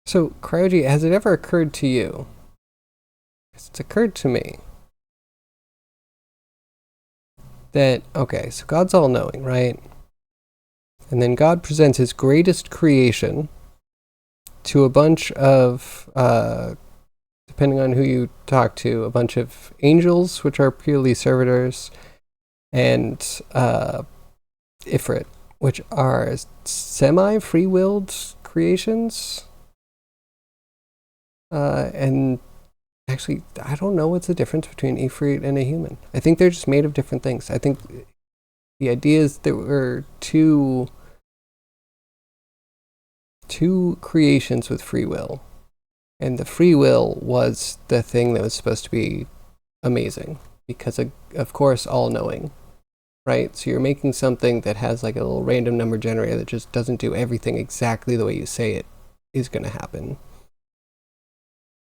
So, Cryogy, has it ever occurred to you? 'Cause it's occurred to me that, okay, so God's all knowing, right? And then God presents his greatest creation to a bunch of, depending on who you talk to, a bunch of angels, which are purely servitors, and Ifrit, which are semi-free willed creations. And actually, I don't know what's the difference between Ifrit and a human. I think they're just made of different things. I think the idea is there were two creations with free will, and the free will was the thing that was supposed to be amazing because of course all knowing, right? So you're making something that has like a little random number generator that just doesn't do everything exactly the way you say it is going to happen,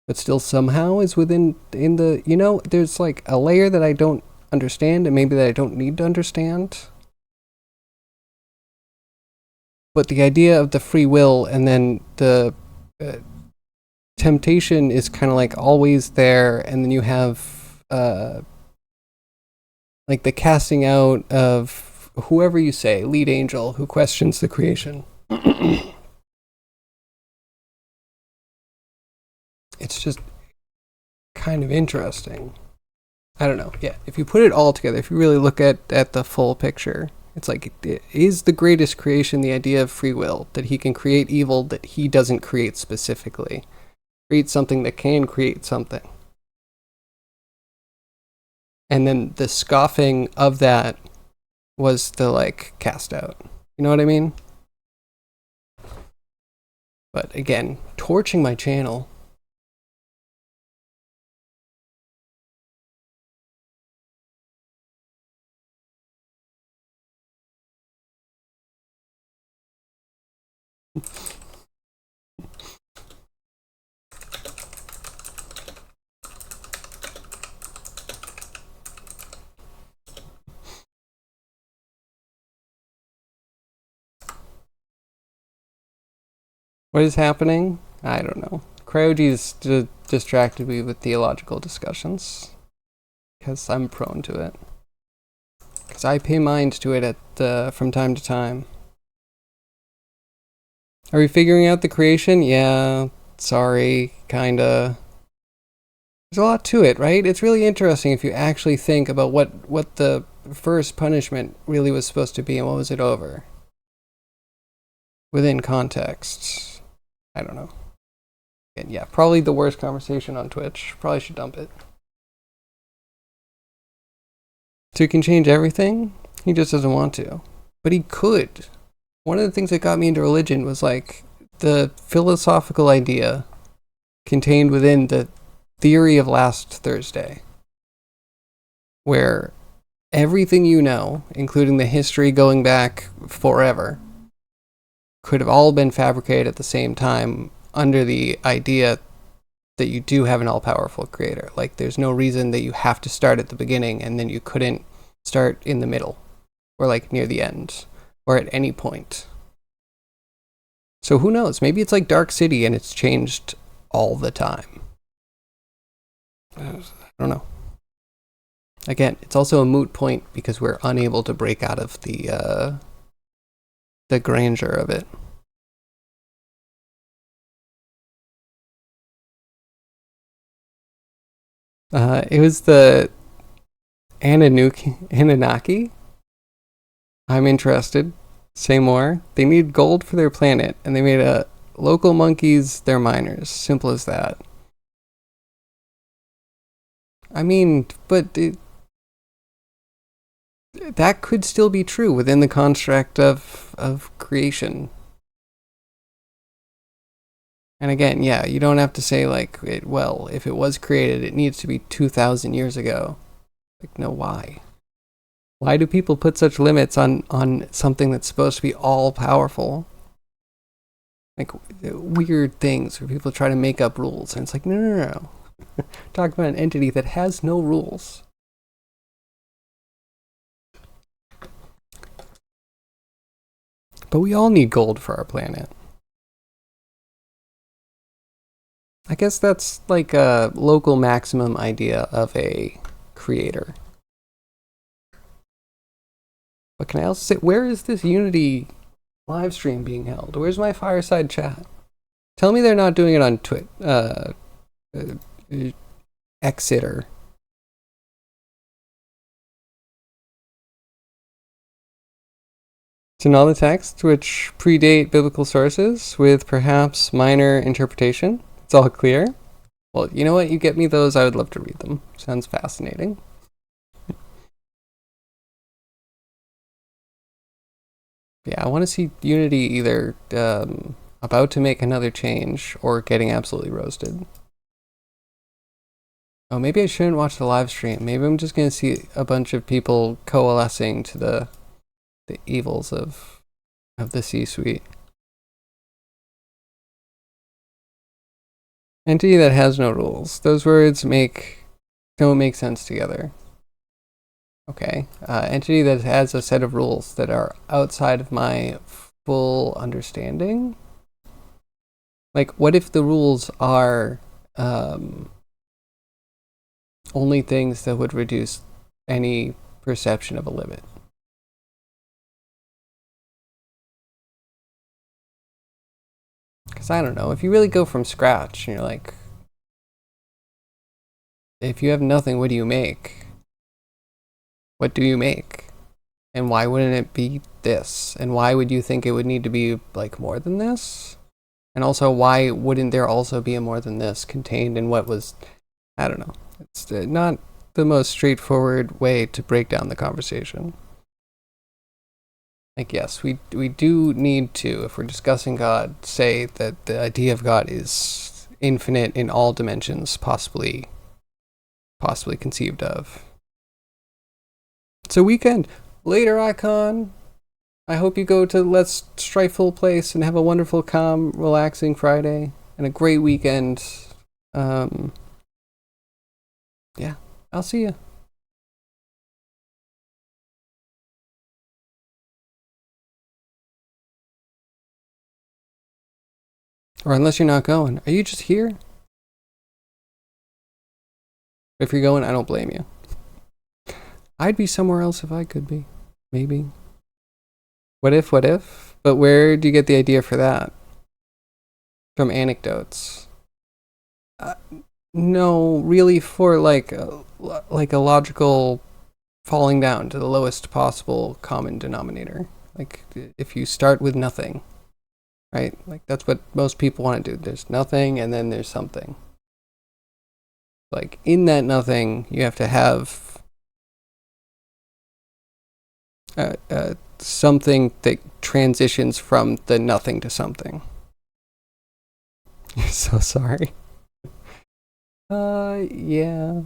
but still somehow is within in the, there's like a layer that I don't understand and maybe that I don't need to understand. But the idea of the free will and then the temptation is kind of like always there, and then you have like the casting out of whoever you say, lead angel, who questions the creation. It's just kind of interesting. I don't know. Yeah, if you put it all together, if you really look at the full picture, it's like it is the greatest creation, the idea of free will, that he can create evil that he doesn't create specifically. Create something that can create something. And then the scoffing of that was the like cast out. You know what I mean? But again, torching my channel. What is happening? I don't know. Cryogy's distracted me with theological discussions because I'm prone to it. Because I pay mind to it from time to time. Are we figuring out the creation? Yeah, sorry, kinda. There's a lot to it, right? It's really interesting if you actually think about what the first punishment really was supposed to be and what was it over. Within context. I don't know. And yeah, probably the worst conversation on Twitch. Probably should dump it. So he can change everything? He just doesn't want to. But he could. One of the things that got me into religion was like the philosophical idea contained within the theory of last Thursday, where everything you know, including the history going back forever, could have all been fabricated at the same time under the idea that you do have an all-powerful creator. Like, there's no reason that you have to start at the beginning and then you couldn't start in the middle or like near the end or at any point. So who knows? Maybe it's like Dark City and it's changed all the time. I don't know. Again, it's also a moot point because we're unable to break out of the grandeur of it. It was the Anunnaki. I'm interested. Say more. They need gold for their planet, and they made local monkeys their miners. Simple as that. I mean, but that could still be true within the construct of creation. And again, yeah, you don't have to say like, well, if it was created, it needs to be 2,000 years ago. Like, no, why? Why do people put such limits on something that's supposed to be all powerful? Like weird things where people try to make up rules, and it's like, no. Talk about an entity that has no rules. But we all need gold for our planet. I guess that's like a local maximum idea of a creator. But can I also say, where is this Unity live stream being held? Where's my fireside chat? Tell me they're not doing it on Exeter. To all the texts which predate biblical sources with perhaps minor interpretation. It's all clear. Well, you know what? You get me those. I would love to read them. Sounds fascinating. Yeah, I want to see Unity either about to make another change or getting absolutely roasted. Oh, maybe I shouldn't watch the live stream. Maybe I'm just going to see a bunch of people coalescing to the evils of the C-suite. Entity that has no rules. Those words don't make sense together. Okay. Entity that has a set of rules that are outside of my full understanding. Like, what if the rules are only things that would reduce any perception of a limit? Because I don't know, if you really go from scratch and you're like, if you have nothing, what do you make? What do you make? And why wouldn't it be this? And why would you think it would need to be like more than this? And also, why wouldn't there also be a more than this contained in what was, I don't know. It's not the most straightforward way to break down the conversation. Like, yes, we do need to, if we're discussing God, say that the idea of God is infinite in all dimensions possibly conceived of. It's a weekend. Later, Icon. I hope you go to Let's Strifeful Place and have a wonderful, calm, relaxing Friday and a great weekend. Yeah, I'll see you. Or unless you're not going. Are you just here? If you're going, I don't blame you. I'd be somewhere else if I could be. Maybe. What if? But where do you get the idea for that? From anecdotes. No, really for like a logical falling down to the lowest possible common denominator. Like if you start with nothing, right? Like that's what most people want to do. There's nothing and then there's something. Like in that nothing, you have to have something that transitions from the nothing to something. You're so sorry. Yeah.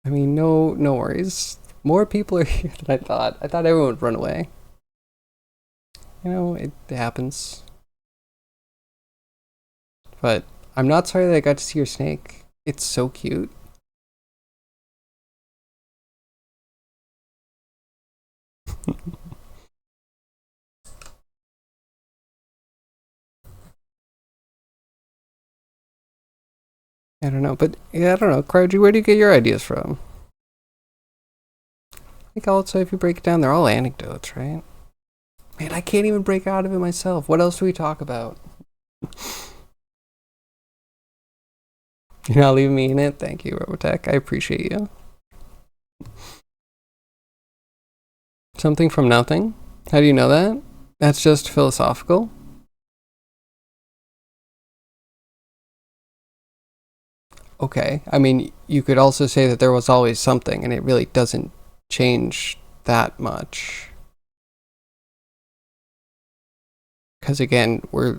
I mean, no worries. More people are here than I thought. I thought everyone would run away. You know, it happens. But I'm not sorry that I got to see your snake. It's so cute. I don't know, but yeah, I don't know. Crowdgy, where do you get your ideas from? I think also, if you break it down, they're all anecdotes, right? Man, I can't even break out of it myself. What else do we talk about? You're not leaving me in it? Thank you, Robotech. I appreciate you. Something from nothing? How do you know that? That's just philosophical? Okay. I mean, you could also say that there was always something, and it really doesn't change that much. Because again, we're,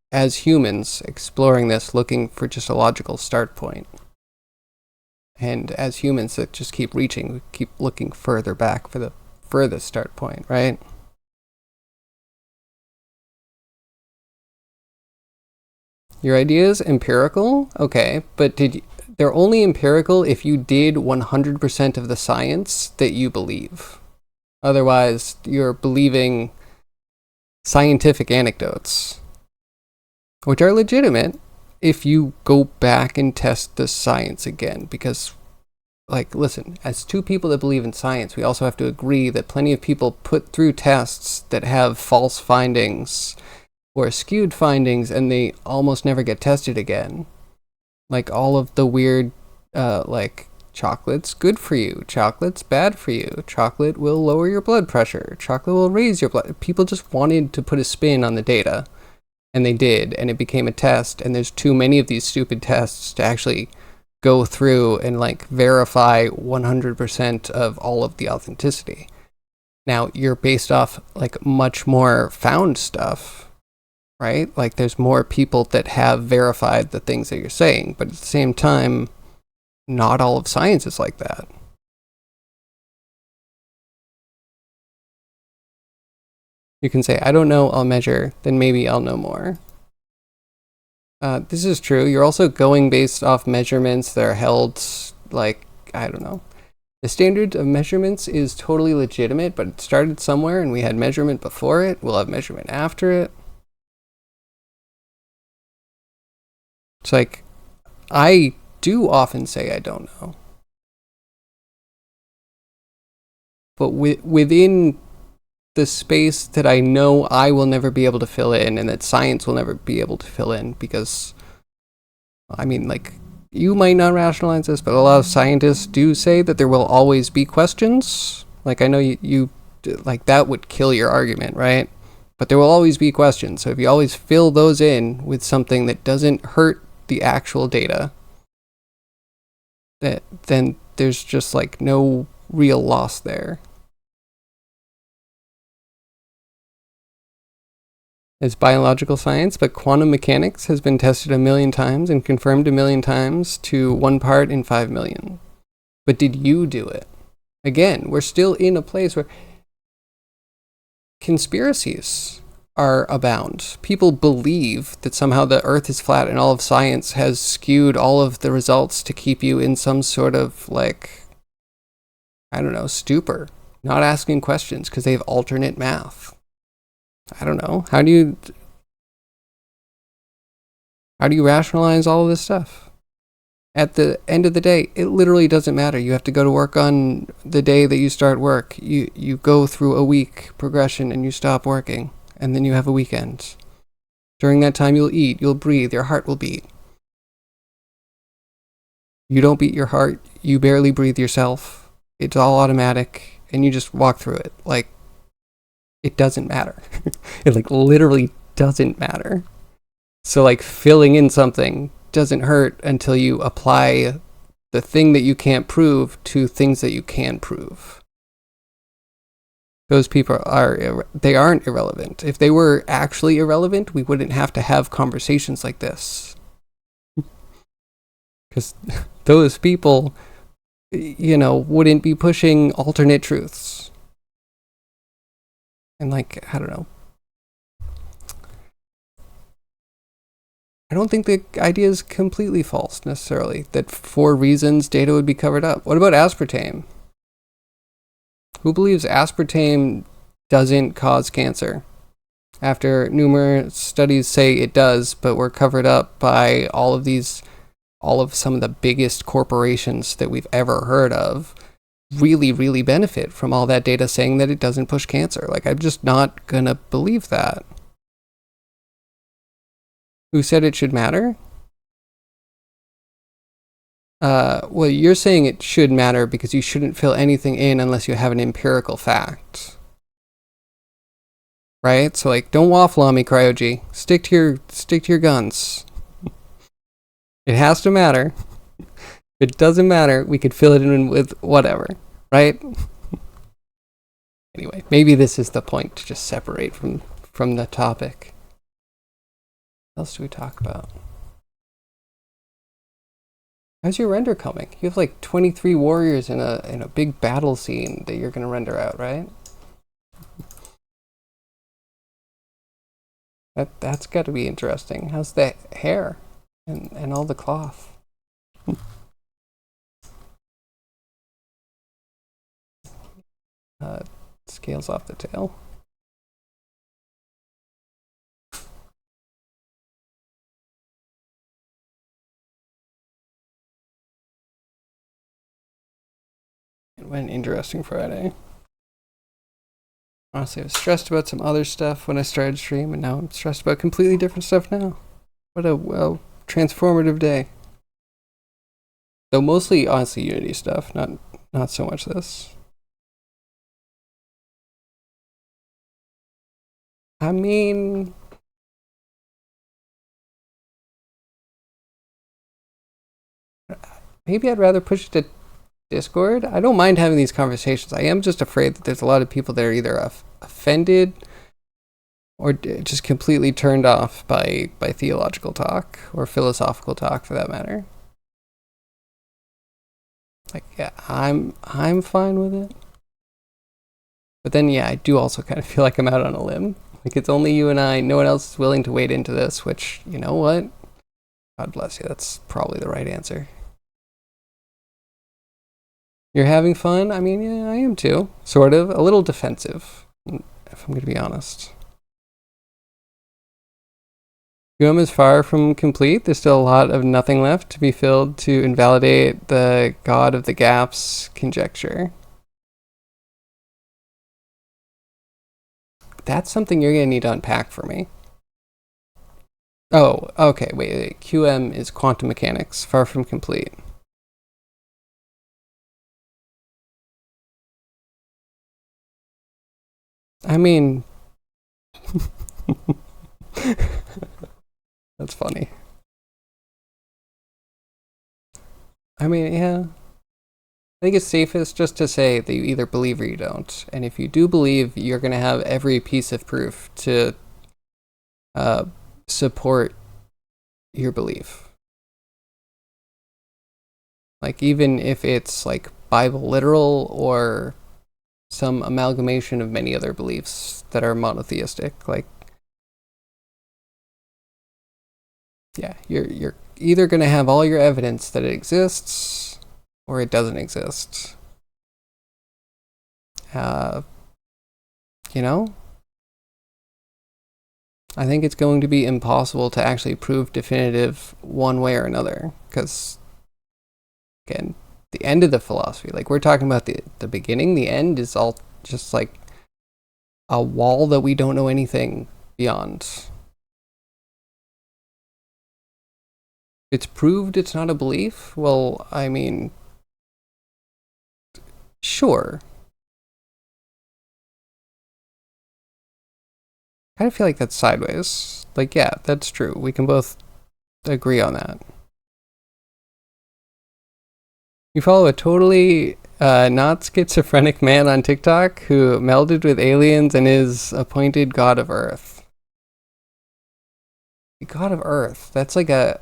as humans, exploring this, looking for just a logical start point. And as humans that just keep reaching, we keep looking further back for the furthest start point, right? Your idea is empirical? Okay, but they're only empirical if you did 100% of the science that you believe. Otherwise, you're believing scientific anecdotes. which are legitimate if you go back and test the science again. Because, like, listen, as two people that believe in science, we also have to agree that plenty of people put through tests that have false findings or skewed findings, and they almost never get tested again. Like all of the weird, like, chocolate's good for you, chocolate's bad for you, chocolate will lower your blood pressure, chocolate will raise your blood. People just wanted to put a spin on the data, and they did, and it became a test, and there's too many of these stupid tests to actually go through and, like, verify 100% of all of the authenticity. Now, you're based off, like, much more found stuff, right? Like, there's more people that have verified the things that you're saying, but at the same time, not all of science is like that. You can say, I don't know, I'll measure, then maybe I'll know more. This is true. You're also going based off measurements that are held, like, I don't know. The standard of measurements is totally legitimate, but it started somewhere, and we had measurement before it. We'll have measurement after it. It's like, I do often say I don't know. But within the space that I know I will never be able to fill in, and that science will never be able to fill in, because, I mean, like, you might not rationalize this, but a lot of scientists do say that there will always be questions. Like, I know you like, that would kill your argument, right? But there will always be questions. So if you always fill those in with something that doesn't hurt the actual data, then there's just, like, no real loss there. It's biological science, but quantum mechanics has been tested 1,000,000 times and confirmed 1,000,000 times to 1 part in 5,000,000. But did you do it? Again, we're still in a place where conspiracies are abound. People believe that somehow the earth is flat, and all of science has skewed all of the results to keep you in some sort of, like, I don't know, stupor, not asking questions because they have alternate math. I don't know. How do you rationalize all of this stuff? At the end of the day, it literally doesn't matter. You have to go to work on the day that you start work. You go through a week progression and you stop working, and then you have a weekend. During that time, you'll eat, you'll breathe, your heart will beat. You don't beat your heart, you barely breathe yourself. It's all automatic, and you just walk through it. Like, it doesn't matter. It, like, literally doesn't matter. So, like, filling in something doesn't hurt until you apply the thing that you can't prove to things that you can prove. Those people they aren't irrelevant. If they were actually irrelevant, we wouldn't have to have conversations like this. Because those people, wouldn't be pushing alternate truths. And, like, I don't know. I don't think the idea is completely false, necessarily, that for reasons data would be covered up. What about aspartame? Who believes aspartame doesn't cause cancer? After numerous studies say it does, but we're covered up by all of some of the biggest corporations that we've ever heard of really, really benefit from all that data saying that it doesn't push cancer. Like, I'm just not gonna believe that. Who said it should matter? Well, you're saying it should matter because you shouldn't fill anything in unless you have an empirical fact. Right? So, like, don't waffle on me, Cryogy. Stick to your guns. It has to matter. If it doesn't matter, we could fill it in with whatever, right? Anyway, maybe this is the point to just separate from the topic. What else do we talk about? How's your render coming? You have, like, 23 warriors in a big battle scene that you're gonna render out, right? That's got to be interesting. How's the hair and all the cloth? Scales off the tail. what an interesting Friday. Honestly, I was stressed about some other stuff when I started stream, and now I'm stressed about completely different stuff now. What a transformative day. Though mostly, honestly, Unity stuff, not so much this. I mean, maybe I'd rather push it to Discord. I don't mind having these conversations. I am just afraid that there's a lot of people that are either offended or just completely turned off by theological talk or philosophical talk, for that matter. Like, yeah, I'm fine with it. But then, yeah, I do also kind of feel like I'm out on a limb. Like, it's only you and I. No one else is willing to wade into this, which, you know what? God bless you. That's probably the right answer. You're having fun? I mean, yeah, I am too. Sort of. A little defensive, if I'm going to be honest. QM is far from complete. There's still a lot of nothing left to be filled to invalidate the God of the Gaps conjecture. That's something you're going to need to unpack for me. Oh, okay, wait. QM is quantum mechanics, far from complete. I mean, that's funny. I mean, yeah. I think it's safest just to say that you either believe or you don't. And if you do believe, you're going to have every piece of proof to support your belief. Like, even if it's like Bible literal or some amalgamation of many other beliefs that are monotheistic, like, yeah, you're either going to have all your evidence that it exists or it doesn't exist. You know, I think it's going to be impossible to actually prove definitive one way or another, because, again, the end of the philosophy, like we're talking about the beginning, the end is all just like a wall that we don't know anything beyond. It's proved it's not a belief? Well, I mean, sure. I kind of feel like that's sideways. Like, yeah, that's true. We can both agree on that. You follow a totally not schizophrenic man on TikTok who melded with aliens and is appointed God of Earth. God of Earth. That's like a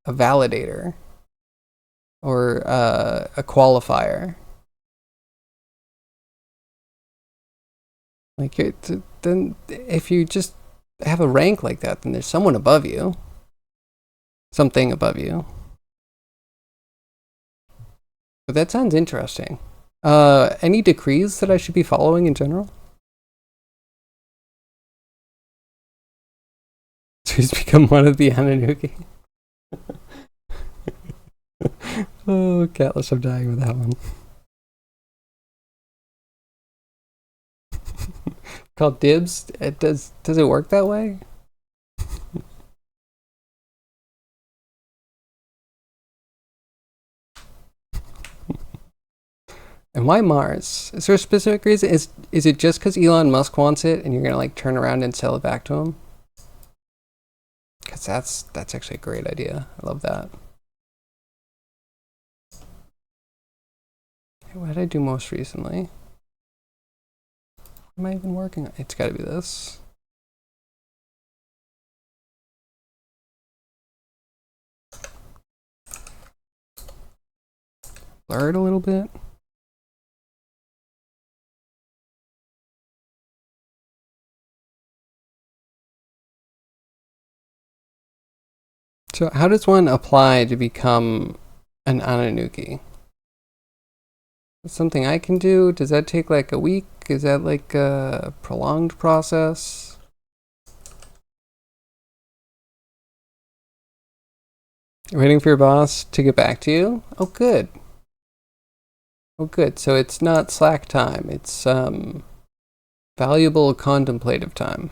validator or a qualifier. Like, then if you just have a rank like that, then there's someone above you, something above you. But that sounds interesting. Any decrees that I should be following in general? He's become one of the Anunnaki. Oh, Catless, I'm dying with that one. Called dibs. Does it work that way? And why Mars? Is there a specific reason? Is it just because Elon Musk wants it, and you're gonna like turn around and sell it back to him? Because that's actually a great idea. I love that. Hey, what did I do most recently? What am I even working on? It's got to be this. Blur it a little bit. So how does one apply to become an Anunnaki? Is something I can do? Does that take like a week? Is that like a prolonged process? Waiting for your boss to get back to you? Oh, good. Oh, good. So it's not slack time. It's valuable contemplative time.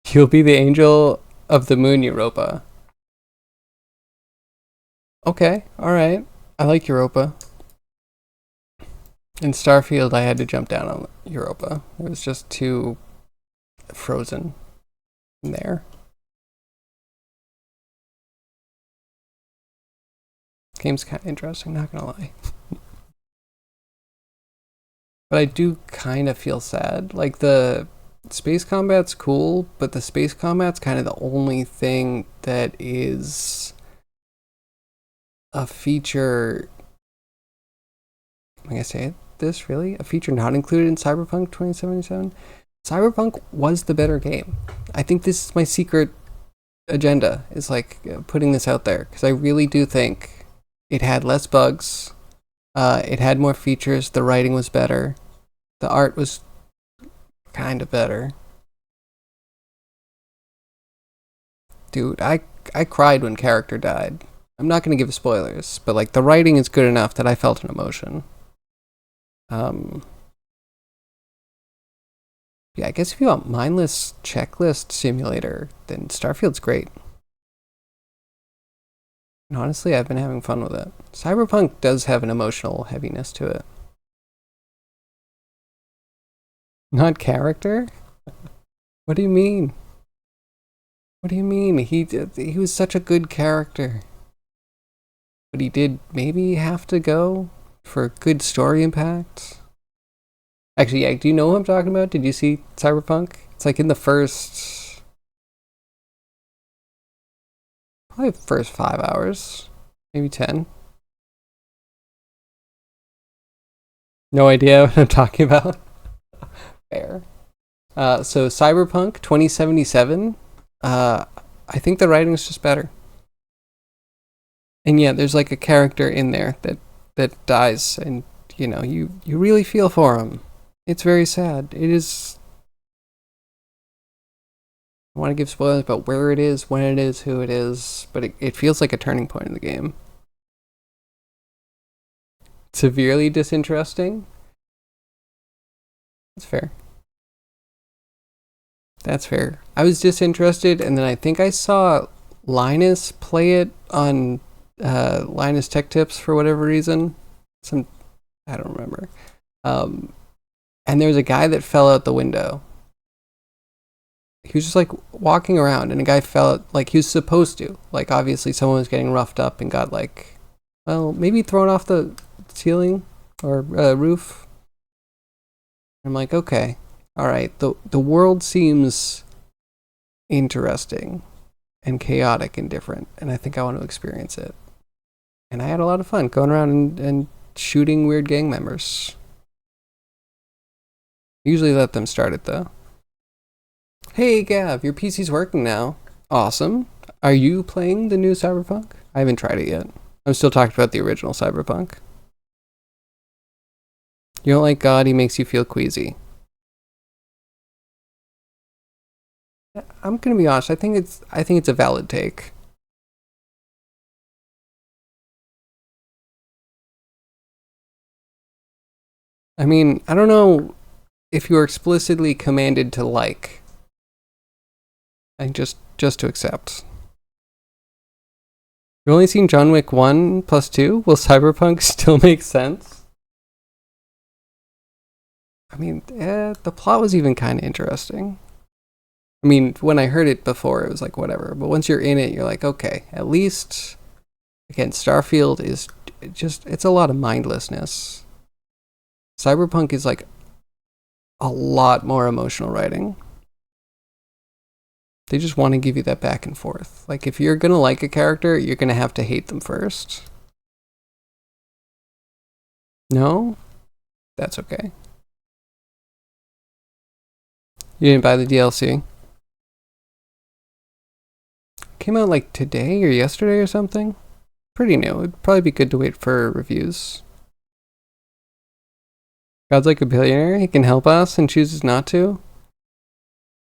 You'll be the angel of the moon, Europa. Okay, all right. I like Europa. In Starfield, I had to jump down on Europa. It was just too frozen in there. Game's kind of interesting, not gonna lie. But I do kind of feel sad. Like, the space combat's cool, but the space combat's kind of the only thing that is a feature. Am I gonna say this really? A feature not included in Cyberpunk 2077? Cyberpunk was the better game. I think this is my secret agenda, is like putting this out there, because I really do think it had less bugs, it had more features, the writing was better, the art was kind of better. Dude, I cried when character died. I'm not going to give spoilers, but like the writing is good enough that I felt an emotion. Um, yeah, I guess if you want mindless checklist simulator, then Starfield's great. And honestly, I've been having fun with it. Cyberpunk does have an emotional heaviness to it. Not character? What do you mean? What do you mean? He was such a good character. But he did maybe have to go for good story impact. Actually, yeah, do you know who I'm talking about? Did you see Cyberpunk? It's like in the probably first 5 hours, maybe 10. No idea what I'm talking about. Fair. So Cyberpunk 2077. I think the writing's just better. And yeah, there's like a character in there that dies, and you really feel for him. It's very sad. It is. I want to give spoilers about where it is, when it is, who it is, but it feels like a turning point in the game. Severely disinteresting. That's fair. That's fair. I was disinterested, and then I think I saw Linus play it on Linus Tech Tips for whatever reason. I don't remember. Um, and there was a guy that fell out the window. He was just like walking around, and a guy fell out, like he was supposed to. Like obviously someone was getting roughed up and got like, well, maybe thrown off the ceiling or roof. I'm like, okay, all right. The world seems interesting and chaotic and different, and I think I want to experience it. And I had a lot of fun going around and shooting weird gang members. Usually let them start it though. Hey Gav, your PC's working now. Awesome. Are you playing the new Cyberpunk? I haven't tried it yet. I'm still talking about the original Cyberpunk. You don't like God, he makes you feel queasy. I'm gonna be honest, I think it's a valid take. I mean, I don't know if you are explicitly commanded to like. I just to accept. You've only seen John Wick 1 plus 2? Will Cyberpunk still make sense? I mean, the plot was even kind of interesting. I mean, when I heard it before, it was like, whatever. But once you're in it, you're like, okay, at least, again, Starfield is just, it's a lot of mindlessness. Cyberpunk is like a lot more emotional writing. They just want to give you that back and forth. Like, if you're going to like a character, you're going to have to hate them first. No? That's okay. You didn't buy the DLC? Came out like today or yesterday or something? Pretty new. It'd probably be good to wait for reviews. God's like a billionaire. He can help us and chooses not to.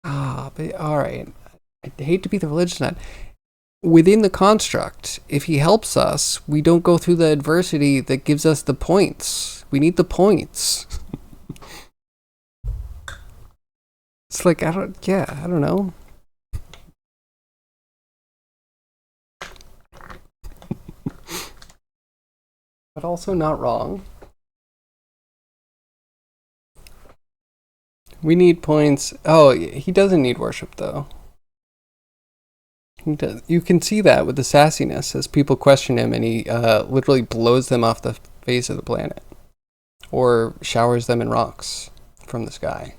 But alright. I hate to be the religious nut. within the construct, if he helps us, we don't go through the adversity that gives us the points. We need the points. It's like, I don't know. But also not wrong. We need points. Oh, he doesn't need worship, though. He does. You can see that with the sassiness as people question him, and he literally blows them off the face of the planet. Or showers them in rocks from the sky.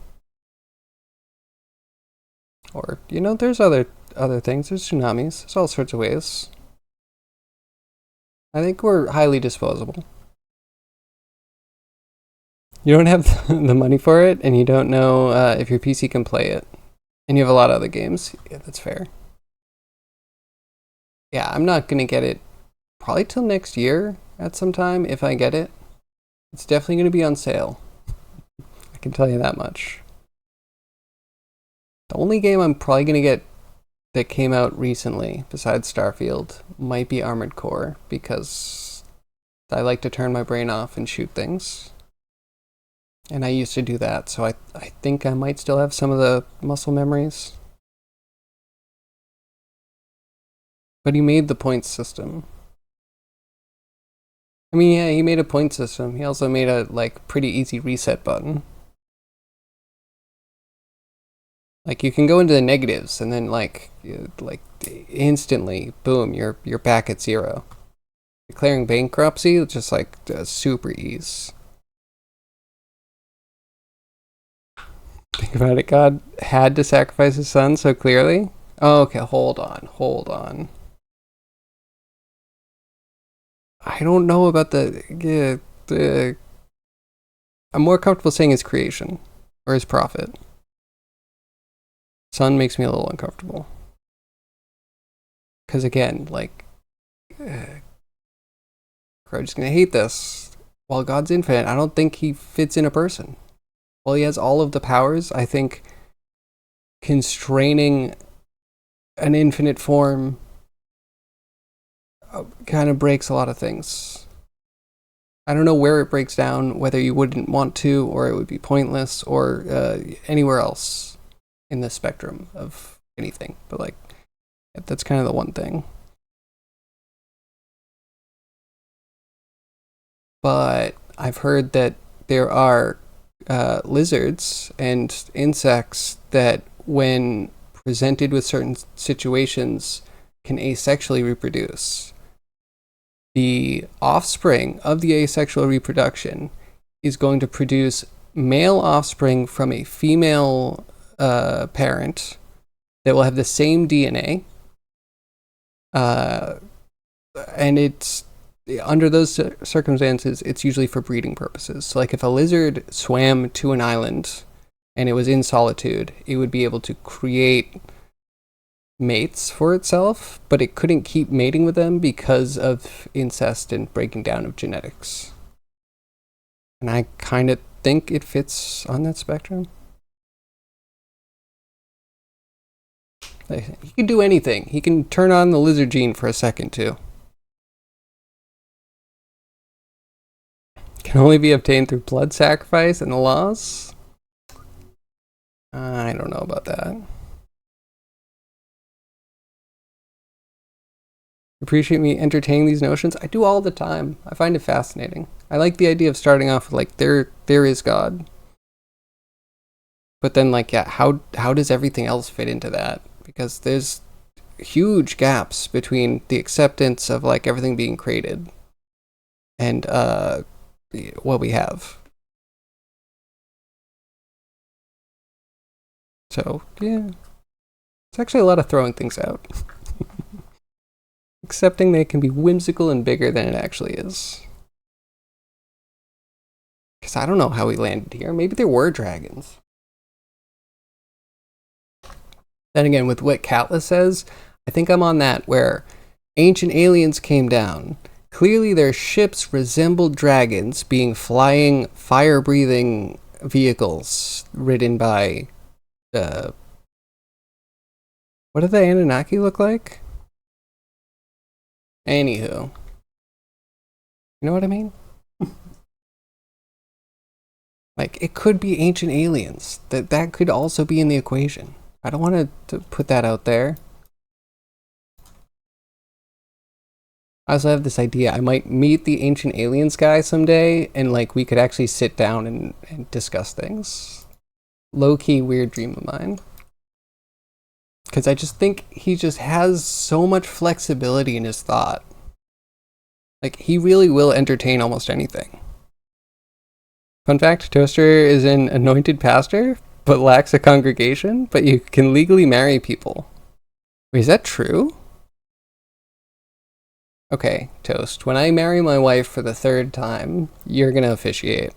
Or, there's other things. There's tsunamis. There's all sorts of ways. I think we're highly disposable. You don't have the money for it, and you don't know if your PC can play it. And you have a lot of other games. Yeah, that's fair. Yeah, I'm not going to get it probably till next year at some time, if I get it. It's definitely going to be on sale. I can tell you that much. The only game I'm probably going to get that came out recently, besides Starfield, might be Armored Core, because I like to turn my brain off and shoot things. And I used to do that, so I think I might still have some of the muscle memories. But he made the point system. I mean, yeah, he made a point system. He also made a, pretty easy reset button. You can go into the negatives, and then, instantly, boom, you're back at 0. Declaring bankruptcy, just, super ease. Think about it, God had to sacrifice his son so clearly? Oh, okay, hold on. I don't know about the I'm more comfortable saying his creation, or his prophet. Son makes me a little uncomfortable. Because again, Crow's gonna hate this. While God's infinite, I don't think he fits in a person. While he has all of the powers, I think constraining an infinite form kind of breaks a lot of things. I don't know where it breaks down, whether you wouldn't want to, or it would be pointless, or anywhere else in the spectrum of anything. But that's kind of the one thing. But I've heard that there are lizards and insects that, when presented with certain situations, can asexually reproduce. The offspring of the asexual reproduction is going to produce male offspring from a female parent that will have the same DNA. And it's under those circumstances, it's usually for breeding purposes. So, if a lizard swam to an island and it was in solitude, it would be able to create mates for itself, but it couldn't keep mating with them because of incest and breaking down of genetics. And I kind of think it fits on that spectrum. He can do anything. He can turn on the lizard gene for a second, too. Can only be obtained through blood sacrifice and the laws? I don't know about that. Appreciate me entertaining these notions? I do all the time. I find it fascinating. I like the idea of starting off with, there is God. But then, how does everything else fit into that? Because there's huge gaps between the acceptance of, everything being created and what we have. So, yeah. It's actually a lot of throwing things out. Accepting that it can be whimsical and bigger than it actually is. Because I don't know how we landed here. Maybe there were dragons. Then again, with what Katla says, I think I'm on that where ancient aliens came down. Clearly their ships resembled dragons, being flying, fire-breathing vehicles ridden by what do the Anunnaki look like? Anywho, you know what I mean? Like, it could be ancient aliens. That could also be in the equation. I don't want to put that out there. I also have this idea. I might meet the ancient aliens guy someday, and like we could actually sit down and discuss things. Low-key weird dream of mine. Because I just think he just has so much flexibility in his thought. Like, he really will entertain almost anything. Fun fact, Toaster is an anointed pastor, but lacks a congregation, but you can legally marry people. Wait, is that true? Okay, Toast, when I marry my wife for the third time, you're gonna officiate.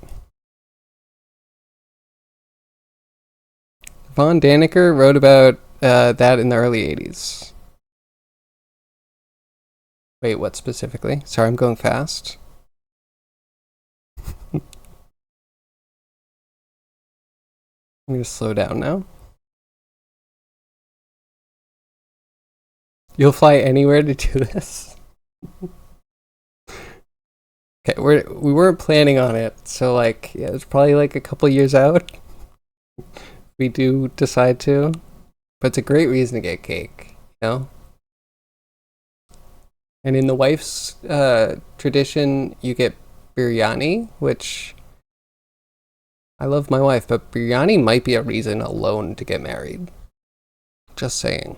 Von Daniker wrote about that in the early 80s. Wait, what specifically? Sorry, I'm going fast. I'm gonna slow down now. You'll fly anywhere to do this? Okay, we weren't planning on it, so like, yeah, it's probably like a couple years out. We do decide to, but it's a great reason to get cake, you know? And in the wife's tradition, you get biryani, which I love my wife, but biryani might be a reason alone to get married. Just saying.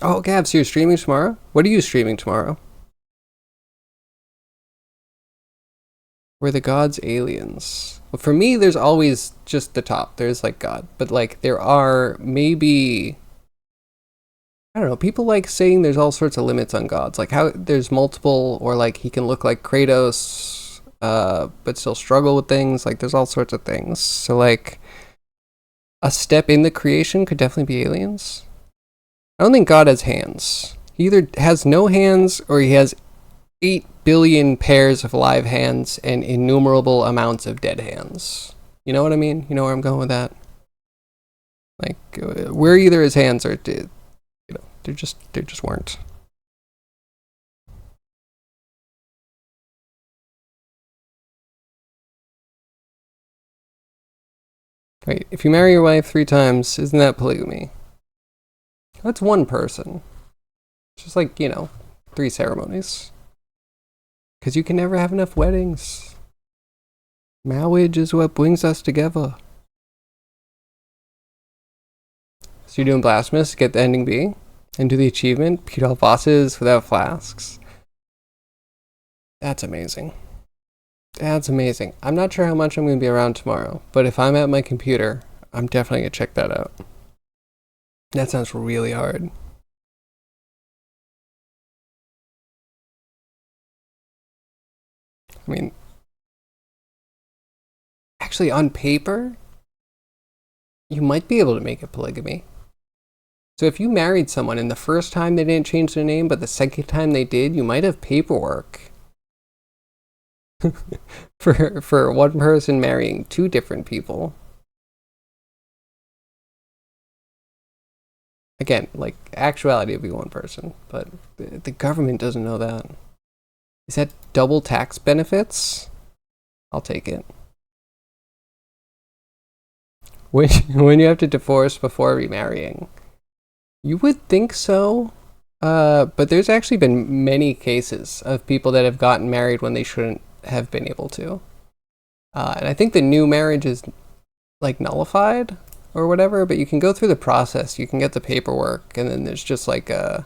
Oh, Gab, so you're streaming tomorrow? What are you streaming tomorrow? Were the gods aliens? Well, for me, there's always just the top. There's like God, but like there are maybe, I don't know. People like saying there's all sorts of limits on gods, like how there's multiple, or like he can look like Kratos, but still struggle with things. Like there's all sorts of things. So like a step in the creation could definitely be aliens. I don't think God has hands. He either has no hands or he has 8 billion pairs of live hands and innumerable amounts of dead hands. You know what I mean? You know where I'm going with that? Like, we're either his hands or, you know, they just weren't. Wait, if you marry your wife 3 times, isn't that polygamy? That's one person. It's just like, you know, 3 ceremonies. Because you can never have enough weddings. Marriage is what brings us together. So you're doing Blasphemous, get the ending B, and do the achievement, beat all bosses without flasks. That's amazing. That's amazing. I'm not sure how much I'm going to be around tomorrow, but if I'm at my computer, I'm definitely going to check that out. That sounds really hard. I mean, actually, on paper, you might be able to make it polygamy. So if you married someone and the first time they didn't change their name, but the second time they did, you might have paperwork for one person marrying 2 different people. Again, like actuality would be one person, but the government doesn't know that. Is that double tax benefits? I'll take it. When you have to divorce before remarrying, you would think so, but there's actually been many cases of people that have gotten married when they shouldn't have been able to, and I think the new marriage is like nullified or whatever, but you can go through the process, you can get the paperwork, and then there's just like a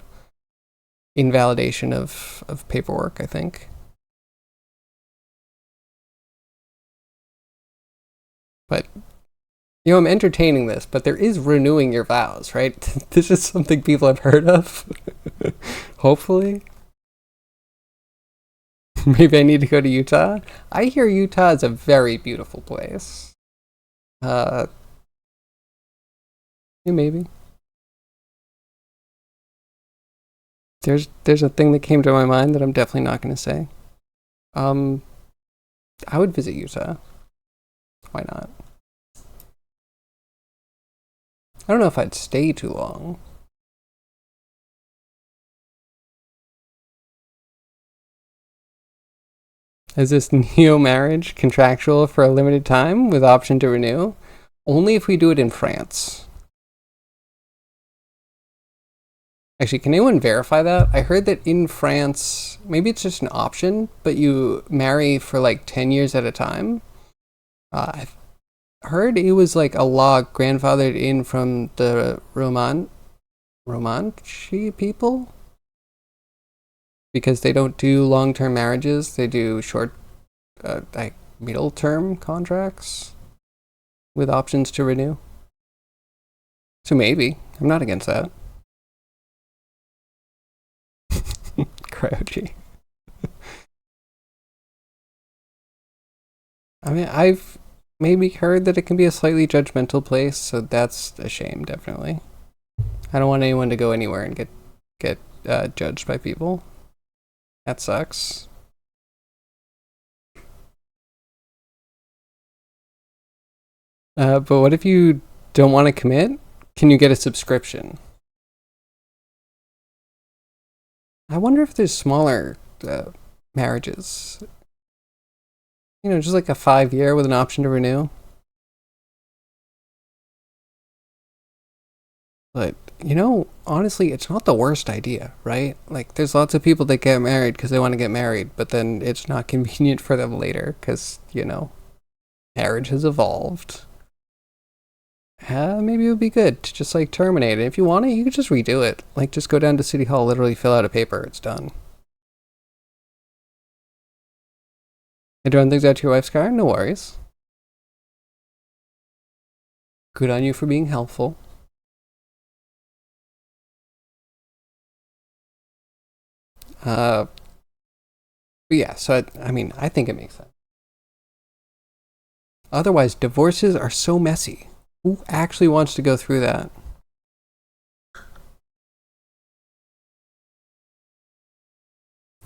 invalidation of paperwork, I think. But you know, I'm entertaining this, but there is renewing your vows, right? This is something people have heard of. Hopefully. Maybe I need to go to Utah. I hear Utah is a very beautiful place. Yeah, maybe. There's a thing that came to my mind that I'm definitely not going to say. Um, I would visit Utah. Why not? I don't know if I'd stay too long. Is this neo marriage contractual for a limited time with option to renew? Only if we do it in France. Actually, can anyone verify that? I heard that in France, maybe it's just an option, but you marry for like 10 years at a time. I heard it was like a law grandfathered in from the Romanchi people because they don't do long-term marriages. They do short, like middle-term contracts with options to renew. So maybe. I'm not against that. Crouchy. I mean, I've maybe heard that it can be a slightly judgmental place, so that's a shame, definitely. I don't want anyone to go anywhere and get judged by people. That sucks. But what if you don't want to commit? Can you get a subscription? I wonder if there's smaller marriages. You know, just like a 5-year with an option to renew. But, you know, honestly, it's not the worst idea, right? Like, there's lots of people that get married because they want to get married, but then it's not convenient for them later because, you know, marriage has evolved. Maybe it would be good to just like terminate it. If you want it, you could just redo it. Like, just go down to City Hall, literally fill out a paper, it's done. And run things out to your wife's car? No worries. Good on you for being helpful. But yeah, so I mean, I think it makes sense. Otherwise, divorces are so messy. Who actually wants to go through that?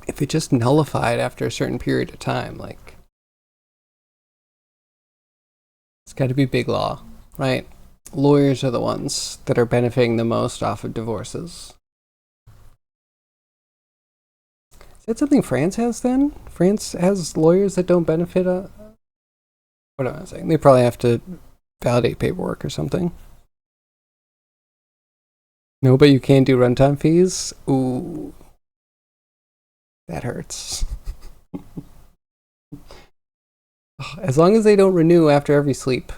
If it just nullified after a certain period of time, like, it's got to be big law, right? Lawyers are the ones that are benefiting the most off of divorces. Is that something France has then? France has lawyers that don't benefit. What am I saying? They probably have to validate paperwork or something. No, but you can't do runtime fees? Ooh. That hurts. As long as they don't renew after every sleep.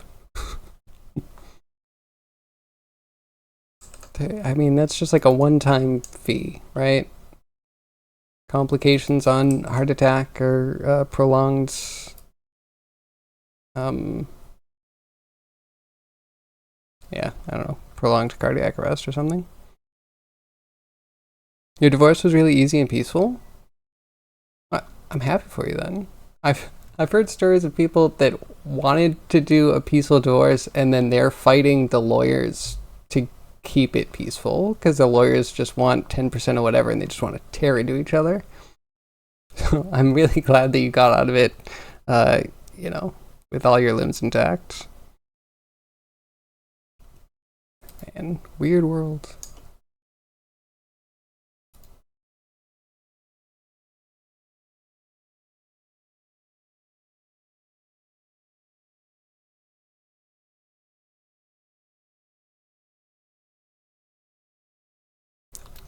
I mean, that's just like a one-time fee, right? Complications on heart attack or prolonged yeah, I don't know, prolonged cardiac arrest or something. Your divorce was really easy and peaceful? I'm happy for you then. I've heard stories of people that wanted to do a peaceful divorce and then they're fighting the lawyers to keep it peaceful because the lawyers just want 10% of whatever and they just want to tear into each other. So I'm really glad that you got out of it, you know, with all your limbs intact. Man, weird world.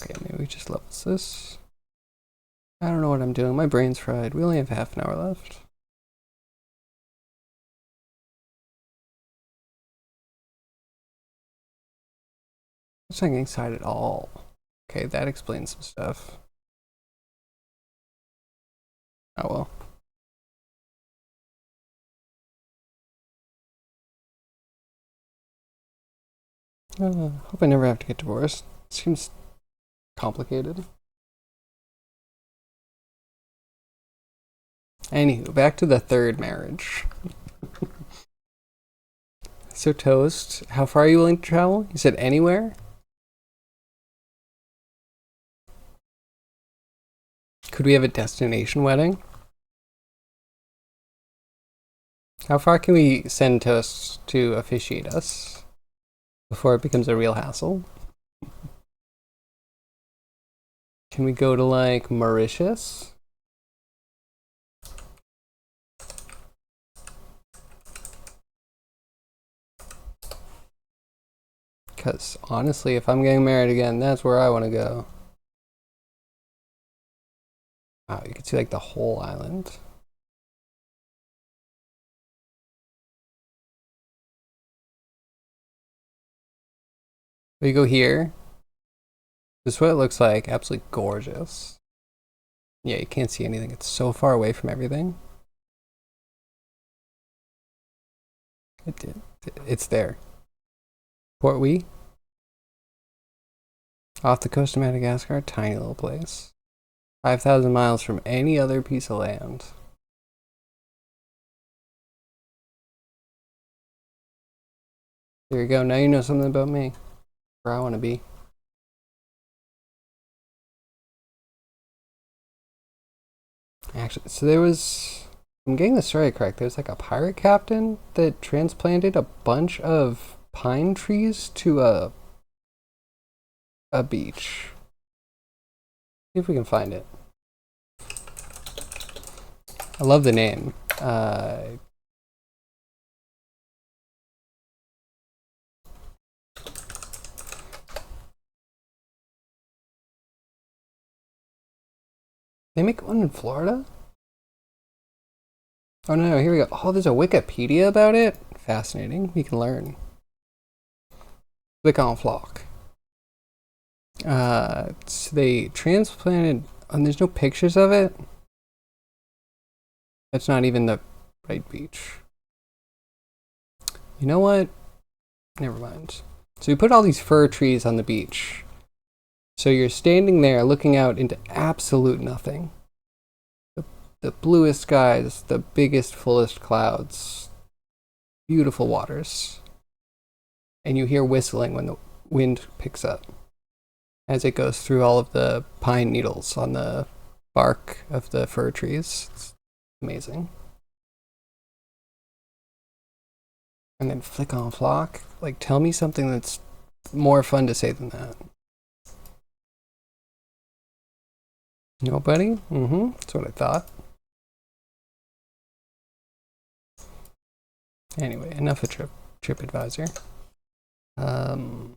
Okay, maybe we just levels this. I don't know what I'm doing. My brain's fried. We only have half an hour left. It's not getting side at all. Okay, that explains some stuff. Oh well. Hope I never have to get divorced. Seems complicated. Anywho, back to the third marriage. So Toast, how far are you willing to travel? You said anywhere? Could we have a destination wedding? How far can we send Toast to officiate us before it becomes a real hassle? Can we go to like Mauritius? Because honestly, if I'm getting married again, that's where I want to go. Wow, you can see like the whole island. We go here. This is what it looks like. Absolutely gorgeous. Yeah, you can't see anything. It's so far away from everything. It's there. Port Wee, off the coast of Madagascar, tiny little place. 5,000 miles from any other piece of land. There you go. Now you know something about me. Where I want to be. Actually, so there was. I'm getting the story correct. There's like a pirate captain that transplanted a bunch of pine trees to a beach. See if we can find it. I love the name. They make one in Florida? Oh no, here we go. Oh, there's a Wikipedia about it? Fascinating. We can learn. Click on flock. So they transplanted, and there's no pictures of it. That's not even the right beach. You know what? Never mind. So we put all these fir trees on the beach. So you're standing there looking out into absolute nothing. The bluest skies, the biggest, fullest clouds, beautiful waters. And you hear whistling when the wind picks up as it goes through all of the pine needles on the bark of the fir trees. It's amazing. And then flick on flock. Like, tell me something that's more fun to say than that. Nobody? Mm-hmm. That's what I thought. Anyway, enough of TripAdvisor. I'm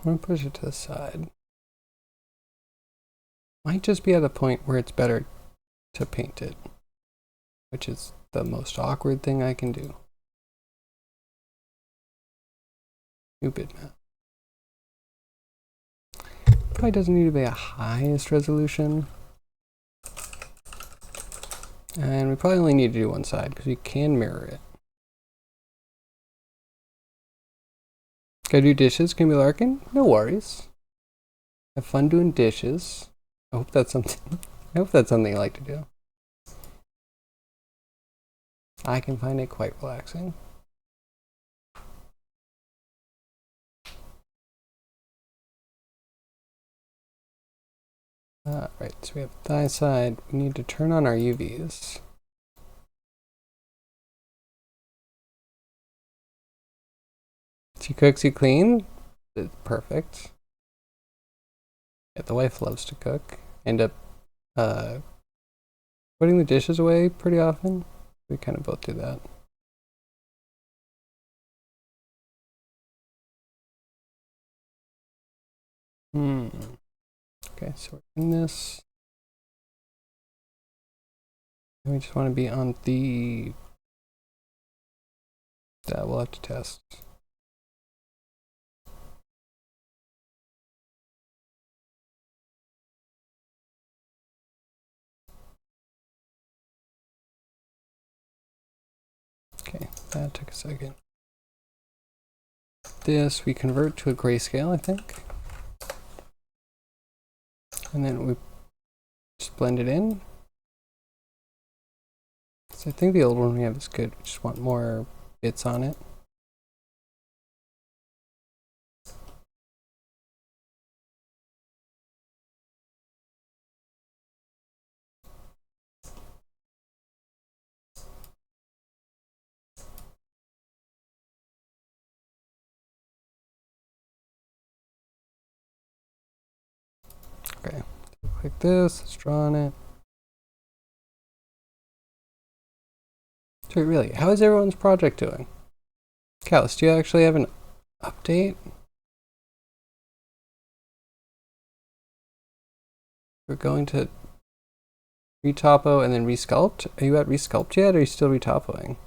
gonna push it to the side. Might just be at a point where it's better to paint it, which is the most awkward thing I can do. New bitmap. Probably doesn't need to be a highest resolution. And we probably only need to do one side because we can mirror it. Gotta do dishes, can we larkin? No worries. Have fun doing dishes. I hope that's something you like to do. I can find it quite relaxing. Right, so we have thigh side. We need to turn on our UVs. She cooks, you clean. It's perfect. Yeah, the wife loves to cook. End up putting the dishes away pretty often. We kind of both do that. Okay, so we're in this. And we just want to be on the. That we'll have to test. Okay, that took a second. This we convert to a grayscale, I think. And then we just blend it in. So I think the old one we have is good. We just want more bits on it. Okay. Click this. Let's draw on it. So really, how is everyone's project doing? Callus, do you actually have an update? We're going to retopo and then resculpt. Are you at resculpt yet, or are you still retopoing? And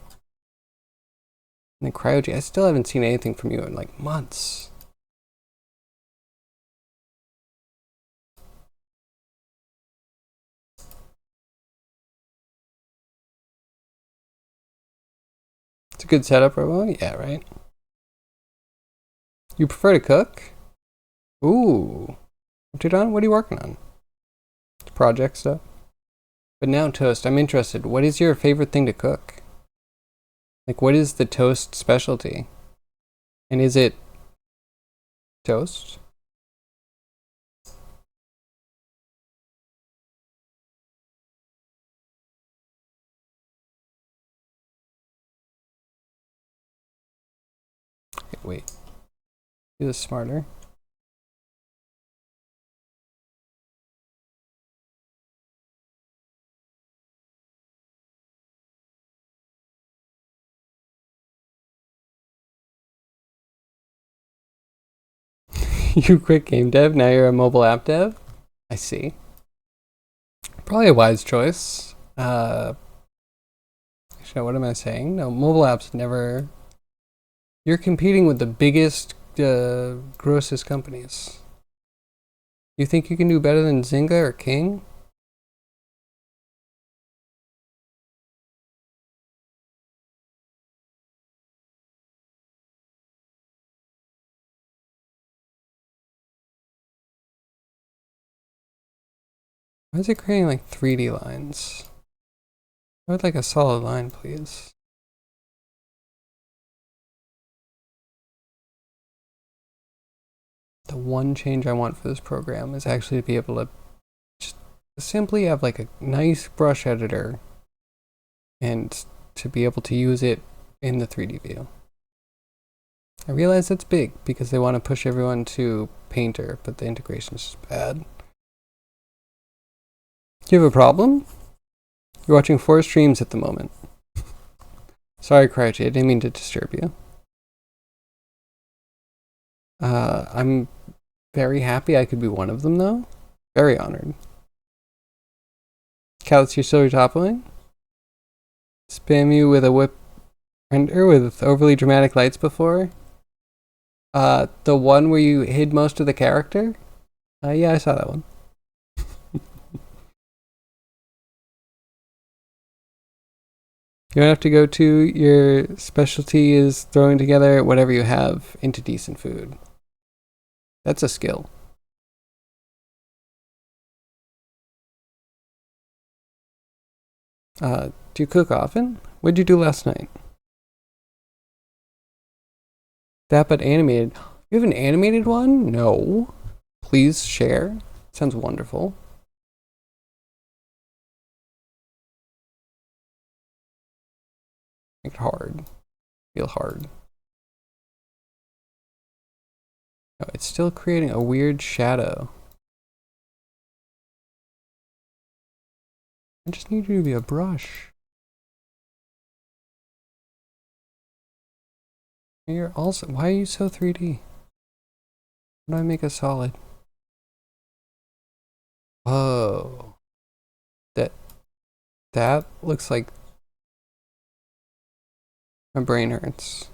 then cryogy. I still haven't seen anything from you in like months. It's a good setup, Robo. Yeah, right. You prefer to cook? Ooh. What you done? What are you working on? Project stuff. But now toast. I'm interested. What is your favorite thing to cook? Like, what is the toast specialty? And is it toast? Okay, wait. Do this smarter. You quit game dev, now you're a mobile app dev? I see. Probably a wise choice. Actually, what am I saying? No, mobile apps never... You're competing with the biggest, grossest companies. You think you can do better than Zynga or King? Why is it creating like 3D lines? I would like a solid line, please. The one change I want for this program is actually to be able to just simply have like a nice brush editor and to be able to use it in the 3D view. I realize that's big because they want to push everyone to Painter, but the integration is just bad. Do you have a problem? You're watching 4 streams at the moment. Sorry, Crouchy, I didn't mean to disturb you. I'm very happy I could be one of them, though. Very honored. Callus, you're still retoppling? Spam you with a whip render with overly dramatic lights before? The one where you hid most of the character? Yeah, I saw that one. You don't have to go to your specialty is throwing together whatever you have into decent food. That's a skill. Do you cook often? What'd you do last night? That but animated. You have an animated one? No. Please share. Sounds wonderful. Make it hard. Feel hard. No, it's still creating a weird shadow. I just need you to be a brush. You're also. Why are you so 3D? How do I make a solid? Whoa. That looks like my brain hurts.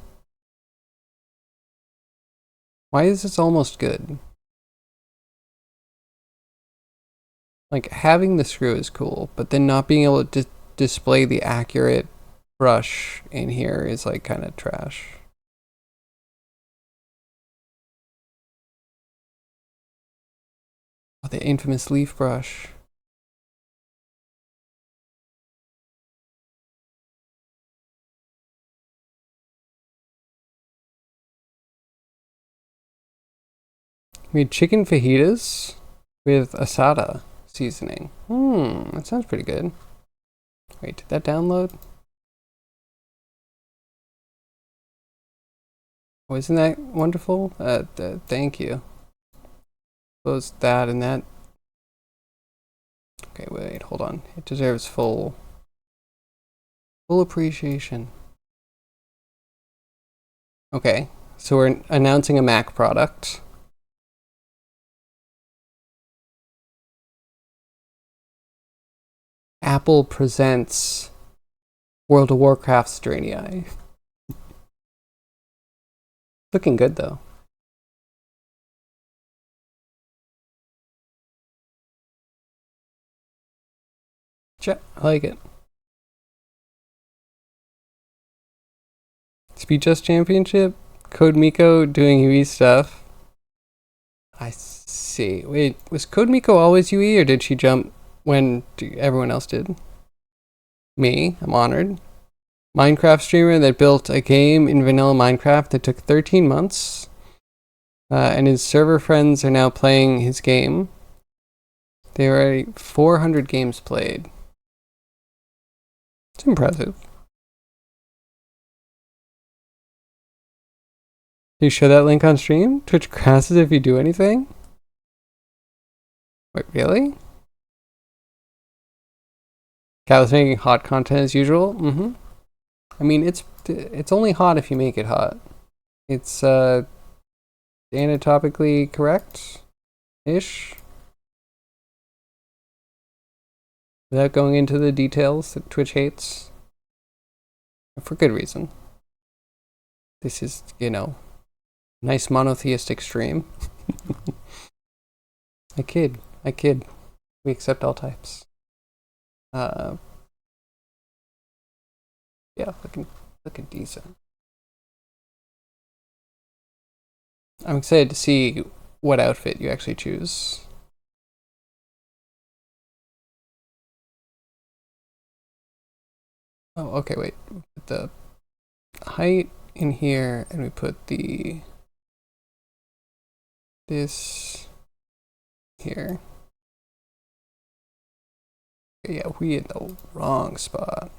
Why is this almost good? Like, having the screw is cool, but then not being able to display the accurate brush in here is like kind of trash. Oh, the infamous leaf brush. Made chicken fajitas with asada seasoning. That sounds pretty good. Wait, did that download? Oh, isn't that wonderful? Thank you. Close that and that Okay, wait, hold on. It deserves full appreciation. Okay, so we're announcing a Mac product. Apple presents World of Warcraft Strania. Looking good though. I like it. Speed Chess Championship? Code Miko doing UE stuff. I see. Wait, was Code Miko always UE or did she jump when everyone else did? Me, I'm honored. Minecraft streamer that built a game in vanilla Minecraft that took 13 months. And his server friends are now playing his game. There are 400 games played. It's impressive. Do you show that link on stream? Twitch crashes if you do anything? Wait, really? Cat was making hot content as usual? Mm-hmm. I mean, it's only hot if you make it hot. It's anatomically correct-ish. Without going into the details that Twitch hates. For good reason. This is, you know, nice monotheistic stream. I kid. We accept all types. Yeah, looking decent. I'm excited to see what outfit you actually choose. Oh, okay, wait. Put the height in here, and we put this here. Okay, yeah, we in the wrong spot.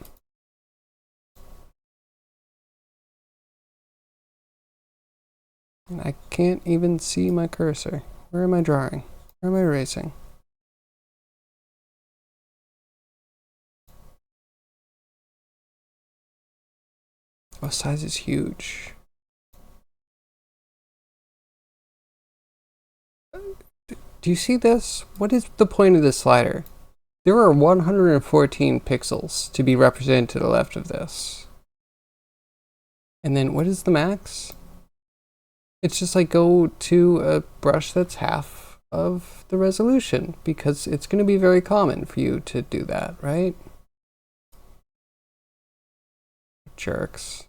And I can't even see my cursor. Where am I drawing? Where am I erasing? Oh, size is huge. Do you see this? What is the point of this slider? There are 114 pixels to be represented to the left of this. And then what is the max? It's just like go to a brush that's half of the resolution because it's going to be very common for you to do that, right? Jerks.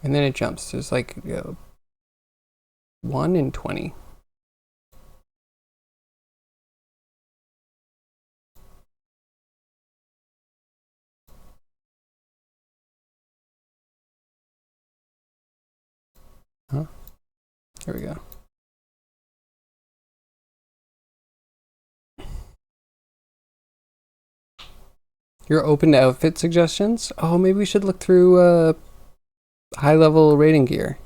And then it jumps. There's like 1 in 20. Huh? Here we go. You're open to outfit suggestions? Oh, maybe we should look through high-level rating gear.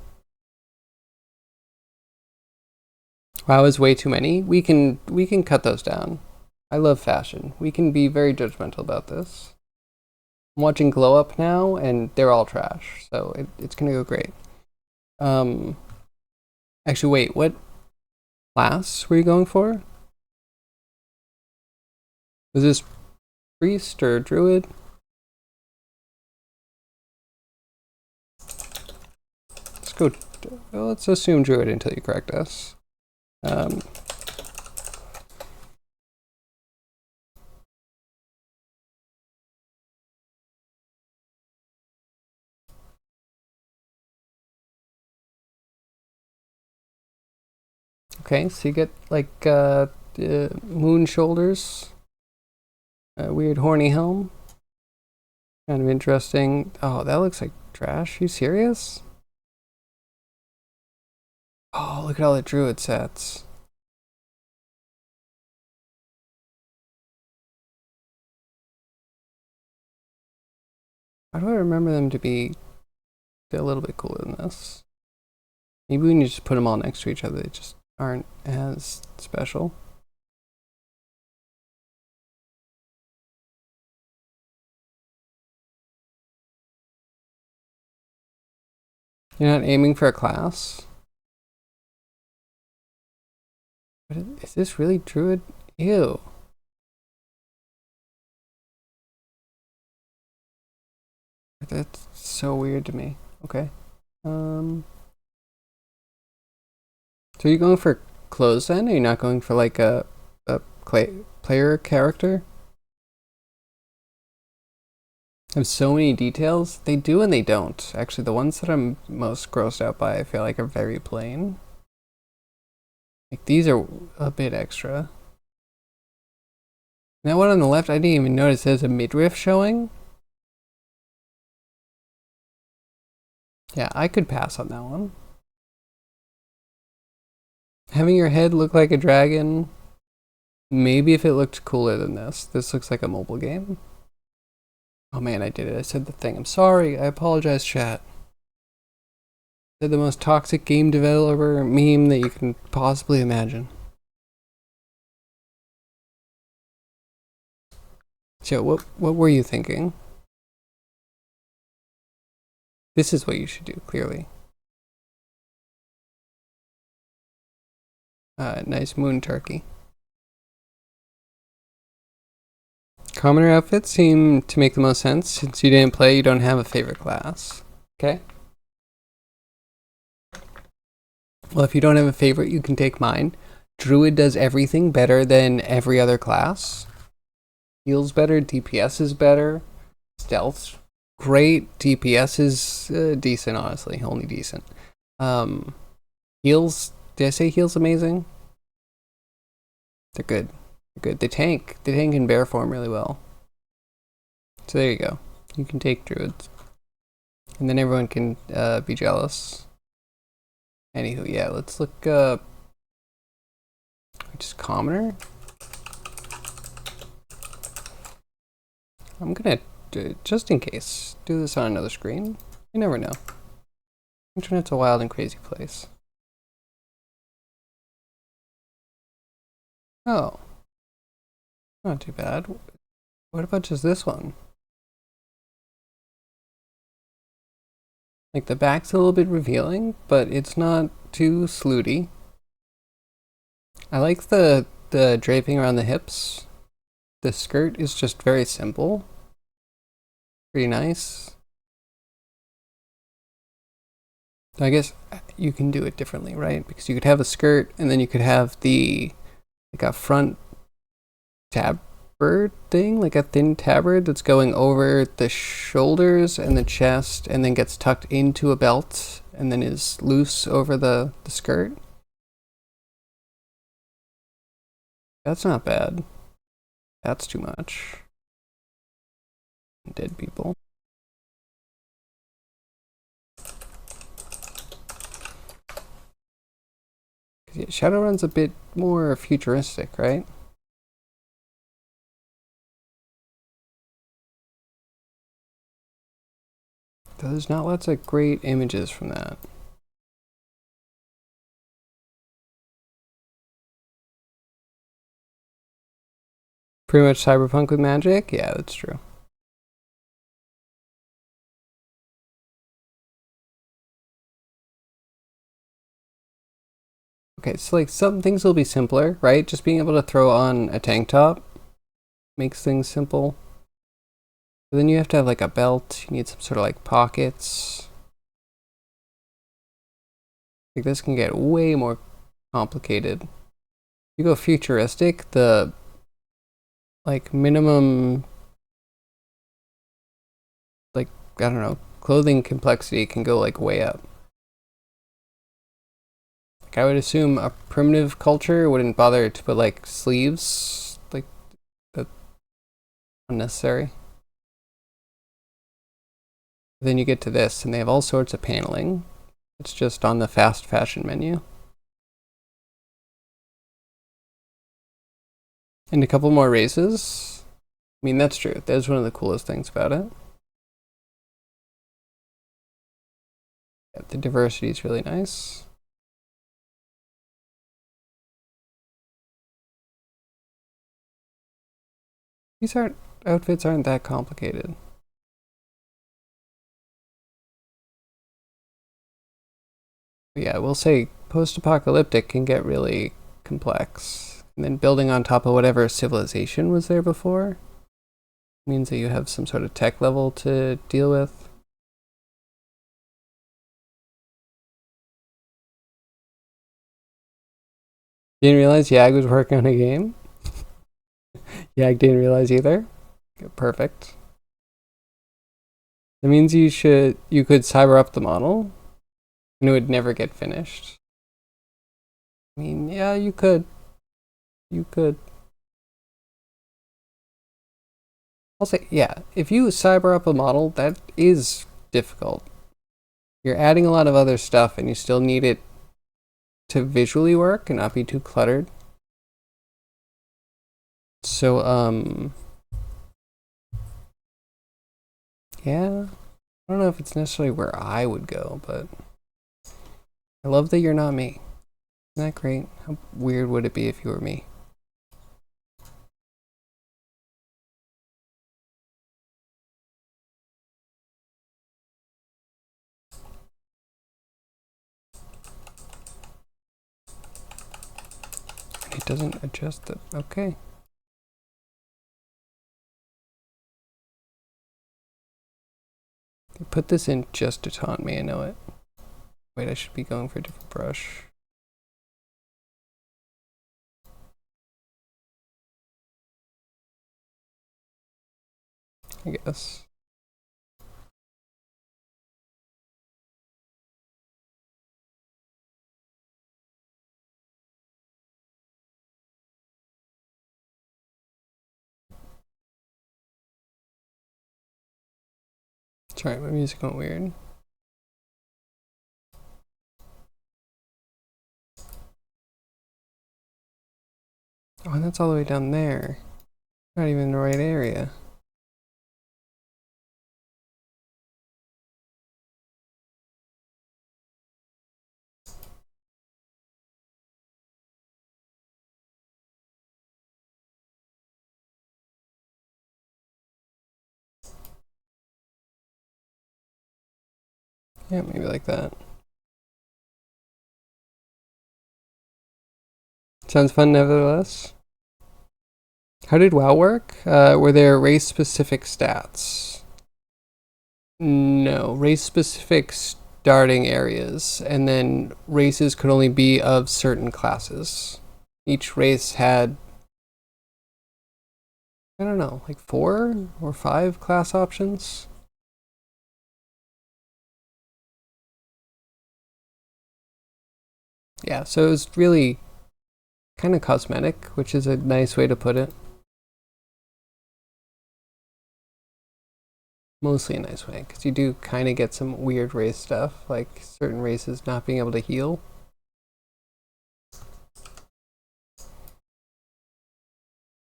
Wow, is way too many. We can cut those down. I love fashion. We can be very judgmental about this. I'm watching Glow Up now, and they're all trash, so it's gonna go great. Actually, wait, what class were you going for? Was this priest or druid? Let's go. Well, let's assume druid until you correct us. Okay, so you get like moon shoulders, a weird horny helm. Kind of interesting. Oh, that looks like trash. You serious? Oh, look at all the druid sets. How do I remember them to be a little bit cooler than this? Maybe when you just put them all next to each other, they just aren't as special. You're not aiming for a class? Is this really Druid? Ew. That's so weird to me. Okay. So are you going for clothes then? Are you not going for like a player character? Have so many details. They do and they don't. Actually, the ones that I'm most grossed out by, I feel like, are very plain. Like these are a bit extra. That one on the left, I didn't even notice there's a midriff showing. Yeah, I could pass on that one. Having your head look like a dragon, maybe if it looked cooler than this. This looks like a mobile game. Oh man, I did it. I said the thing. I'm sorry. I apologize, chat. They're the most toxic game developer meme that you can possibly imagine. So what were you thinking? This is what you should do, clearly. Nice moon turkey. Commoner outfits seem to make the most sense. Since you didn't play, you don't have a favorite class. Okay? Well, if you don't have a favorite, you can take mine. Druid does everything better than every other class. Heals better, DPS is better. Stealth's great, DPS is decent, honestly. Only decent. Heals, did I say heals amazing? They're good. They're good. They tank in bear form really well. So there you go. You can take druids. And then everyone can be jealous. Anywho, yeah, let's look just commoner. I'm gonna, just in case, do this on another screen. You never know. Internet's a wild and crazy place. Oh. Not too bad. What about just this one? Like the back's a little bit revealing, but it's not too slooty. I like the draping around the hips. The skirt is just very simple. Pretty nice. I guess you can do it differently, right? Because you could have a skirt and then you could have the like a front tabard thing, like a thin tabard that's going over the shoulders and the chest and then gets tucked into a belt and then is loose over the skirt. That's not bad. That's too much. Dead people. Yeah, Shadowrun's a bit more futuristic, right? There's not lots of great images from that. Pretty much cyberpunk with magic? Yeah, that's true. Okay, so like some things will be simpler, right? Just being able to throw on a tank top makes things simple. But then you have to have like a belt, you need some sort of like pockets. Like this can get way more complicated. You go futuristic, the like minimum, like, I don't know, clothing complexity can go like way up. Like I would assume a primitive culture wouldn't bother to put like sleeves, like that's unnecessary. Then you get to this and they have all sorts of paneling. It's just on the fast fashion menu. And a couple more races. I mean, that's true. That's one of the coolest things about it. Yeah, the diversity is really nice. These outfits aren't that complicated. But yeah, we'll say post-apocalyptic can get really complex. And then building on top of whatever civilization was there before means that you have some sort of tech level to deal with. Didn't realize Yag was working on a game. Yag didn't realize either. Okay, perfect. That means you could cyber up the model and it would never get finished. I mean, yeah, you could. You could. I'll say, yeah, if you cyber up a model, that is difficult. You're adding a lot of other stuff and you still need it to visually work and not be too cluttered. So, yeah, I don't know if it's necessarily where I would go, but I love that you're not me. Isn't that great? How weird would it be if you were me? It doesn't adjust it. Okay. They put this in just to taunt me, I know it. Wait, I should be going for a different brush. I guess. Sorry, my music went weird. Oh, and that's all the way down there. Not even in the right area. Yeah, maybe like that. Sounds fun nevertheless. How did WoW work? Were there race-specific stats? No, race-specific starting areas, and then races could only be of certain classes. Each race had, I don't know, like 4 or 5 class options. Yeah, so it was really kind of cosmetic, which is a nice way to put it. Mostly a nice way, because you do kind of get some weird race stuff, like certain races not being able to heal.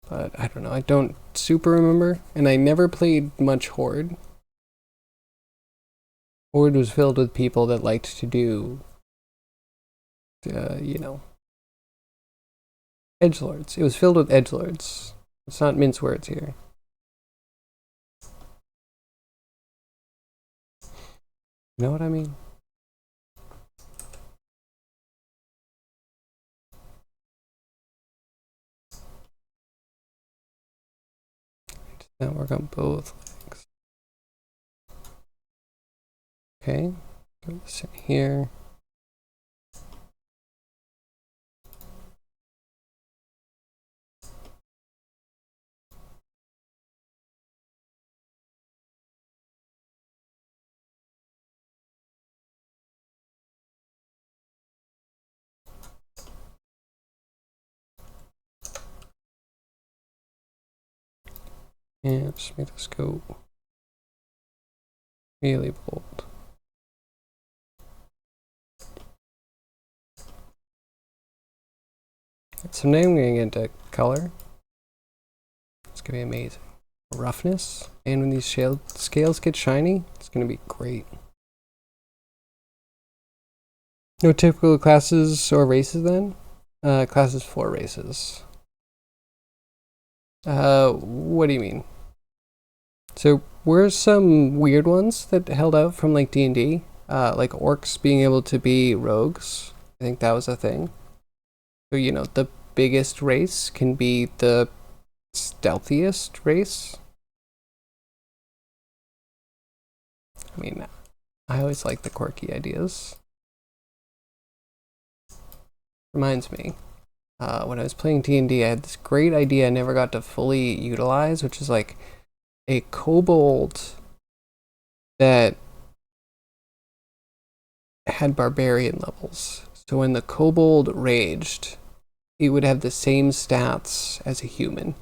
But I don't know, I don't super remember, and I never played much Horde. Horde was filled with people that liked to do, you know, edgelords. It was filled with edgelords. Let's not mince words here. You know what I mean? Now work on both legs. Okay, put this in here. And just make this go really bold. So now I'm going to get into color. It's going to be amazing. Roughness, and when these scales get shiny, it's going to be great. No typical classes or races then? Classes for races. What do you mean? So were some weird ones that held out from like D&D, like orcs being able to be rogues. I think that was a thing. So the biggest race can be the stealthiest race. I mean, I always like the quirky ideas. Reminds me, when I was playing D&D, I had this great idea I never got to fully utilize, which is like a kobold that had barbarian levels. So when the kobold raged, it would have the same stats as a human.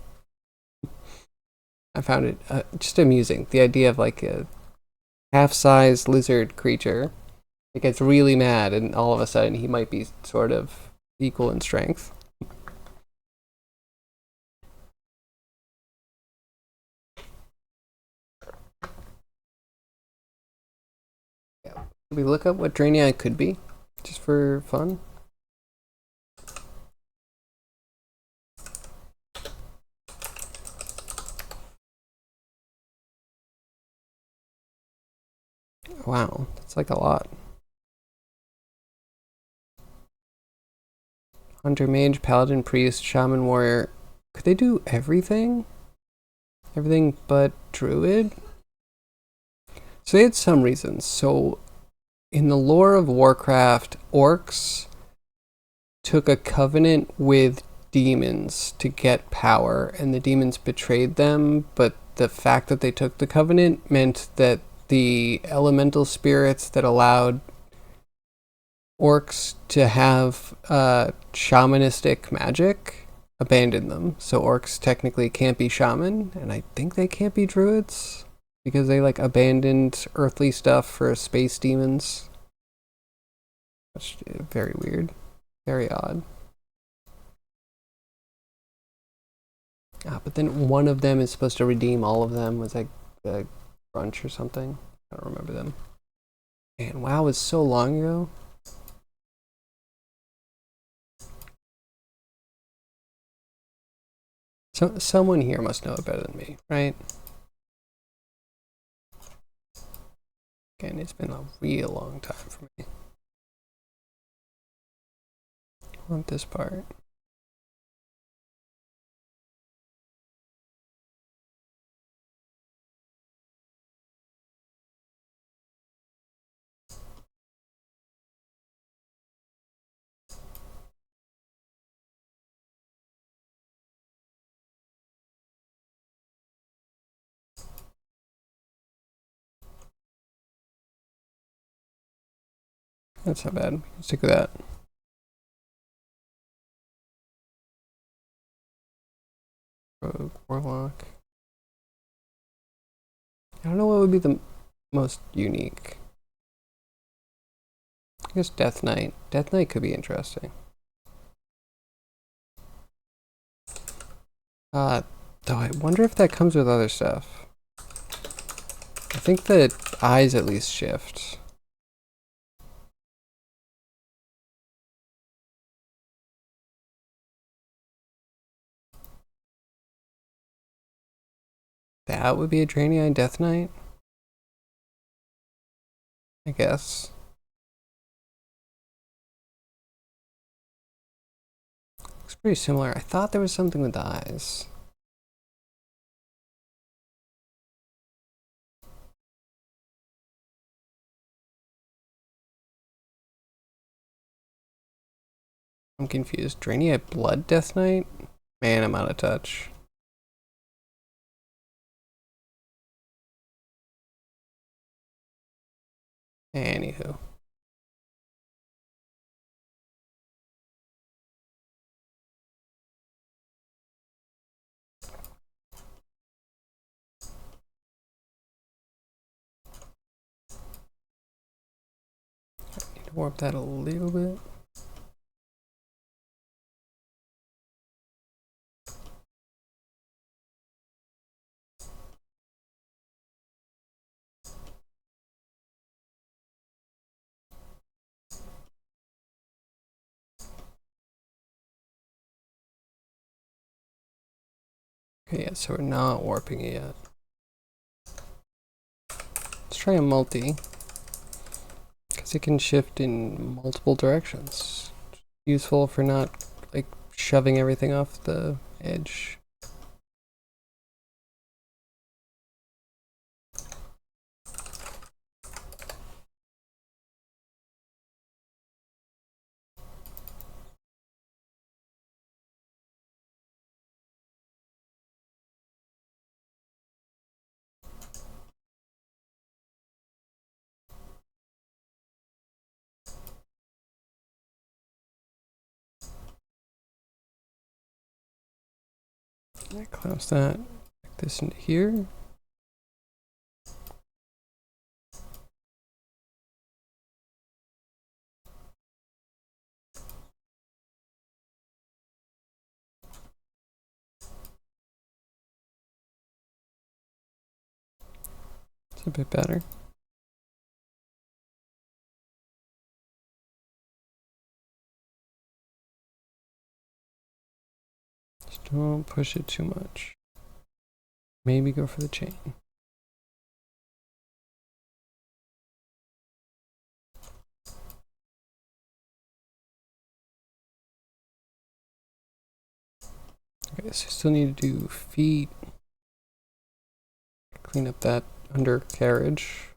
I found it just amusing. The idea of like a half-sized lizard creature. It gets really mad, and all of a sudden he might be sort of equal in strength. Yeah. Should we look up what Draenei could be, just for fun? Wow, that's like a lot. Hunter, mage, paladin, priest, shaman, warrior. Could they do everything? Everything but druid? So they had some reasons. So in the lore of Warcraft, orcs took a covenant with demons to get power, and the demons betrayed them, but the fact that they took the covenant meant that the elemental spirits that allowed orcs to have shamanistic magic abandoned them. So orcs technically can't be shaman, and I think they can't be druids because they like abandoned earthly stuff for space demons. That's very weird, very odd. But then one of them is supposed to redeem all of them. Was like a brunch or something? I don't remember them. And WoW was so long ago. So someone here must know it better than me, right? Again, it's been a real long time for me. I want this part. That's not bad. Stick with that. Rogue, Warlock. I don't know what would be the most unique. I guess Death Knight. Death Knight could be interesting. Though I wonder if that comes with other stuff. I think the eyes at least shift. That would be a Draenei Death Knight, I guess. Looks pretty similar. I thought there was something with the eyes. I'm confused. Draenei Blood Death Knight? Man, I'm out of touch. Anywho. Need to warp that a little bit. Okay, yeah, so we're not warping it yet. Let's try a multi, because it can shift in multiple directions. Useful for not, like, shoving everything off the edge. I clamps that, like this into here. It's a bit better. Just don't push it too much. Maybe go for the chain. Okay, so you still need to do feet. Clean up that undercarriage.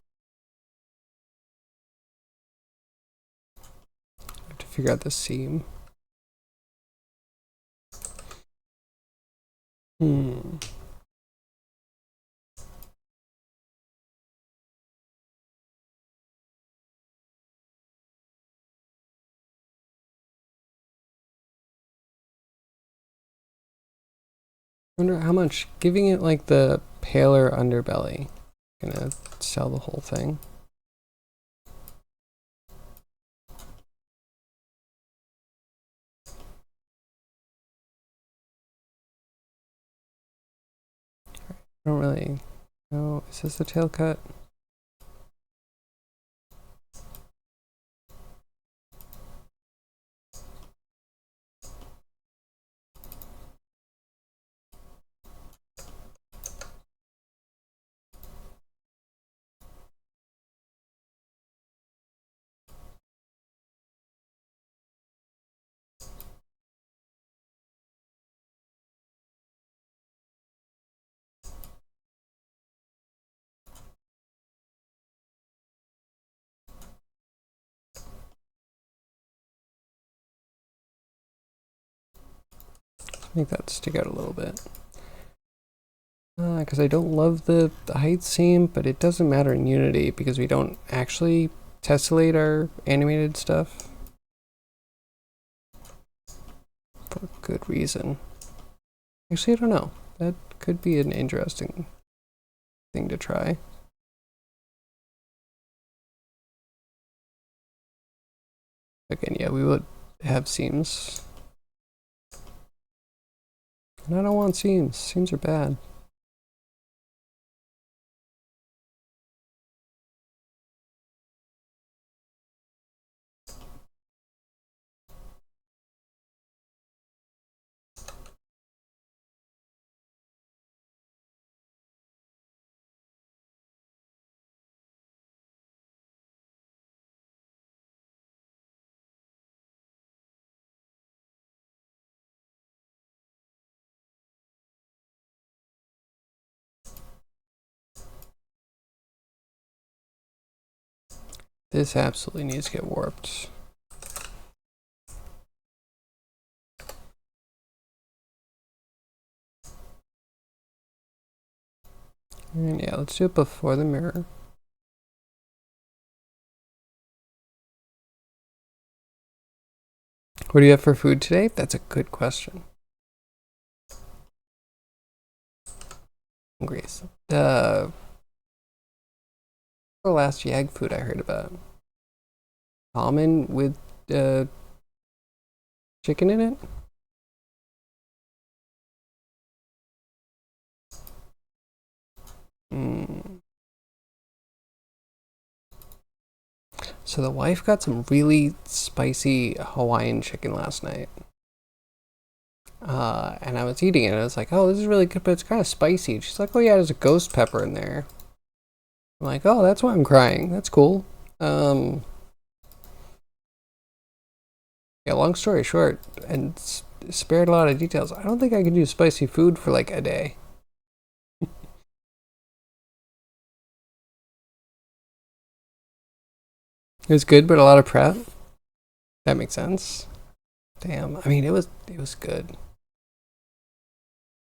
I have to figure out the seam. Wonder how much giving it like the paler underbelly gonna sell the whole thing. I don't really know. Is this a tail cut? Make that stick out a little bit. Because I don't love the height seam, but it doesn't matter in Unity because we don't actually tessellate our animated stuff. For good reason. Actually, I don't know. That could be an interesting thing to try. Again, yeah, we would have seams. And I don't want seams. Seams are bad. This absolutely needs to get warped. And yeah, let's do it before the mirror. What do you have for food today? That's a good question. Grace. The last Yag food I heard about. Almond with chicken in it? So the wife got some really spicy Hawaiian chicken last night. And I was eating it, and I was like, oh, this is really good, but it's kind of spicy. And she's like, oh yeah, there's a ghost pepper in there. I'm like, oh, that's why I'm crying. That's cool. Yeah, long story short, and spared a lot of details. I don't think I can do spicy food for like a day. It was good, but a lot of prep. That makes sense. Damn. I mean, it was good.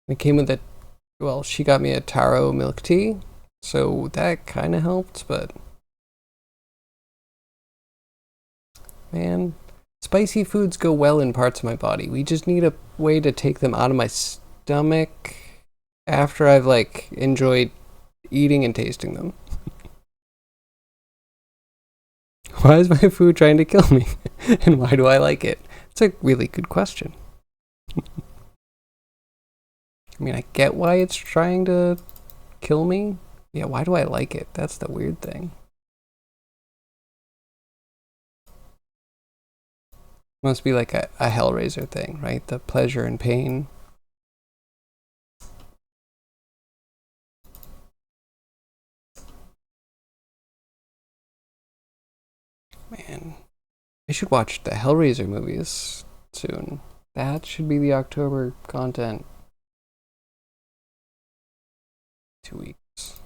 It came with a, well, she got me a taro milk tea, so that kind of helped. But man, spicy foods go well in parts of my body. We just need a way to take them out of my stomach after I've like enjoyed eating and tasting them. Why is my food trying to kill me? And why do I like it? It's a really good question. I mean, I get why it's trying to kill me. Yeah, why do I like it? That's the weird thing. Must be like a Hellraiser thing, right? The pleasure and pain. Man, I should watch the Hellraiser movies soon. That should be the October content. 2 weeks.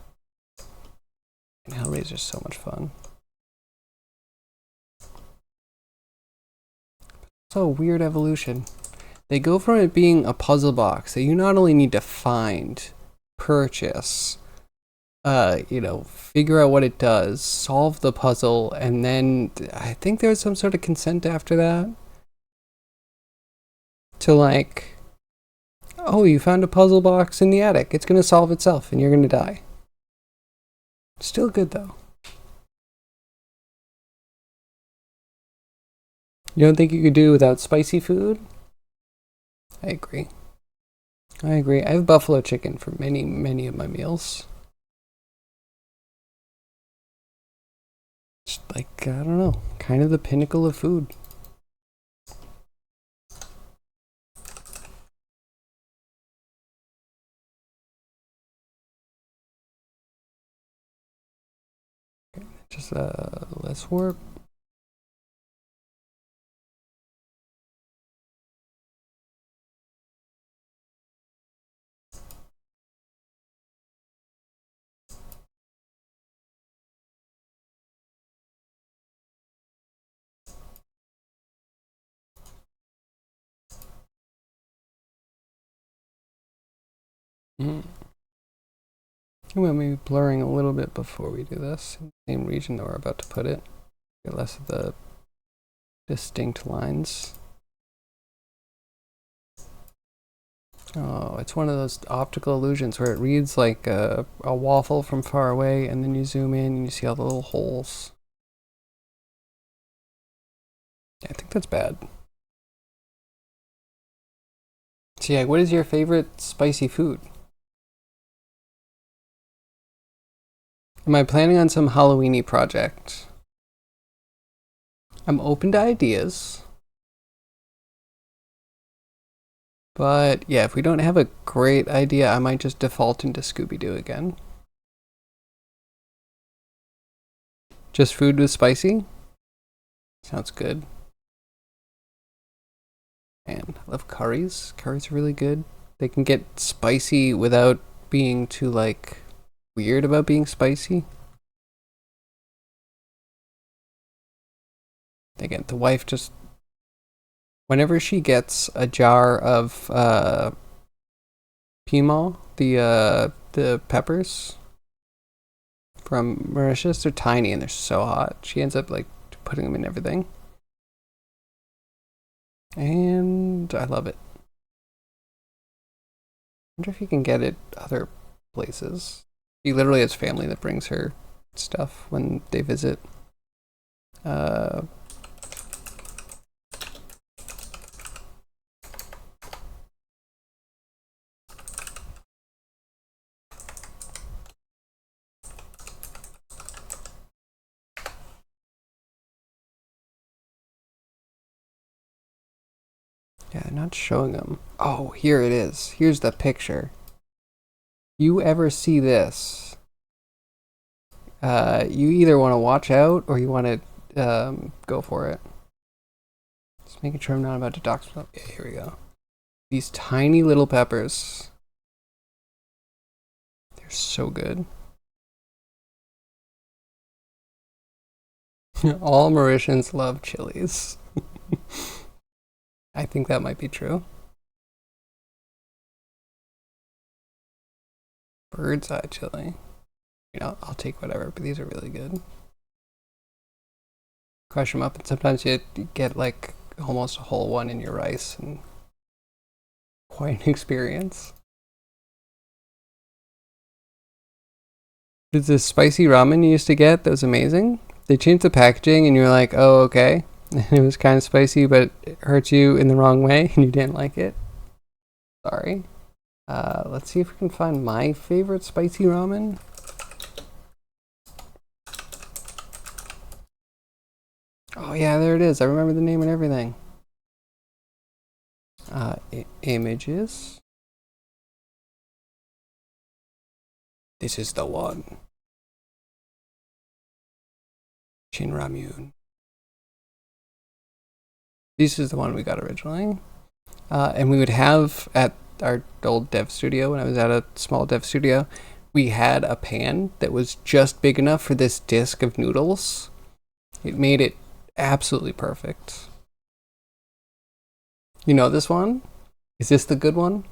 And Hellraiser's so much fun. So weird evolution. They go from it being a puzzle box that you not only need to find, purchase, figure out what it does, solve the puzzle, and then I think there's some sort of consent after that. To like, oh, you found a puzzle box in the attic. It's gonna solve itself and you're gonna die. Still good though. You don't think you could do without spicy food? I agree. I agree. I have buffalo chicken for many, many of my meals. It's like, I don't know, kind of the pinnacle of food. Just less warp. Mm. You want me blurring a little bit before we do this. In the same region that we're about to put it. Get less of the distinct lines. Oh, it's one of those optical illusions where it reads like a waffle from far away, and then you zoom in and you see all the little holes. I think that's bad. So yeah, what is your favorite spicy food? Am I planning on some Halloweeny project? I'm open to ideas. But yeah, if we don't have a great idea, I might just default into Scooby-Doo again. Just food with spicy? Sounds good. Man, I love curries. Curries are really good. They can get spicy without being too like weird about being spicy. Again, the wife just whenever she gets a jar of piment, the peppers from Mauritius, they're tiny and they're so hot. She ends up like putting them in everything. And I love it. I wonder if you can get it other places. She literally has family that brings her stuff when they visit. Uh, Yeah, they're not showing them. Oh, here it is. Here's the picture. You ever see this? You either want to watch out or you want to go for it. Just making sure I'm not about to dox myself. Yeah, here we go. These tiny little peppers. They're so good. All Mauritians love chilies. I think that might be true. Bird's eye chili. You know, I'll take whatever, but these are really good. Crush them up, and sometimes you get like almost a whole one in your rice, and quite an experience. It's this spicy ramen you used to get that was amazing. They changed the packaging, and you're like, oh, okay. And it was kind of spicy, but it hurt you in the wrong way, and you didn't like it. Sorry. Let's see if we can find my favorite spicy ramen. Oh yeah, there it is. I remember the name and everything. Images. This is the one. Shinramyun. This is the one we got originally. And we would have at our old dev studio, when I was at a small dev studio, we had a pan that was just big enough for this disc of noodles. It made it absolutely perfect. You know this one? Is this the good one?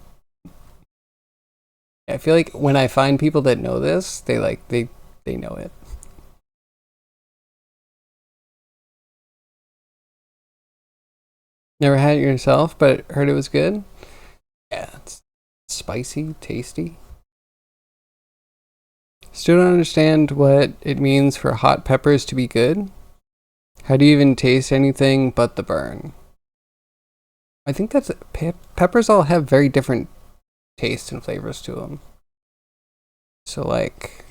I feel like when I find people that know this, they know it. Never had it yourself, but heard it was good. Yeah, it's spicy, tasty. Still don't understand what it means for hot peppers to be good. How do you even taste anything but the burn? I think that's peppers all have very different tastes and flavors to them. So like,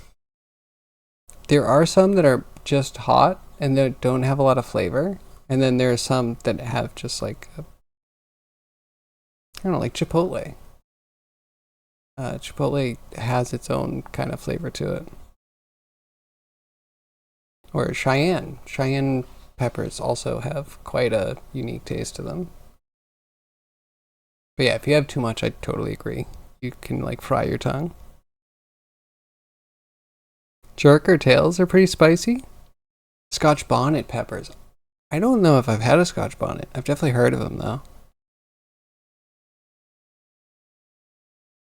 there are some that are just hot and that don't have a lot of flavor, and then there are some that have just like I don't know, like Chipotle. Chipotle has its own kind of flavor to it. Or Cheyenne. Cheyenne peppers also have quite a unique taste to them. But yeah, if you have too much, I totally agree. You can like fry your tongue. Jerk or tails are pretty spicy. Scotch bonnet peppers. I don't know if I've had a Scotch bonnet. I've definitely heard of them though.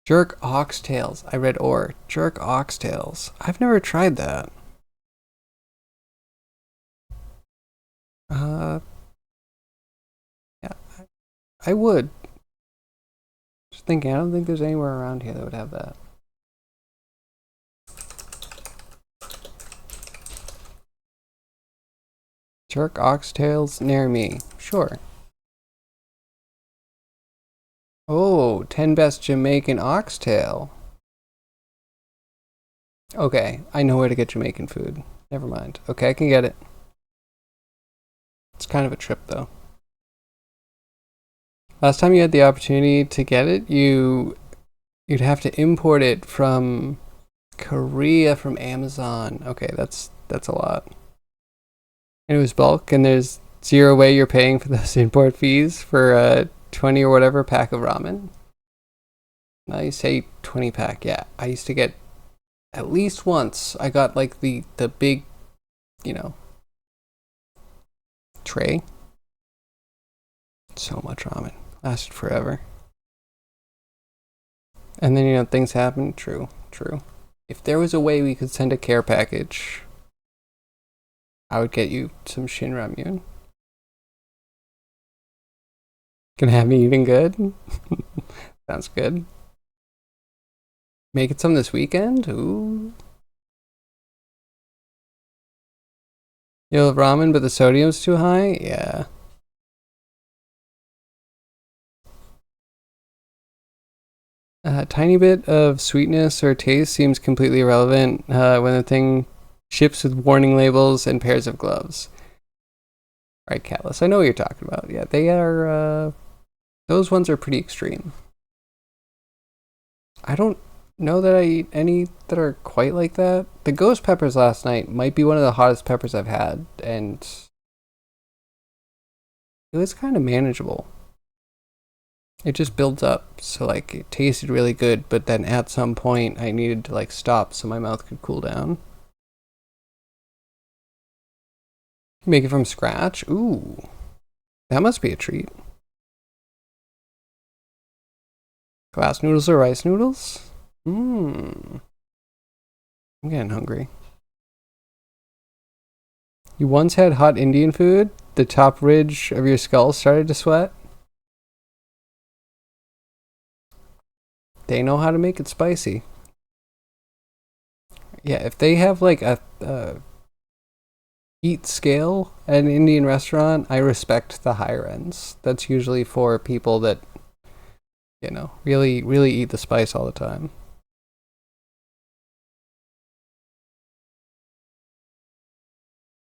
Jerk oxtails. I read or. Jerk oxtails. I've never tried that. Yeah, I would. Just thinking, I don't think there's anywhere around here that would have that. Jerk oxtails near me. Sure. Oh, 10 best Jamaican oxtail. Okay, I know where to get Jamaican food. Never mind. Okay, I can get it. It's kind of a trip though. Last time you had the opportunity to get it, you'd have to import it from Korea from Amazon. Okay, that's a lot. And it was bulk, and there's zero way you're paying for those import fees for a 20 or whatever pack of ramen. Now you say 20 pack. Yeah, I used to get at least once. I got like the big, you know, tray. So much ramen. Lasted forever. And then, you know, things happen. True. If there was a way we could send a care package, I would get you some Shin Ramyun. Gonna have me eating good? Sounds good. Making some this weekend? Ooh. You love ramen, but the sodium's too high? Yeah. A tiny bit of sweetness or taste seems completely irrelevant when the thing ships with warning labels and pairs of gloves. Right, Catalyst. I know what you're talking about. Yeah, they are Those ones are pretty extreme. I don't know that I eat any that are quite like that. The ghost peppers last night might be one of the hottest peppers I've had, and it was kind of manageable. It just builds up, so like it tasted really good, but then at some point I needed to like stop so my mouth could cool down. Make it from scratch? Ooh, that must be a treat. Glass noodles or rice noodles? I'm getting hungry. You once had hot Indian food? The top ridge of your skull started to sweat? They know how to make it spicy. Yeah, if they have like a eat scale at an Indian restaurant, I respect the higher ends. That's usually for people that, really, really eat the spice all the time.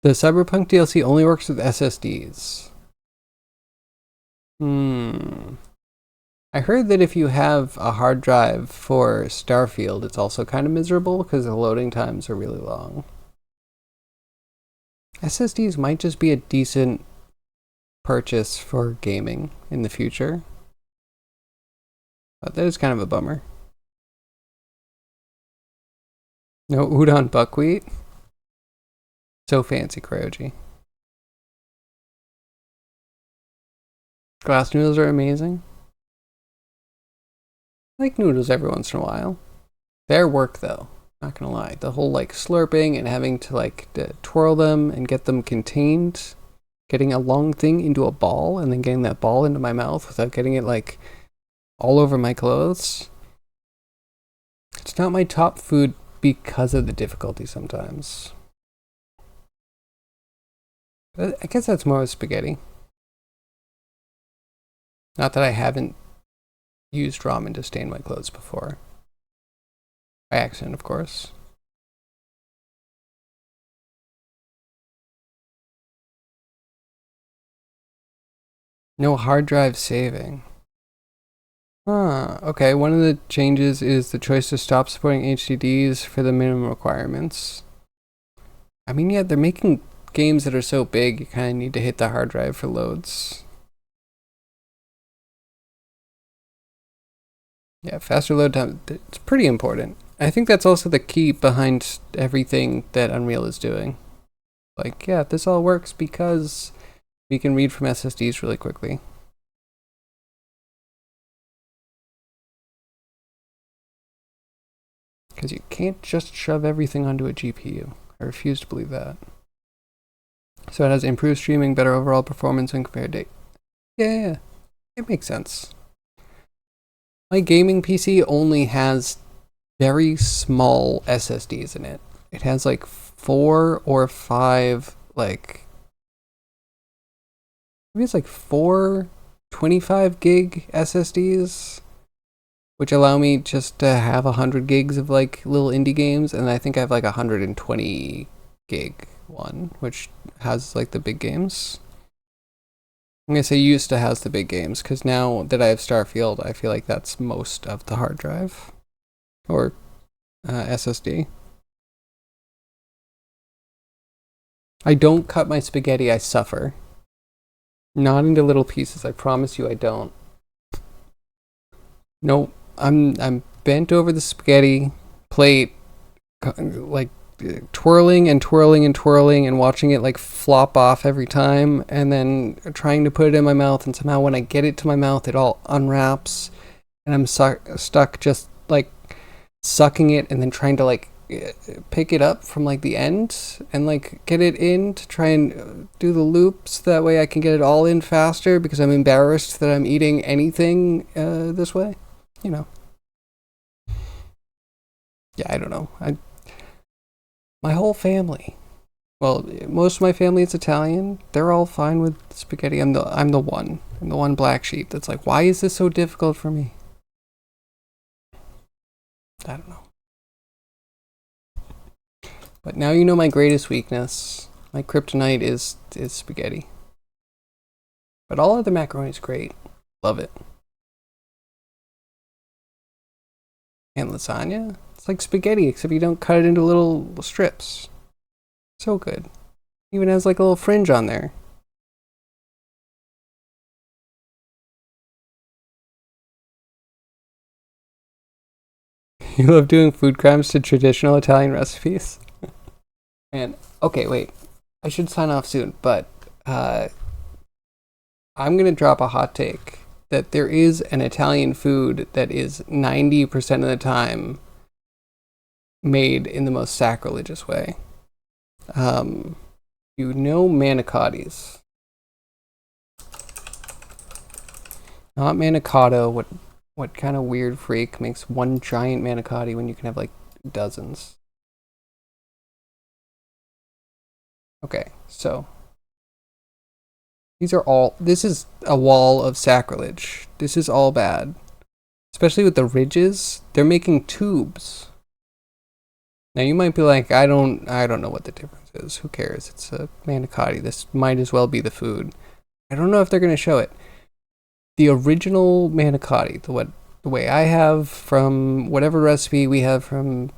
The Cyberpunk DLC only works with SSDs. I heard that if you have a hard drive for Starfield, it's also kind of miserable because the loading times are really long. SSDs might just be a decent purchase for gaming in the future. But that is kind of a bummer. No udon buckwheat. So fancy, Cryogy. Glass noodles are amazing. I like noodles every once in a while. Their work though, not gonna lie. The whole like slurping and having to like twirl them and get them contained, getting a long thing into a ball and then getting that ball into my mouth without getting it like all over my clothes. It's not my top food because of the difficulty sometimes. I guess that's more with spaghetti. Not that I haven't used ramen to stain my clothes before. By accident, of course. No hard drive saving. Okay. One of the changes is the choice to stop supporting HDDs for the minimum requirements. I mean, yeah, they're making games that are so big, you kind of need to hit the hard drive for loads. Yeah, faster load time, it's pretty important. I think that's also the key behind everything that Unreal is doing. Like, yeah, this all works because we can read from SSDs really quickly. Because you can't just shove everything onto a GPU. I refuse to believe that. So it has improved streaming, better overall performance when compared to... Yeah, it makes sense. My gaming PC only has very small SSDs in it. It has like 4 or 5, like... Maybe it's like 4 25 gig SSDs, which allow me just to have 100 gigs of like little indie games, and I think I have like 120 gig one, which has like the big games. I'm gonna say used to has the big games, because now that I have Starfield, I feel like that's most of the hard drive. Or SSD. I don't cut my spaghetti, I suffer. Not into little pieces, I promise you I don't. Nope, I'm bent over the spaghetti plate, like twirling and twirling and twirling and watching it like flop off every time, and then trying to put it in my mouth, and somehow when I get it to my mouth it all unwraps and I'm stuck just like sucking it and then trying to like pick it up from like the end and like get it in to try and do the loops, that way I can get it all in faster because I'm embarrassed that I'm eating anything this way, you know. Yeah, I don't know. My whole family, well, most of my family is Italian. They're all fine with spaghetti. I'm the one black sheep that's like, why is this so difficult for me? I don't know. But now you know my greatest weakness. My kryptonite is spaghetti. But all other macaroni is great. Love it. And lasagna? It's like spaghetti, except you don't cut it into little strips. So good. Even has like a little fringe on there. You love doing food crimes to traditional Italian recipes? And okay, wait. I should sign off soon, but I'm gonna drop a hot take that there is an Italian food that is 90% of the time made in the most sacrilegious way. You know manicottis. Not manicotti. What kind of weird freak makes one giant manicotti when you can have like dozens? Okay, so this is a wall of sacrilege. This is all bad. Especially with the ridges, they're making tubes. Now you might be like, I don't know what the difference is. Who cares? It's a manicotti. This might as well be the food. I don't know if they're gonna show it. The original manicotti, the way I have from whatever recipe we have from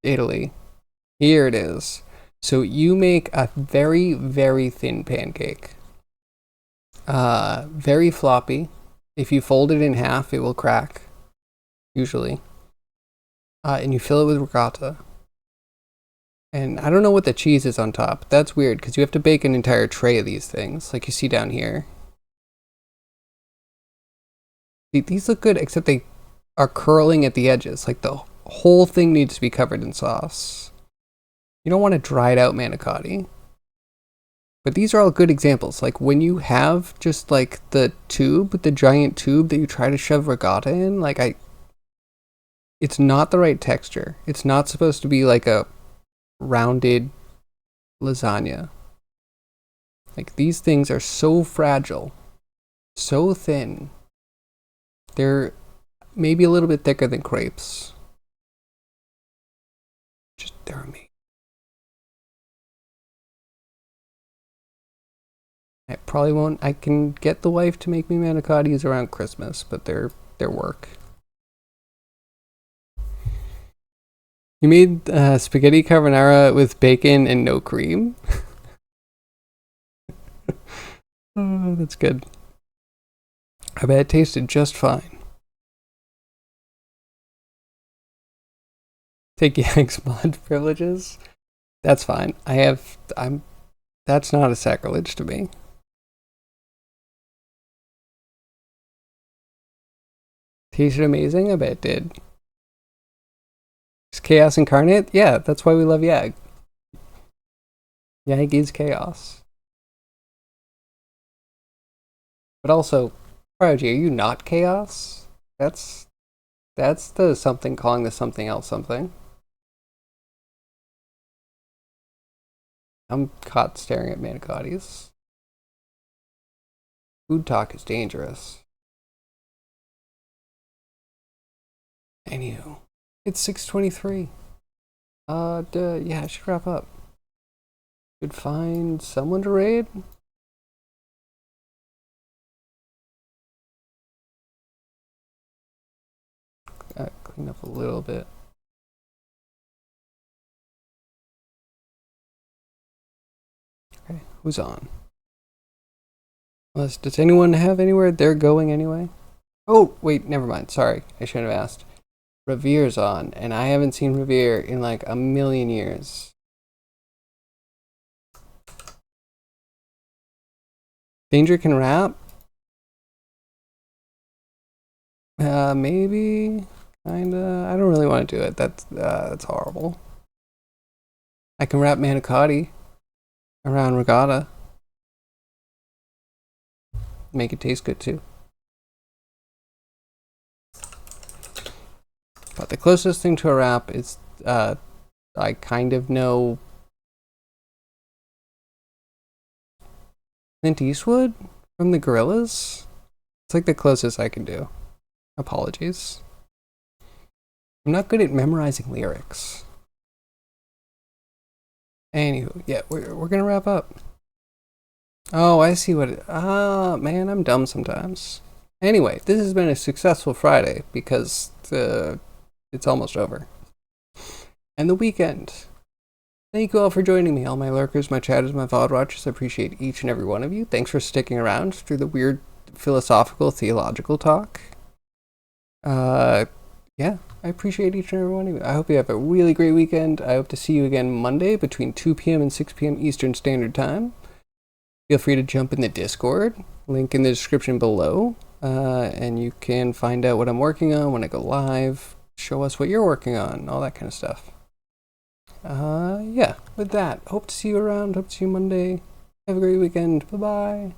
Italy. Here it is. So you make a very, very thin pancake. Very floppy. If you fold it in half, it will crack, usually. And you fill it with ricotta. And I don't know what the cheese is on top. That's weird, because you have to bake an entire tray of these things, like you see down here. These look good, except they are curling at the edges. Like the whole thing needs to be covered in sauce. You don't want a dried out manicotti. But these are all good examples. Like when you have just like the tube, the giant tube that you try to shove ricotta in, it's not the right texture. It's not supposed to be like a rounded lasagna. Like these things are so fragile, so thin. They're maybe a little bit thicker than crepes. They're amazing. I probably won't. I can get the wife to make me manicottis around Christmas, but they're work. You made spaghetti carbonara with bacon and no cream? Oh, that's good. I bet it tasted just fine. Take Yag's mod privileges? That's fine. That's not a sacrilege to me. Tasted amazing? I bet it did. Is chaos incarnate? Yeah, that's why we love Yag. Yag is chaos. But also, Prodigy, are you not chaos? That's the something calling the something else something. I'm caught staring at manicottis. Food talk is dangerous. Anywho, it's 6:23. Yeah, I should wrap up. Should find someone to raid. Clean up a little bit. Okay, who's on? Does anyone have anywhere they're going anyway? Oh, wait, never mind. Sorry, I shouldn't have asked. Revere's on, and I haven't seen Revere in like a million years. Danger can rap? Maybe. Kinda. I don't really want to do it. That's horrible. I can wrap manicotti around regatta. Make it taste good too. But the closest thing to a wrap is, I kind of know Clint Eastwood from the Gorillas. It's like the closest I can do. Apologies. I'm not good at memorizing lyrics. Anywho, yeah, we're gonna wrap up. Oh, I see what man, I'm dumb sometimes. Anyway, this has been a successful Friday because it's almost over. And the weekend. Thank you all for joining me, all my lurkers, my chatters, my VOD watchers. I appreciate each and every one of you. Thanks for sticking around through the weird philosophical, theological talk. Yeah, I appreciate each and every one of you. I hope you have a really great weekend. I hope to see you again Monday between 2 p.m. and 6 p.m. Eastern Standard Time. Feel free to jump in the Discord, link in the description below, and you can find out what I'm working on when I go live, show us what you're working on, all that kind of stuff. Yeah, with that, hope to see you around, hope to see you Monday. Have a great weekend. Bye-bye.